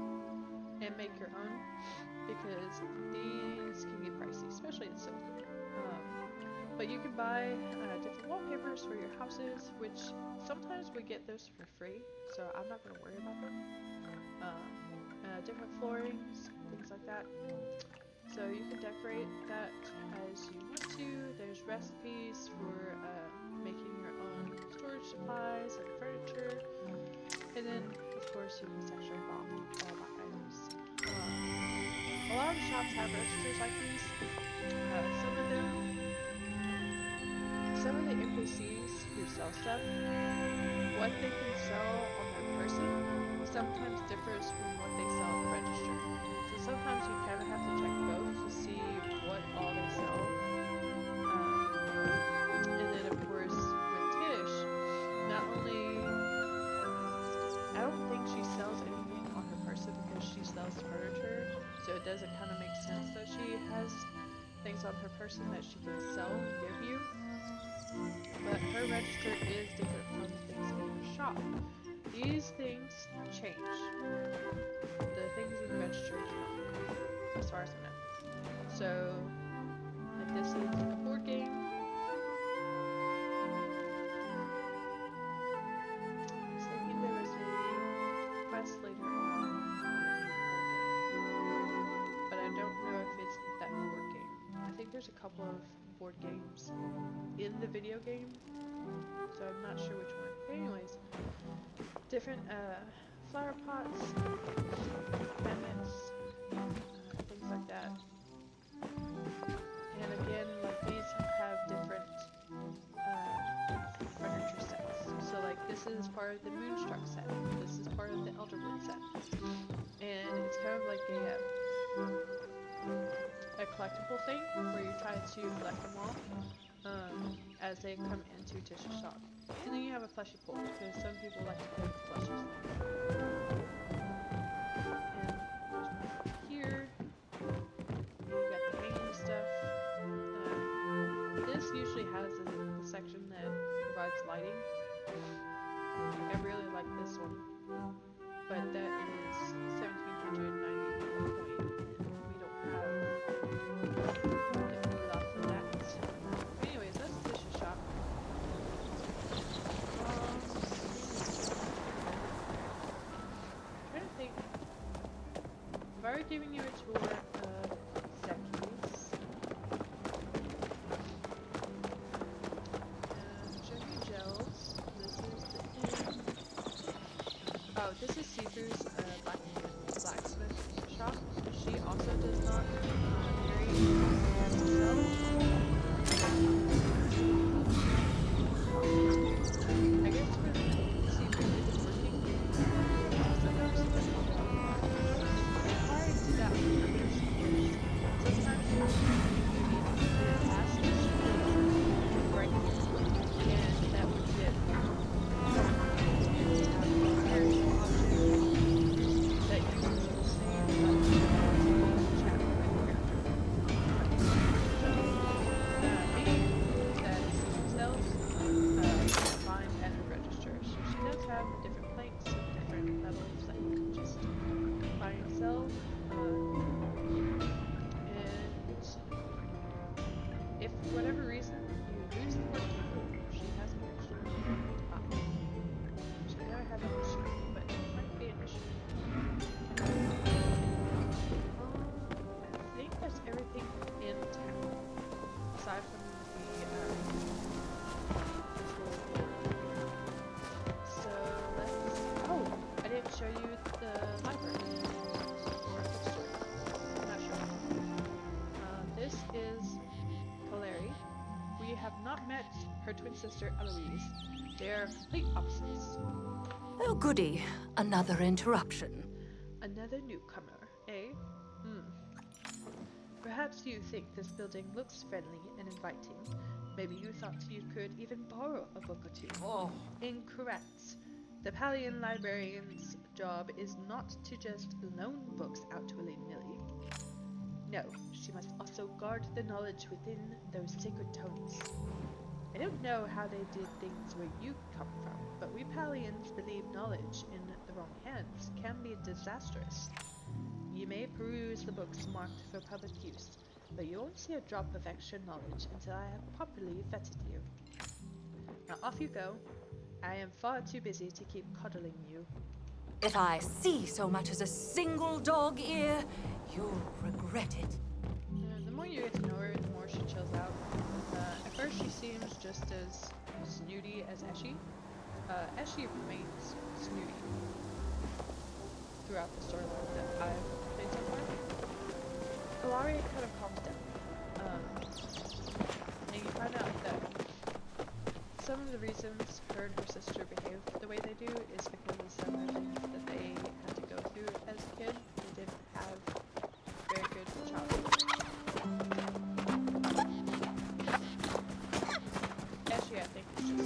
and make your own, because these can get pricey, especially in silk. But you can buy different wallpapers for your houses, which sometimes we get those for free, so I'm not going to worry about them. Different floorings, things like that. So you can decorate that as you want to. There's recipes for making your own storage supplies and furniture. And then, of course, you can section off all the items. A lot of shops have registers like these. Some of the NPCs who sell stuff, what they can sell on their person sometimes differs from what they sell at the register. So sometimes you kind of have to check both to see what all they sell. And then of course with Tish, not only, I don't think she sells anything on her person because she sells furniture, so it doesn't kind of make sense that she has things on her person that she can sell and give you. But her register is different from things in her shop. These things change. The things in the register do not, as far as I know. So, like this is a board game. I was thinking there was a quest later on in the board game, but I don't know if it's that board game. I think there's a couple of board games in the video game, so I'm not sure which one. But anyways, different flower pots, magnets, things like that. And again, like these have different furniture sets. So like this is part of the Moonstruck set. This is part of the Elderwood set. And it's kind of like a collectible thing where you try to collect them all as they come into Tish's shop. And then you have a plushie pool, because some people like to play with plushies. And there's here, you got the hanging stuff. This usually has the section that provides lighting. I really like this one, but that is 1790 coin, and we don't have a lot for that. Anyways, that's Tish's shop. I'm trying to think. I've already given you a tour of Zeki's. Show you gels. This is the inn. Oh, this is Seafood's blacksmith shop. She also does not carry herself. I guess when Seafood isn't working, sometimes she doesn't want to help. And why I do that on purpose is sometimes you need to do a task that she does right here, and that would get that not met her twin sister Eloise. They are complete opposites. Oh, goody. Another interruption. Another newcomer, eh? Perhaps you think this building looks friendly and inviting. Maybe you thought you could even borrow a book or two. Oh, Incorrect. The Palian librarian's job is not to just loan books out to willy-nilly. No, she must also guard the knowledge within those sacred tomes. I don't know how they did things where you come from, but we Palians believe knowledge in the wrong hands can be disastrous. You may peruse the books marked for public use, but you won't see a drop of extra knowledge until I have properly vetted you. Now off you go. I am far too busy to keep coddling you. If I see so much as a single dog ear, you'll regret it. The more you get to know her, the more she chills out. At first she seems just as snooty as Eshi. Eshi remains snooty throughout the storyline that I've played so far. Ilaria kind of calms down. And you find out that some of the reasons her and her sister behave the way they do is because of some of the things that they had to go through as a kid. They didn't have very good childhood. Actually, I think it's just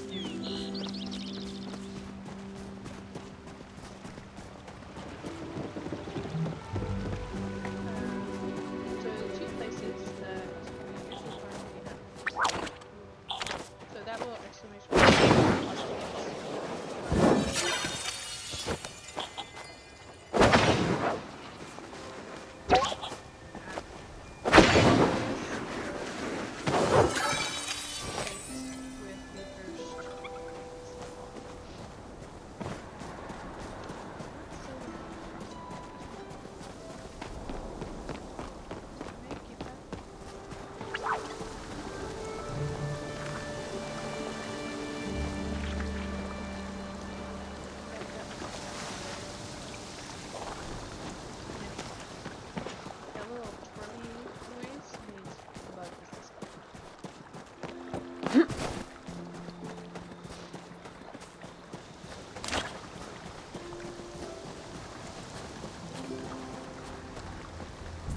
snooty. So the two places that we usually find Lena. So that little exclamation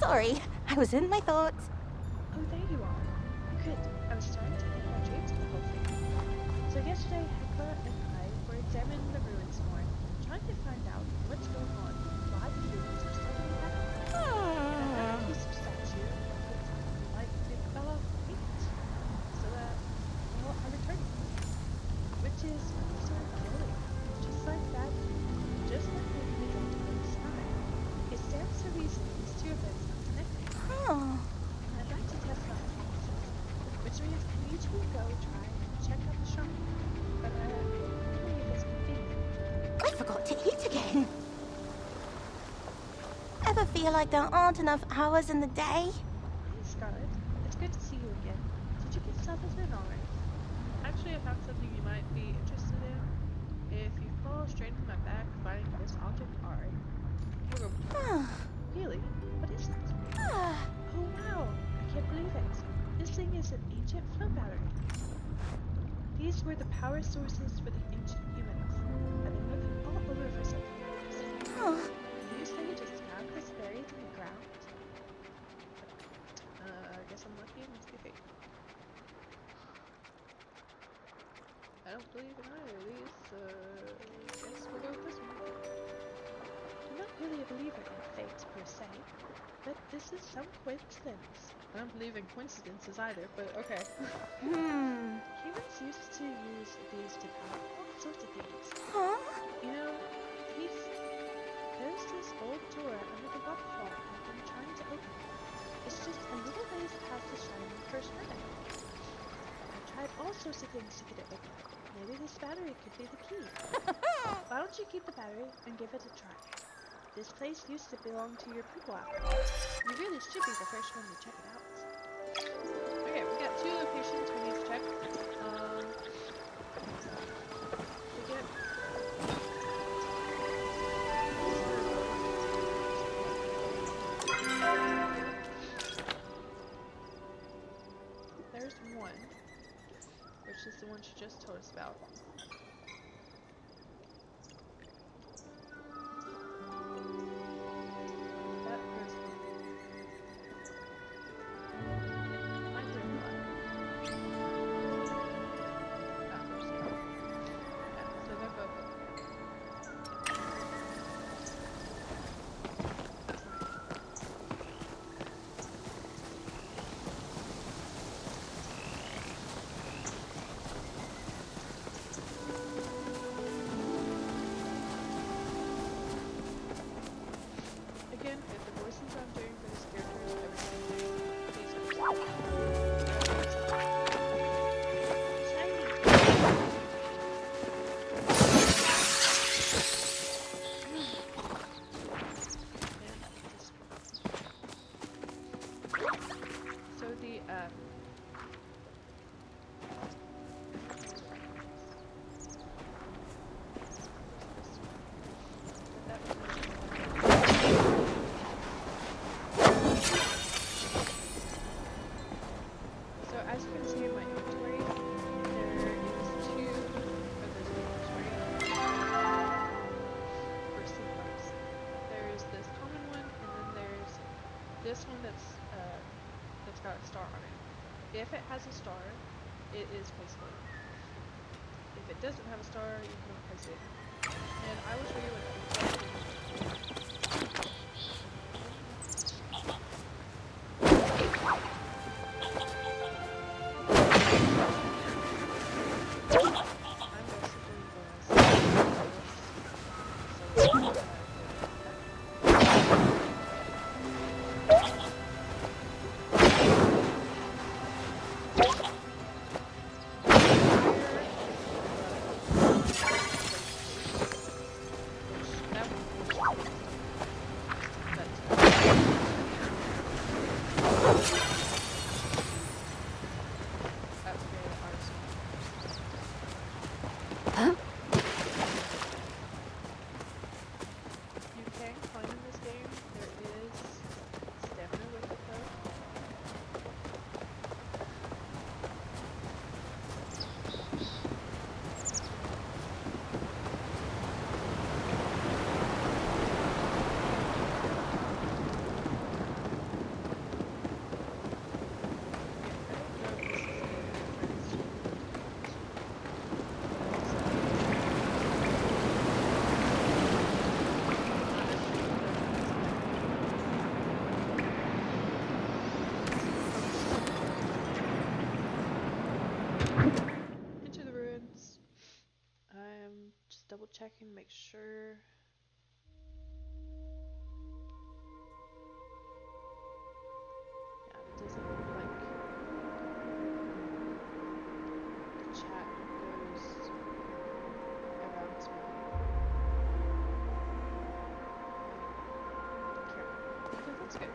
Sorry, I was in my thoughts. Oh, there you are. Good. I was starting to think my dreams of the whole thing. So yesterday, Hecla and I were examining the ruins more, trying to find out what's going on, why the ruins are suddenly happening. And I found a piece of statue that looks like it fell off the paint. So well, I returned it. Which is sort of silly. Just like that, just like the individual in the sky. It stands to reason these two events are connected. Oh, I'd like to test my hypothesis, which means I need to go try and check out the shop. But only if it's convenient. I forgot to eat again. Ever feel like there aren't enough hours in the day? Hey Scarlet, it's good to see you again. Did you get something alright? Actually, I found something you might be interested in. If you fall straight into my back, finding this object alright. You'll go. Really? What is it? Oh wow! I can't believe it. This thing is an ancient flow battery. These were the power sources for the ancient humans. I've been looking all over for something like this. You say you just found this buried in the ground? I guess I'm lucky. It must be fake. I don't believe in either of these, so guess we'll go with this one. I'm not really a believer in fate per se, but this is some coincidence. I don't believe in coincidences either, but okay. Humans used to use these to power all sorts of things. Huh? You know, there's this old door under the waterfall I've been trying to open. It's just a little ways past the shining first red. I've tried all sorts of things to get it open. Maybe this battery could be the key. Why don't you keep the battery and give it a try? This place used to belong to your people after all. You really should be the first one to check it out. Okay, we got two locations we need to check. We get there's one. which is the one she just told us about. That goes might be a lot. Ah, there's the other. Yeah, so they're both open. Again, if the voices I'm doing for these characters ever sound weird, please so the so as you can see in my inventory, there is two of those beacons, right? For sequence. There's this common one, and then there's this one that's got a star on it. If it has a star, it is placeable. If it doesn't have a star, you cannot place it. And I will show you what double checking, make sure. Yeah, it doesn't look like the chat goes around to me. Okay, okay, that's good.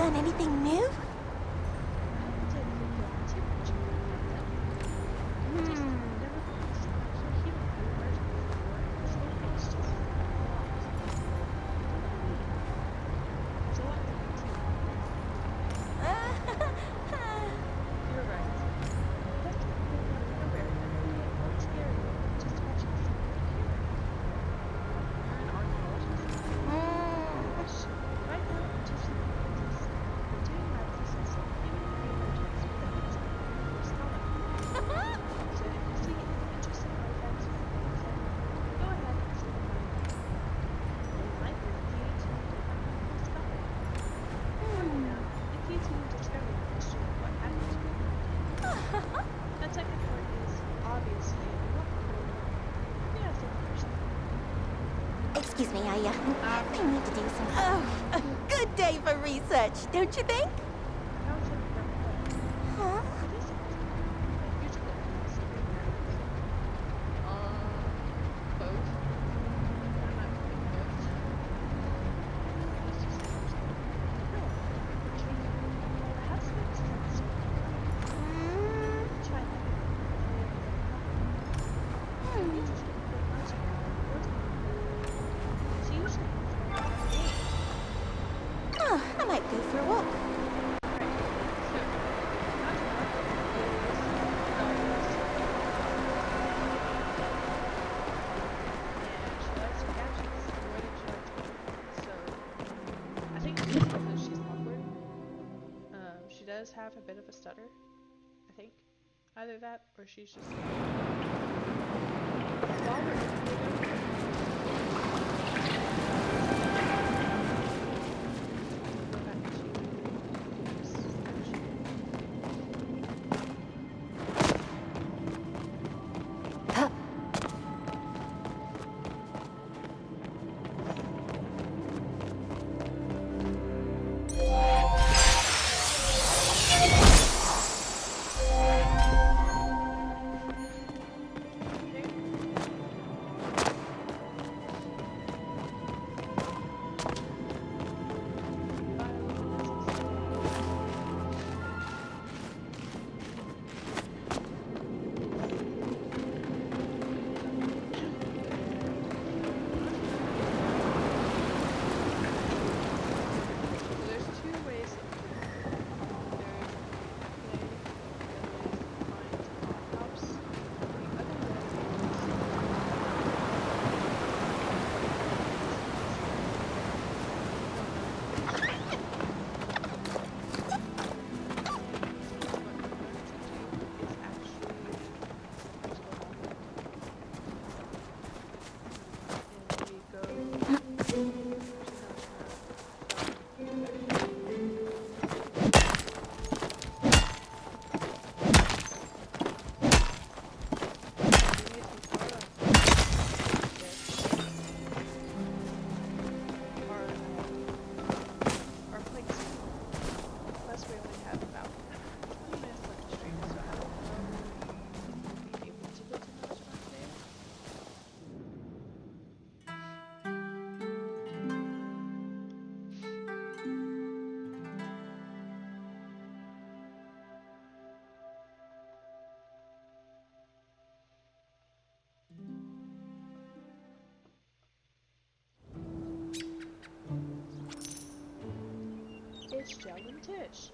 done anything new? I didn't think you had too much about them. Just never been so much a healing version before. This one is just a lot. There's a lot to it too. You're right. That's a whole lot of nowhere. It's scary. Just watching someone here. You're an archaeologist. Gosh, right now I'm just an apprentice. I'm doing my thesis on human emergence with the next scholar. So if you see any interesting artifacts or things, then go ahead and see them right now. They might lead you to a scholar. It leads you to discover the mystery of what happened to you. That second part is obviously a lot cooler. Yeah, so first. Excuse me, I need to do some. Oh, a good day for research, don't you think? How is it from Huh? what is it? Usually it's both. I'm not doing both. Let's just no. Perhaps it's sense. Try that. It's just a bit much. It's usually Oh, I might go for a walk. I think it's just because she's awkward. She does have a bit of a stutter, I think. Either that or she's just. While we're in the go back to research. So there's two ways that you can do it. There's play, the other way is to find a house. The other way is our place. Plus, we only have about 20 minutes left to stream, so I don't know if we'll be able to go to the restaurant today. It's Jell and Tish.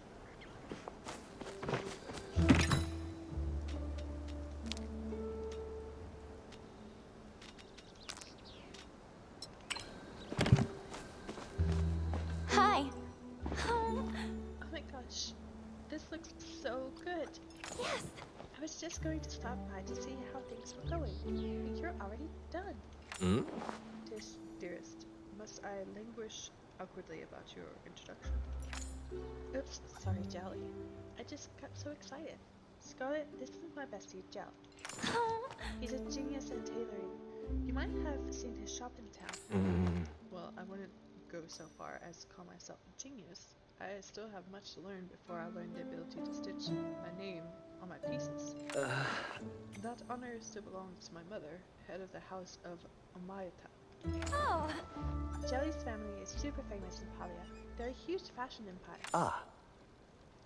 Hi. Oh my gosh, this looks so good. Yes. I was just going to stop by to see how things were going. You're already done. Hmm? Tish, dearest, must I languish awkwardly about your introduction? Oops, sorry, Jelly. I just got so excited. Scarlet, this is my bestie, Jell. Oh. He's a genius at tailoring. You might have seen his shop in town. Well, I wouldn't go so far as to call myself a genius. I still have much to learn before I learn the ability to stitch my name on my pieces. That honor still belongs to my mother, head of the house of Omayata. Oh, Jelly's family is super famous in Palia. They're a huge fashion empire. Ah,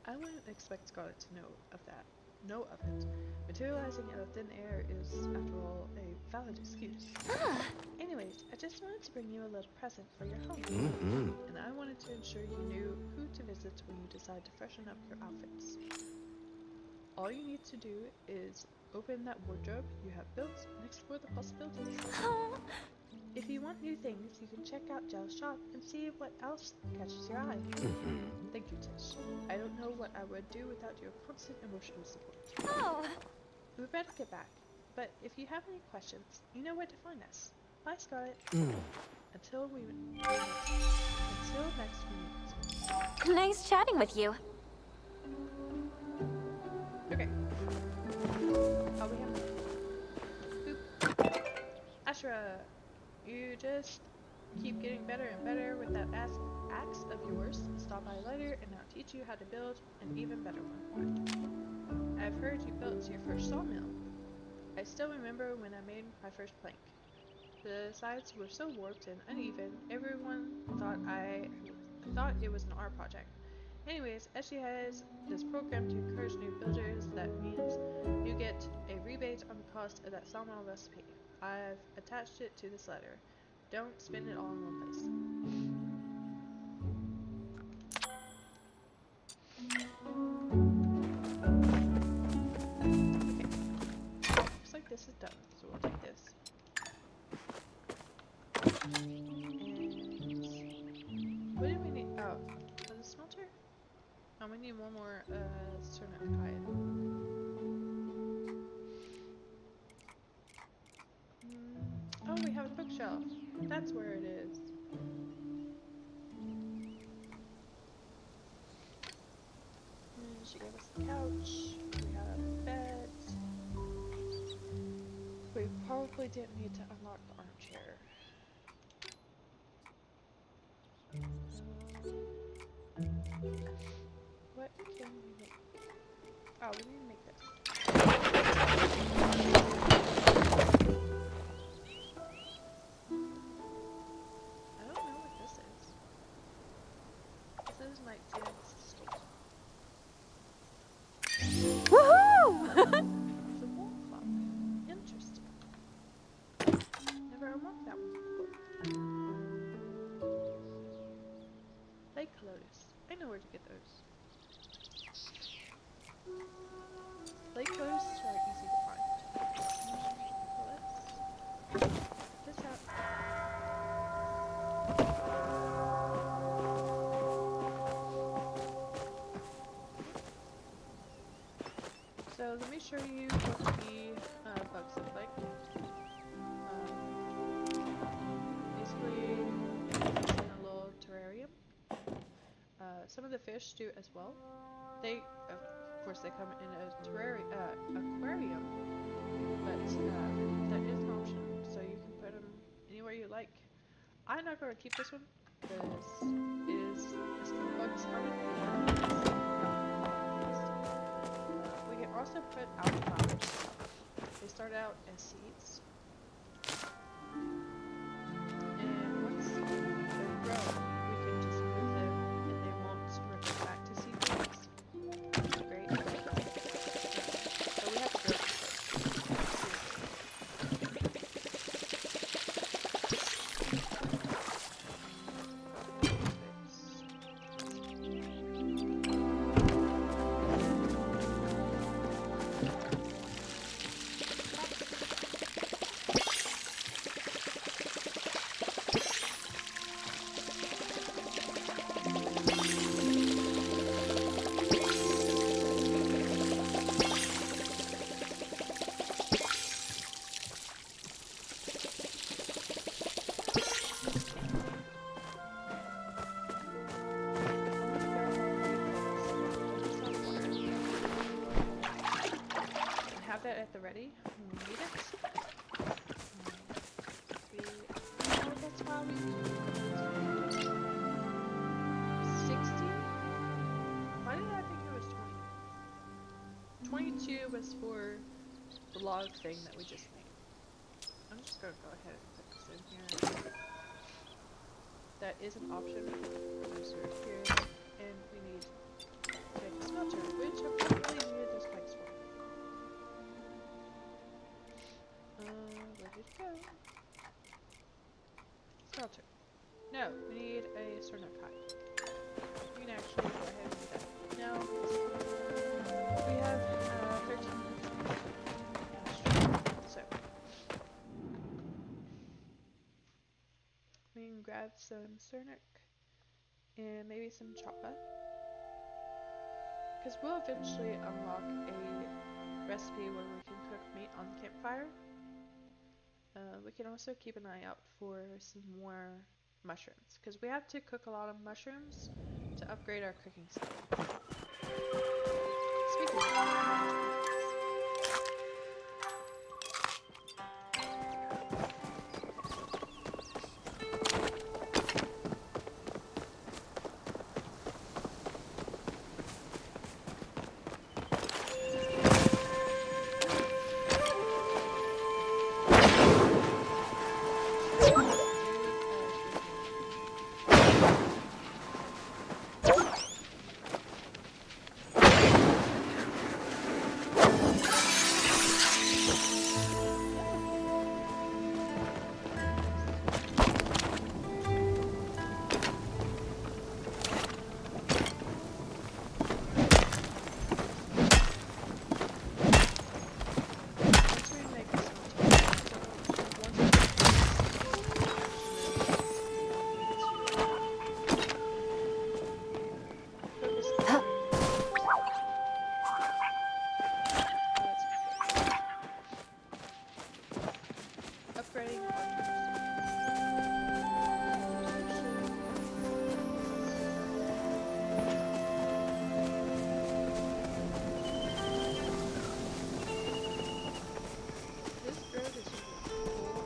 I wouldn't expect Scarlet to know of that. Know of it. Materializing out of thin air is, after all, a valid excuse. Anyways, I just wanted to bring you a little present for your home. And I wanted to ensure you knew who to visit when you decide to freshen up your outfits. All you need to do is open that wardrobe you have built and explore the possibilities. oh, If you want new things, you can check out Jel's shop and see what else catches your eye. Thank you, Tish. I don't know what I would do without your constant emotional support. oh. We better get back, but if you have any questions, you know where to find us. Bye, Scarlet. Until next we meet. Nice chatting with you. Okay. Oh, we have Boop. Ashra, you just keep getting better and better with that axe of yours. Stop by later and I'll teach you how to build an even better one. I've heard you built your first sawmill. I still remember when I made my first plank. The sides were so warped and uneven, everyone thought it was an art project. Anyways, as she has this program to encourage new builders, that means you get a rebate on the cost of that sawmill recipe. I've attached it to this letter. Don't spend it all in one place. Okay. Looks like this is done, so we'll take this. And what do we need? Oh, for the smelter? Oh, we need one more ceramic iron. Oh, we have a bookshelf. That's where it is. And she gave us a couch. We have beds. We probably didn't need to unlock the armchair. What can we make? Oh, we need to make this. I don't know what this is. This is my dad's store. Woohoo! It's a wall clock. Interesting. Never unlocked that one before. Lake Lotus. I know where to get those. Lake Lotus are easy to find. Let's this out. So let me show you what the bugs look like. Basically, it's in a little terrarium. Some of the fish do as well. They, of course, they come in a aquarium, but that is an option. So you can put them anywhere you like. I'm not going to keep this one because it is a steel bug spawning. We can also put out flowers. They start out as seeds. And once they grow, we can just move them and they won't revert back to seedlings. Which is great. But we have to grow them first. Have that at the ready when we need it. Oh, that's why we 60? Why did I think it was 20? 22 was for the log thing that we just made. I'm just gonna go ahead and put this in here. That is an option. So here, and we need to make a smelter, which I've not really needed those pipes for. Where did it go? Smelter. No, we need a ceramic pipe. We can actually go ahead and do that now. We have 13 minutes. So we can grab some ceramic and maybe some choppa. Because we'll eventually unlock a recipe where we can cook meat on the campfire. We can also keep an eye out for some more mushrooms, because we have to cook a lot of mushrooms to upgrade our cooking skill. Speaking of upgrading this grove is usually full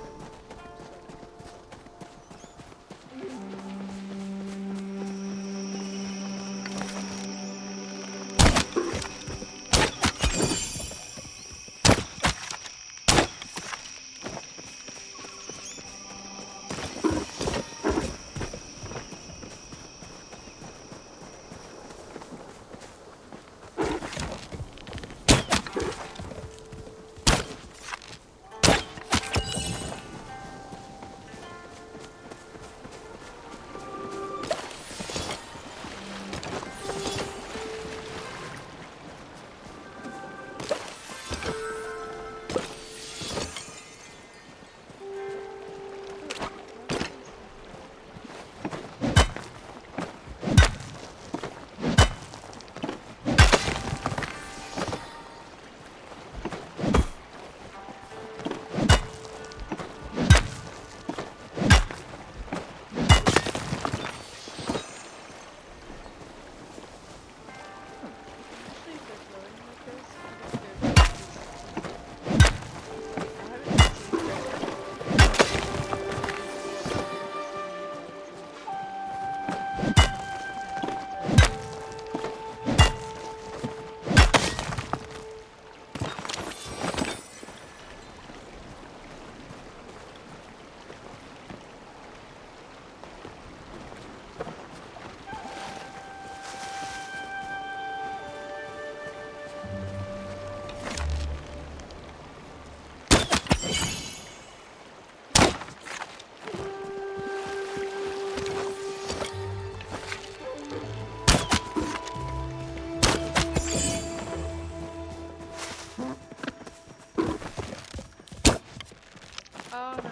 Oh no.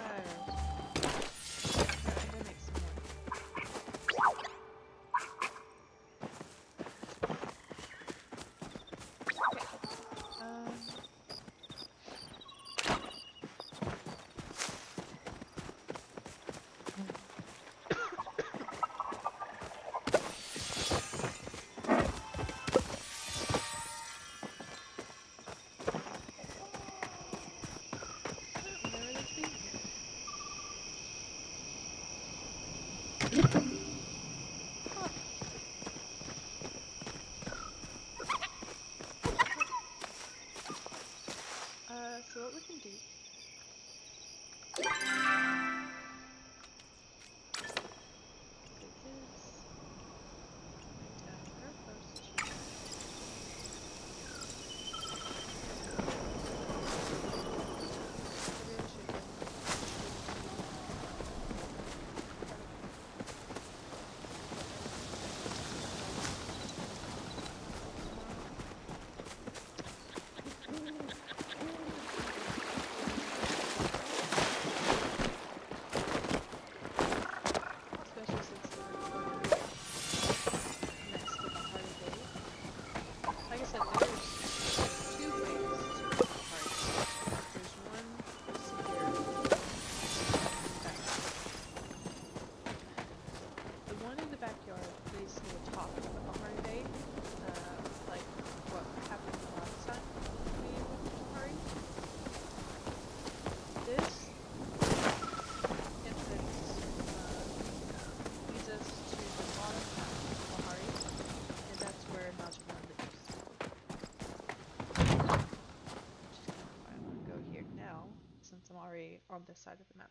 That makes some more. Remember this being here. So what we can do side of the map.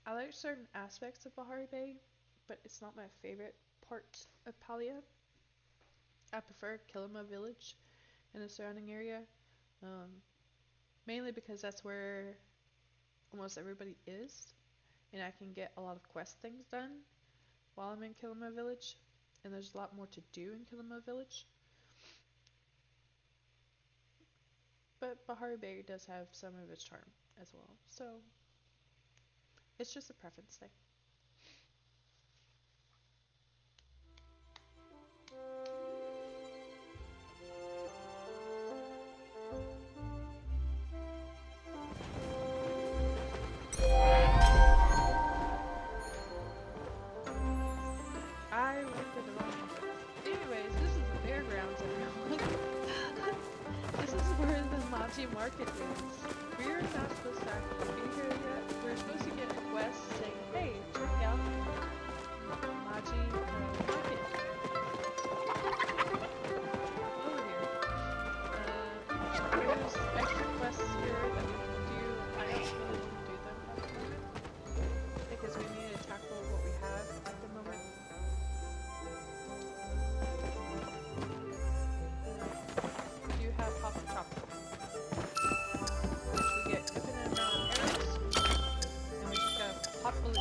I like certain aspects of Bahari Bay, but it's not my favorite part of Palia. I prefer Kilima Village and the surrounding area, um, mainly because that's where almost everybody is, and I can get a lot of quest things done while I'm in Kilima Village, and there's a lot more to do in Kilima Village. But Bahari Bay does have some of its charm as well, so it's just a preference thing. I went to the wrong entrance. Anyways, this is the fairgrounds, everyone. This is where the Machi Market is. We're not supposed to actually be here yet. We're supposed to get a quest saying, hey, check out Machi Market. Over here. There's extra quests here that we can do. I don't really want to do them at the moment because we need to tackle what we have at the moment. We do have Pop and Chop, which we get infinite amount of arrows, and we just gotta pop balloons.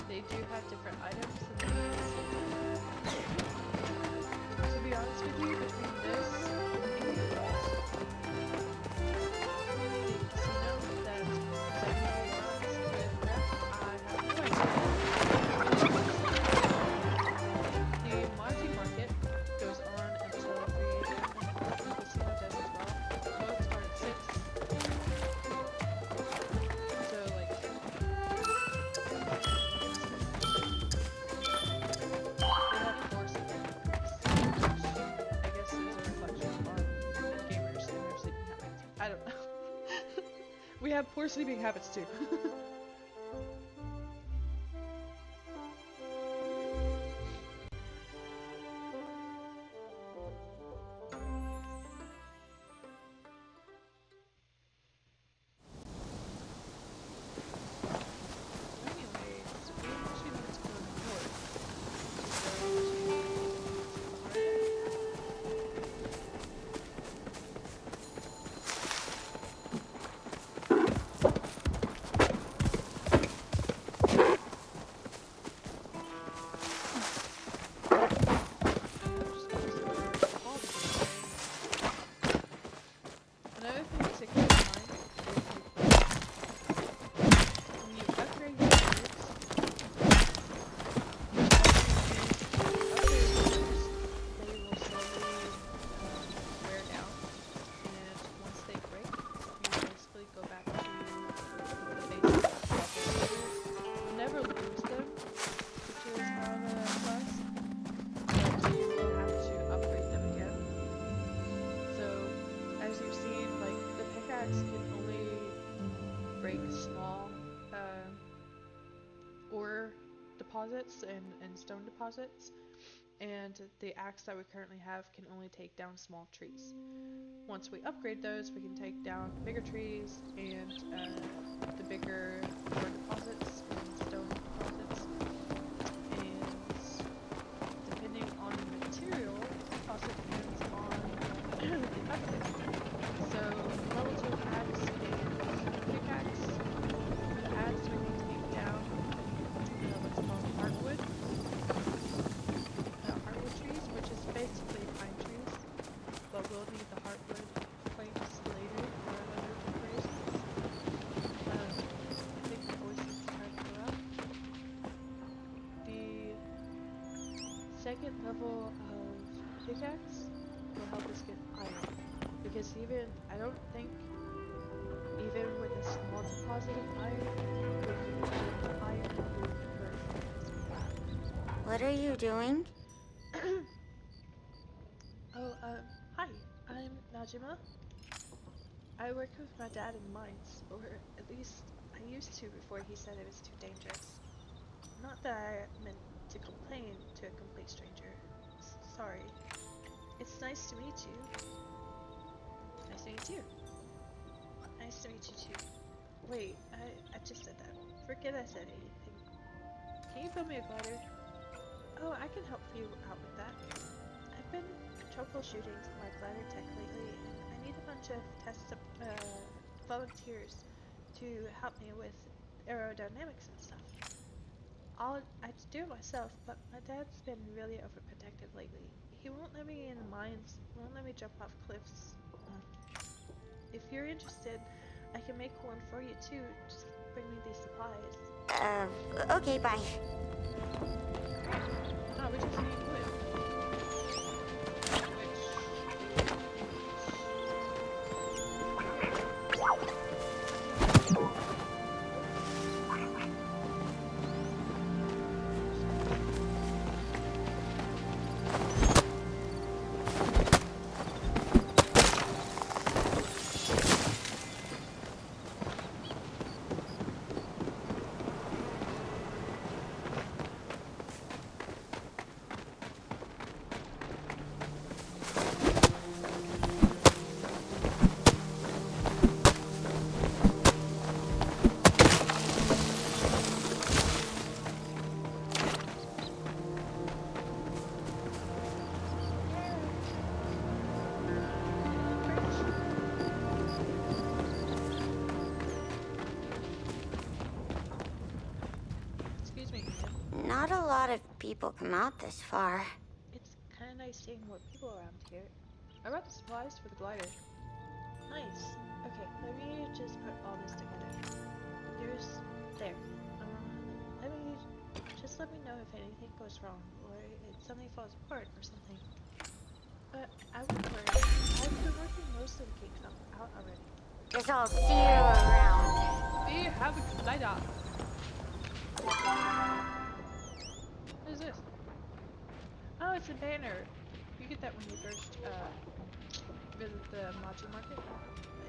They do have different items and they to be honest with you, between this and the casino that technically runs with Rep, I have no idea. The Monty Market goes on until 3 a.m. The casino does as well. Both start at 6. So like they have course events, which I guess is a reflection on gamers and their sleeping habits. I don't know. We have poor sleeping habits too. Anyways, we actually need to go north to go to pickaxe can only break small ore deposits and stone deposits, and the axe that we currently have can only take down small trees. Once we upgrade those, we can take down bigger trees and the bigger ore deposits and stone deposits. And depending on the material, it also depends on the upgrade. So level 2 axe is pickaxe. With axe, we can take down what's called heartwood. Heartwood trees, which is basically pine trees, but we'll need the heartwood planks later for other decorations. I think my voice is trying to go out. The second level of pickaxe will help us get iron, because I don't think, even with a small deposit of iron, we can get iron version as we have. What are you doing? Oh, hi, I'm Najima. I work with my dad in mines, or at least I used to before he said it was too dangerous. Not that I meant to complain to a complete stranger. Sorry. It's nice to meet you. Nice to meet you. Nice to meet you too. Wait, I just said that. Forget I said anything. Can you build me a glider? Oh, I can help you out with that. I've been troubleshooting my glider tech lately, and I need a bunch of volunteers to help me with aerodynamics and stuff. I'd do it myself, but my dad's been really overprotective lately. He won't let me in the mines, won't let me jump off cliffs. If you're interested, I can make one for you too. Just bring me these supplies. Okay, bye. Great. Oh, we just need wood. Excuse me, ma'am. Not a lot of people come out this far. It's kind of nice seeing more people around here. I brought the supplies for the glider. Nice. Okay, let me just put all this together. There. Let me know if anything goes wrong, or if something falls apart or something. But I won't worry. I've been working most of the kinks out already. Guess I'll see you around. We have a glider. What is this? Oh, it's a banner. You get that when you first visit the Machi market,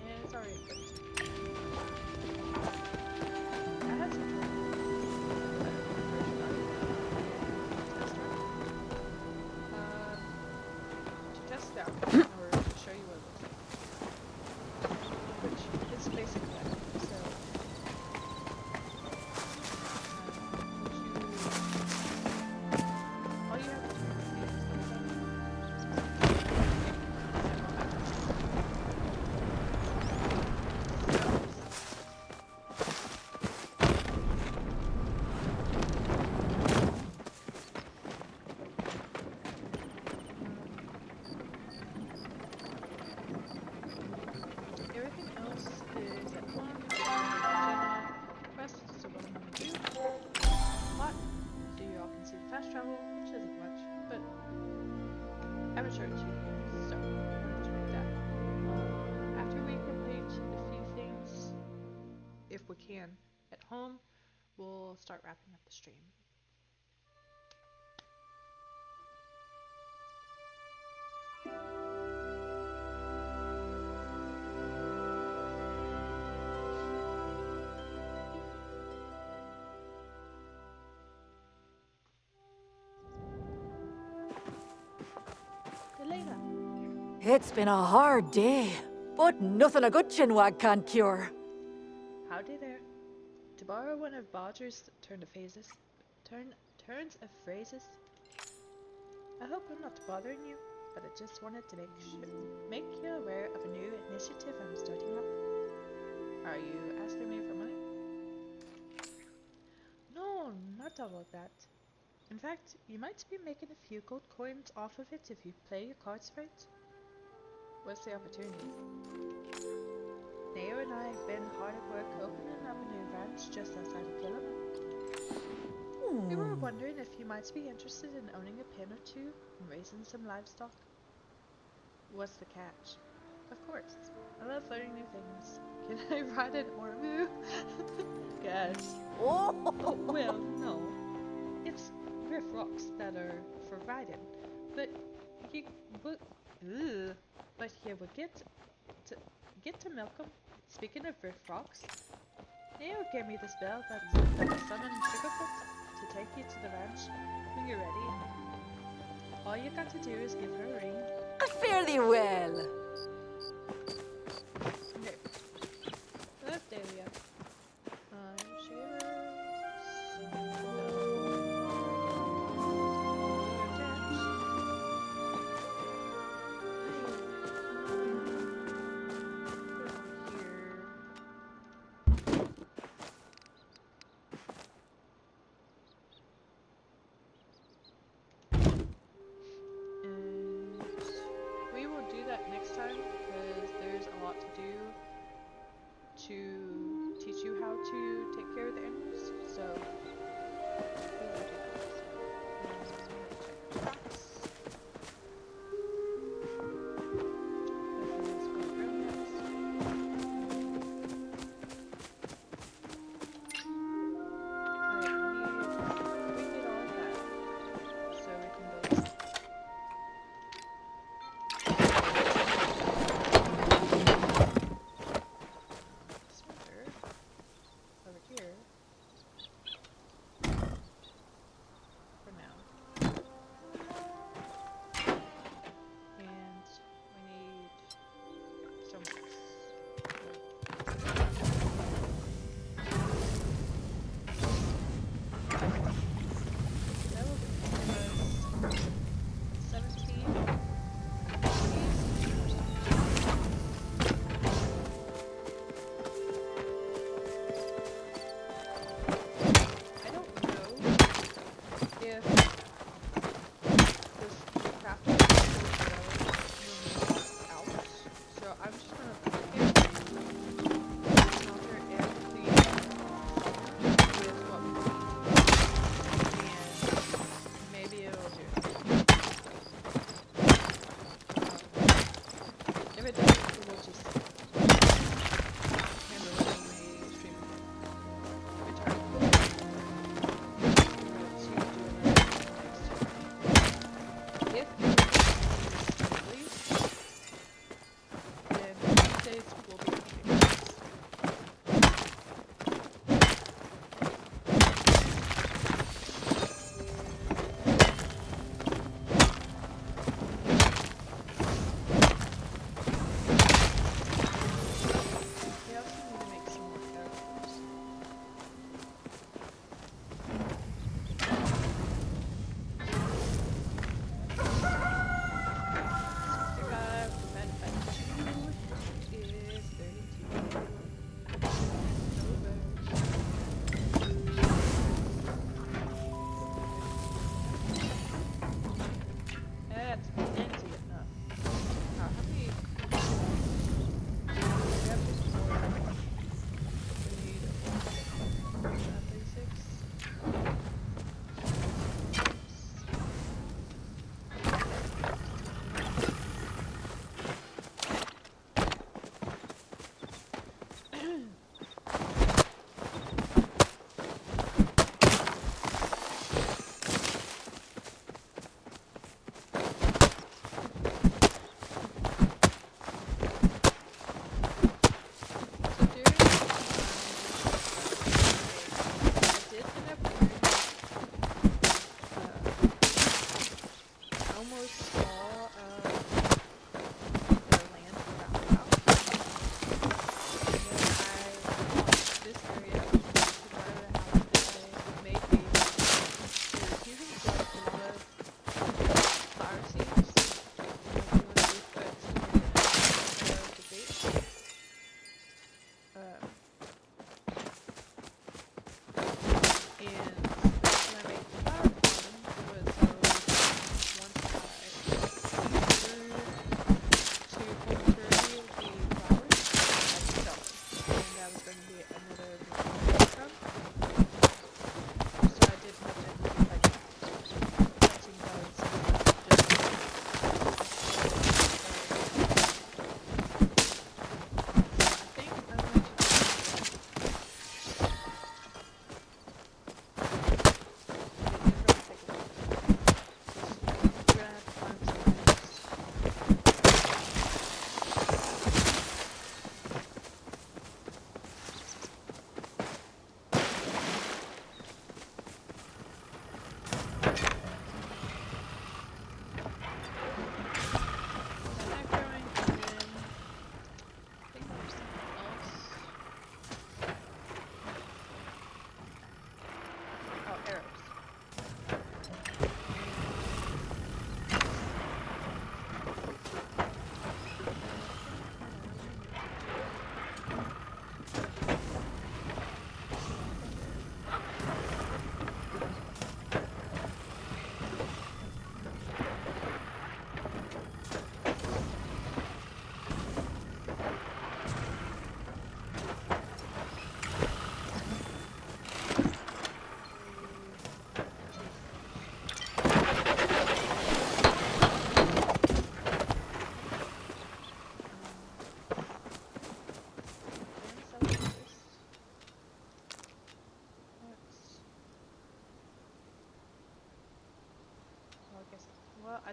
and it's already equipped. I have something. To test it out, or to show you what it looks like, which is basically that. So, all you have to do everything else is at one. Quest is what I'm going to do. Plot, so you all can see the fast travel, which isn't much, but I haven't showed it to you yet, so I'm going to do that. After we complete a few things, if we can, at home, we'll start wrapping up the stream. It's been a hard day, but nothing a good chinwag can't cure. Howdy there. To borrow one of Bodger's turns of phrases. I hope I'm not bothering you, but I just wanted to make you aware of a new initiative I'm starting up. Are you asking me for money? No, not all of that. In fact, you might be making a few gold coins off of it if you play your cards right. What's the opportunity? Neo and I have been hard at work opening up a new ranch just outside of Killam. We were wondering if you might be interested in owning a pen or two and raising some livestock. What's the catch? Of course, I love learning new things. Can I ride an Ormu? Gosh. Oh! Well, no. It's riff rocks that are for riding, but you would, but you would get to milk 'em. Speaking of riff rocks, Neo gave me this bell that will summon Sugarfoot to take you to the ranch when you're ready. All you got to do is give her a ring. Fairly well. Okay. Left area. Shivers. We will do that next time because there's a lot to do to teach you how to take care of the animals. So we will do that. Check tracks. Nothing else going around yet. We did all that so we can build. Over here for now. And we need some bricks. That will give us 17 I don't know if this craft will out, so I'm just gonna put it smelter and the with what we need, and maybe it'll do it. If it doesn't, we'll just handle it when we stream return. If then Wednesday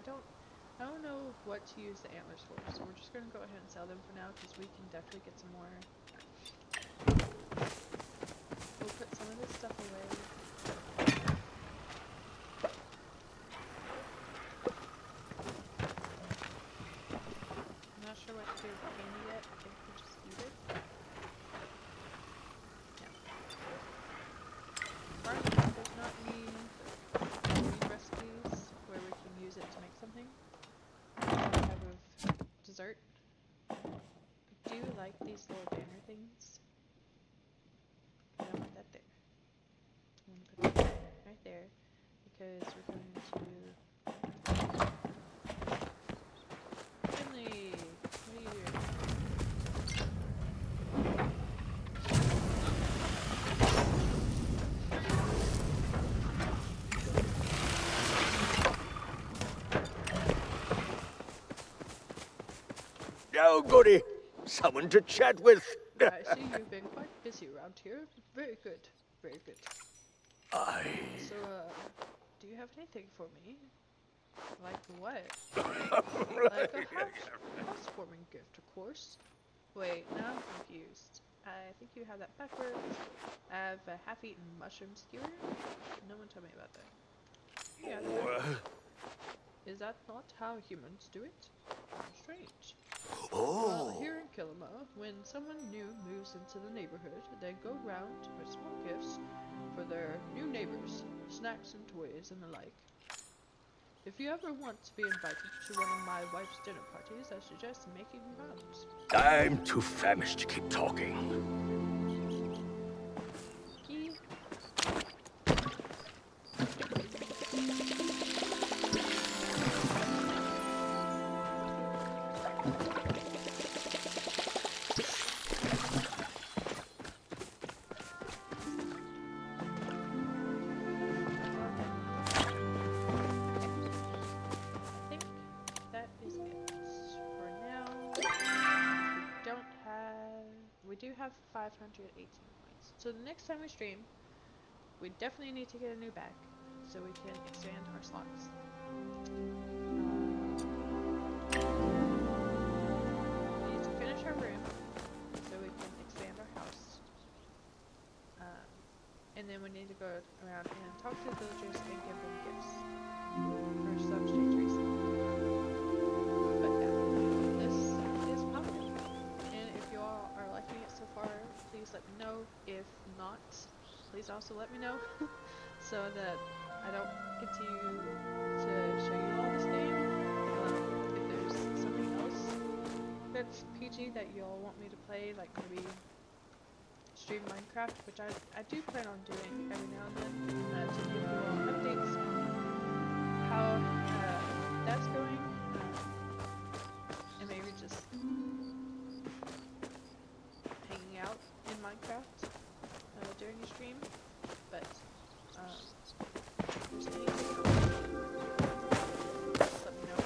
I don't know what to use the antlers for, so we're just gonna go ahead and sell them for now because we can definitely get some more. We'll put some of this stuff away. I'm not sure what to do with the candy yet. I think we just eat it. Yeah. Right now, there's not any recipes where we can use it to make something. Some type of dessert. I do like these little banner things. I don't want that there. I'm gonna put that right there because we're going to. Finley, what are you doing? Oh, goody. Someone to chat with. I see you've been quite busy around here. Very good. Very good. So, do you have anything for me? Like what? Like a housewarming gift, of course. Wait, now I'm confused. I think you have that backwards. I have a half-eaten mushroom skewer. No one told me about that. Yeah. Is that not how humans do it? Strange. Well, here in Kilima, when someone new moves into the neighborhood, they go round with small gifts for their new neighbors, snacks and toys and the like. If you ever want to be invited to one of my wife's dinner parties, I suggest making rounds. I'm too famished to keep talking. Key. We do have 518 points. So the next time we stream, we definitely need to get a new bag so we can expand our slots. We need to finish our room so we can expand our house. And then we need to go around and talk to the villagers and give them gifts for some strange reason. But yeah, this is popular. And if you all are liking it so far, please let me know. If not, please also let me know so that I don't continue to show you all this game. If there's something else that's PG that you all want me to play, like maybe stream Minecraft, which I do plan on doing every now and then to give you all updates on how that's going, and maybe just hanging out in Minecraft during a stream. But if there's anything else, just let me know.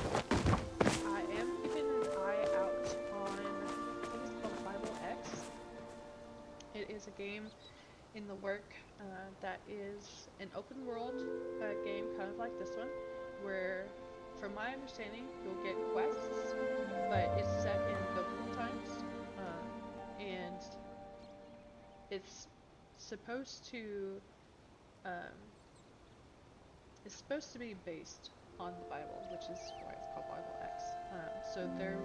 I am keeping an eye out on, I think it's called Bible X. It is a game in the work that is an open world game, kind of like this one, where, from my understanding, you'll get quests, but it's set in biblical times, and it's supposed to be based on the Bible, which is why it's called Bible X. So there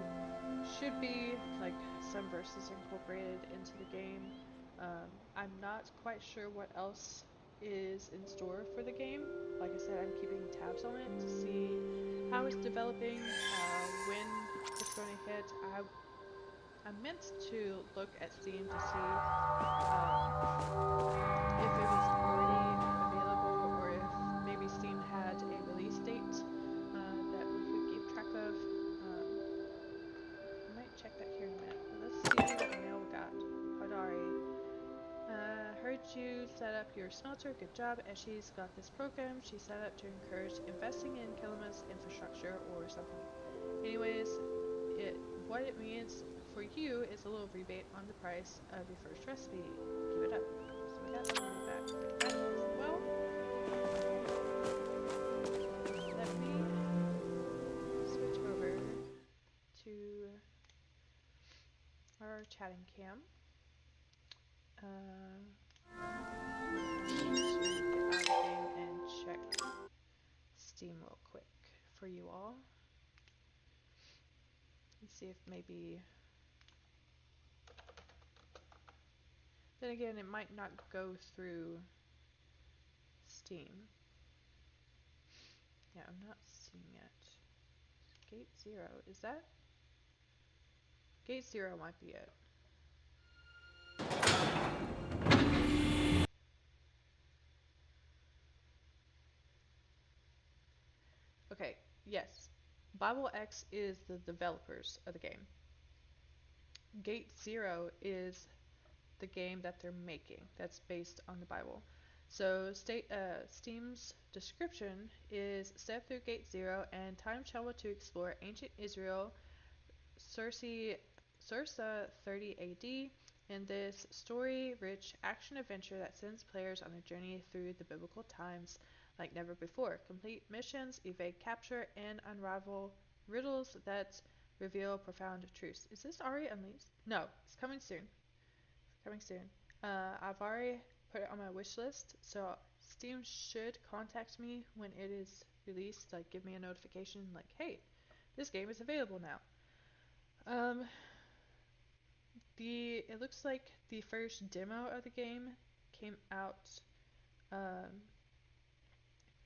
should be like some verses incorporated into the game. I'm not quite sure what else is in store for the game. Like I said, I'm keeping tabs on it to see how it's developing, when it's going to hit. I meant to look at Steam to see if it was already available or if maybe Steam had a release date that we could keep track of. I might check that here in a minute. Let's see what mail we got. Hadari. Heard you set up your smelter. Good job. Eshi's got this program she set up to encourage investing in Kilima's infrastructure or something. Anyways, what it means for you is a little rebate on the price of your first recipe. Keep it up. So we got some money back for that as well. Let me our chatting cam. Let me get out of the game and check Steam real quick for you all. Let's see if maybe. Then again, it might not go through Steam. Yeah, I'm not seeing it. Gate 0, is that? Gate 0 might be it. Okay, yes. Bible X is the developers of the game. Gate 0 is the game that they're making that's based on the Bible. So Steam's description is step through Gate 0 and time travel to explore ancient Israel, Circa 30 AD, in this story-rich action-adventure that sends players on a journey through the biblical times like never before. Complete missions, evade capture, and unravel riddles that reveal profound truths. Is this already unleashed? No, it's coming soon. Coming soon. I've already put it on my wish list, so Steam should contact me when it is released, like give me a notification like, hey, this game is available now. It looks like the first demo of the game came out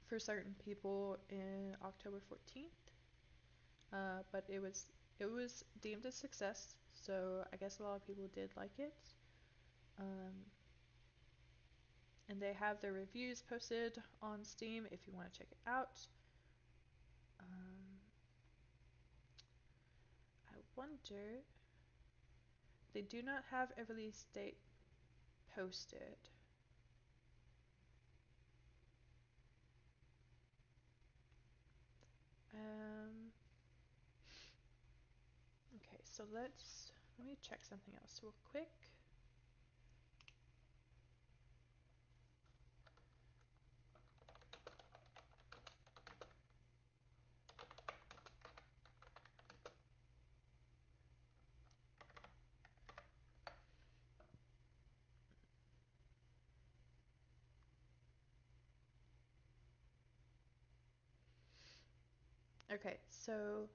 for certain people in October 14th, but it was deemed a success, so I guess a lot of people did like it. And they have their reviews posted on Steam if you want to check it out. I wonder, they do not have a release date posted. Okay, so let me check something else real quick. Okay, so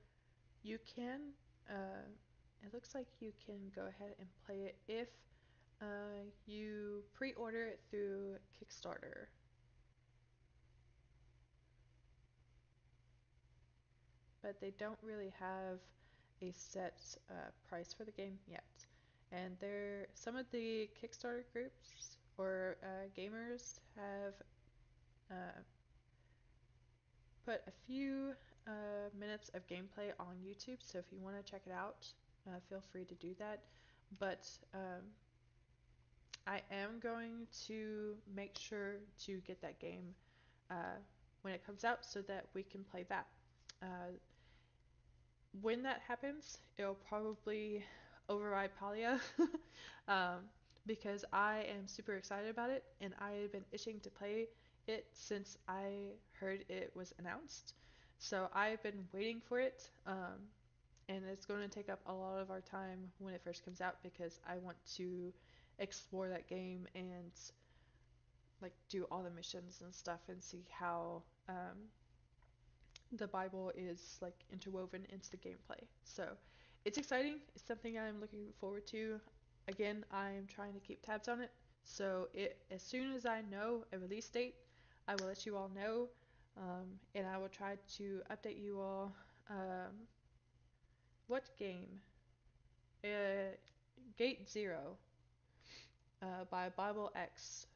you can, it looks like you can go ahead and play it if you pre-order it through Kickstarter. But they don't really have a set price for the game yet. And some of the Kickstarter groups or gamers have uh, put a few minutes of gameplay on YouTube, so if you want to check it out, feel free to do that. But I am going to make sure to get that game when it comes out so that we can play that. When that happens, it'll probably override Palia because I am super excited about it and I have been itching to play it since I heard it was announced. So I've been waiting for it, and it's going to take up a lot of our time when it first comes out because I want to explore that game and like do all the missions and stuff and see how the Bible is like interwoven into the gameplay. So it's exciting. It's something I'm looking forward to. Again, I'm trying to keep tabs on it. So as soon as I know a release date, I will let you all know, and I will try to update you all. What game? Gate Zero by Bible X.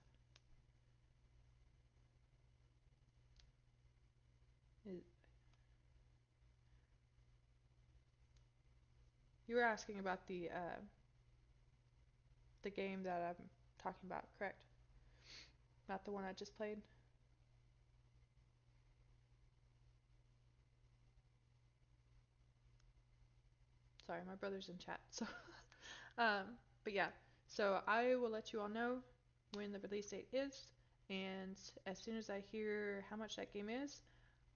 You were asking about the game that I'm talking about, correct? Not the one I just played? Sorry, my brother's in chat. So, but yeah. So I will let you all know when the release date is, and as soon as I hear how much that game is,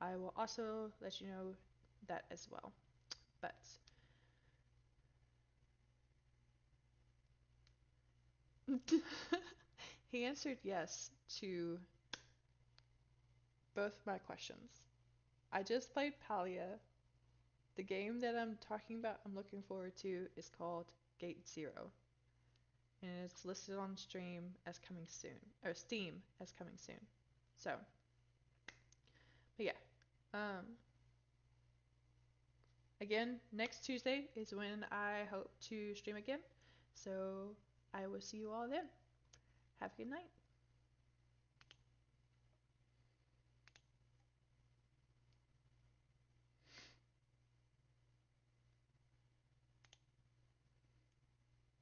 I will also let you know that as well. But He answered yes to both my questions. I just played Palia. The game that I'm talking about, I'm looking forward to, is called Gate Zero. And it's listed on stream as coming soon, or Steam as coming soon. So, but yeah. Again, next Tuesday is when I hope to stream again. So I will see you all then. Have a good night.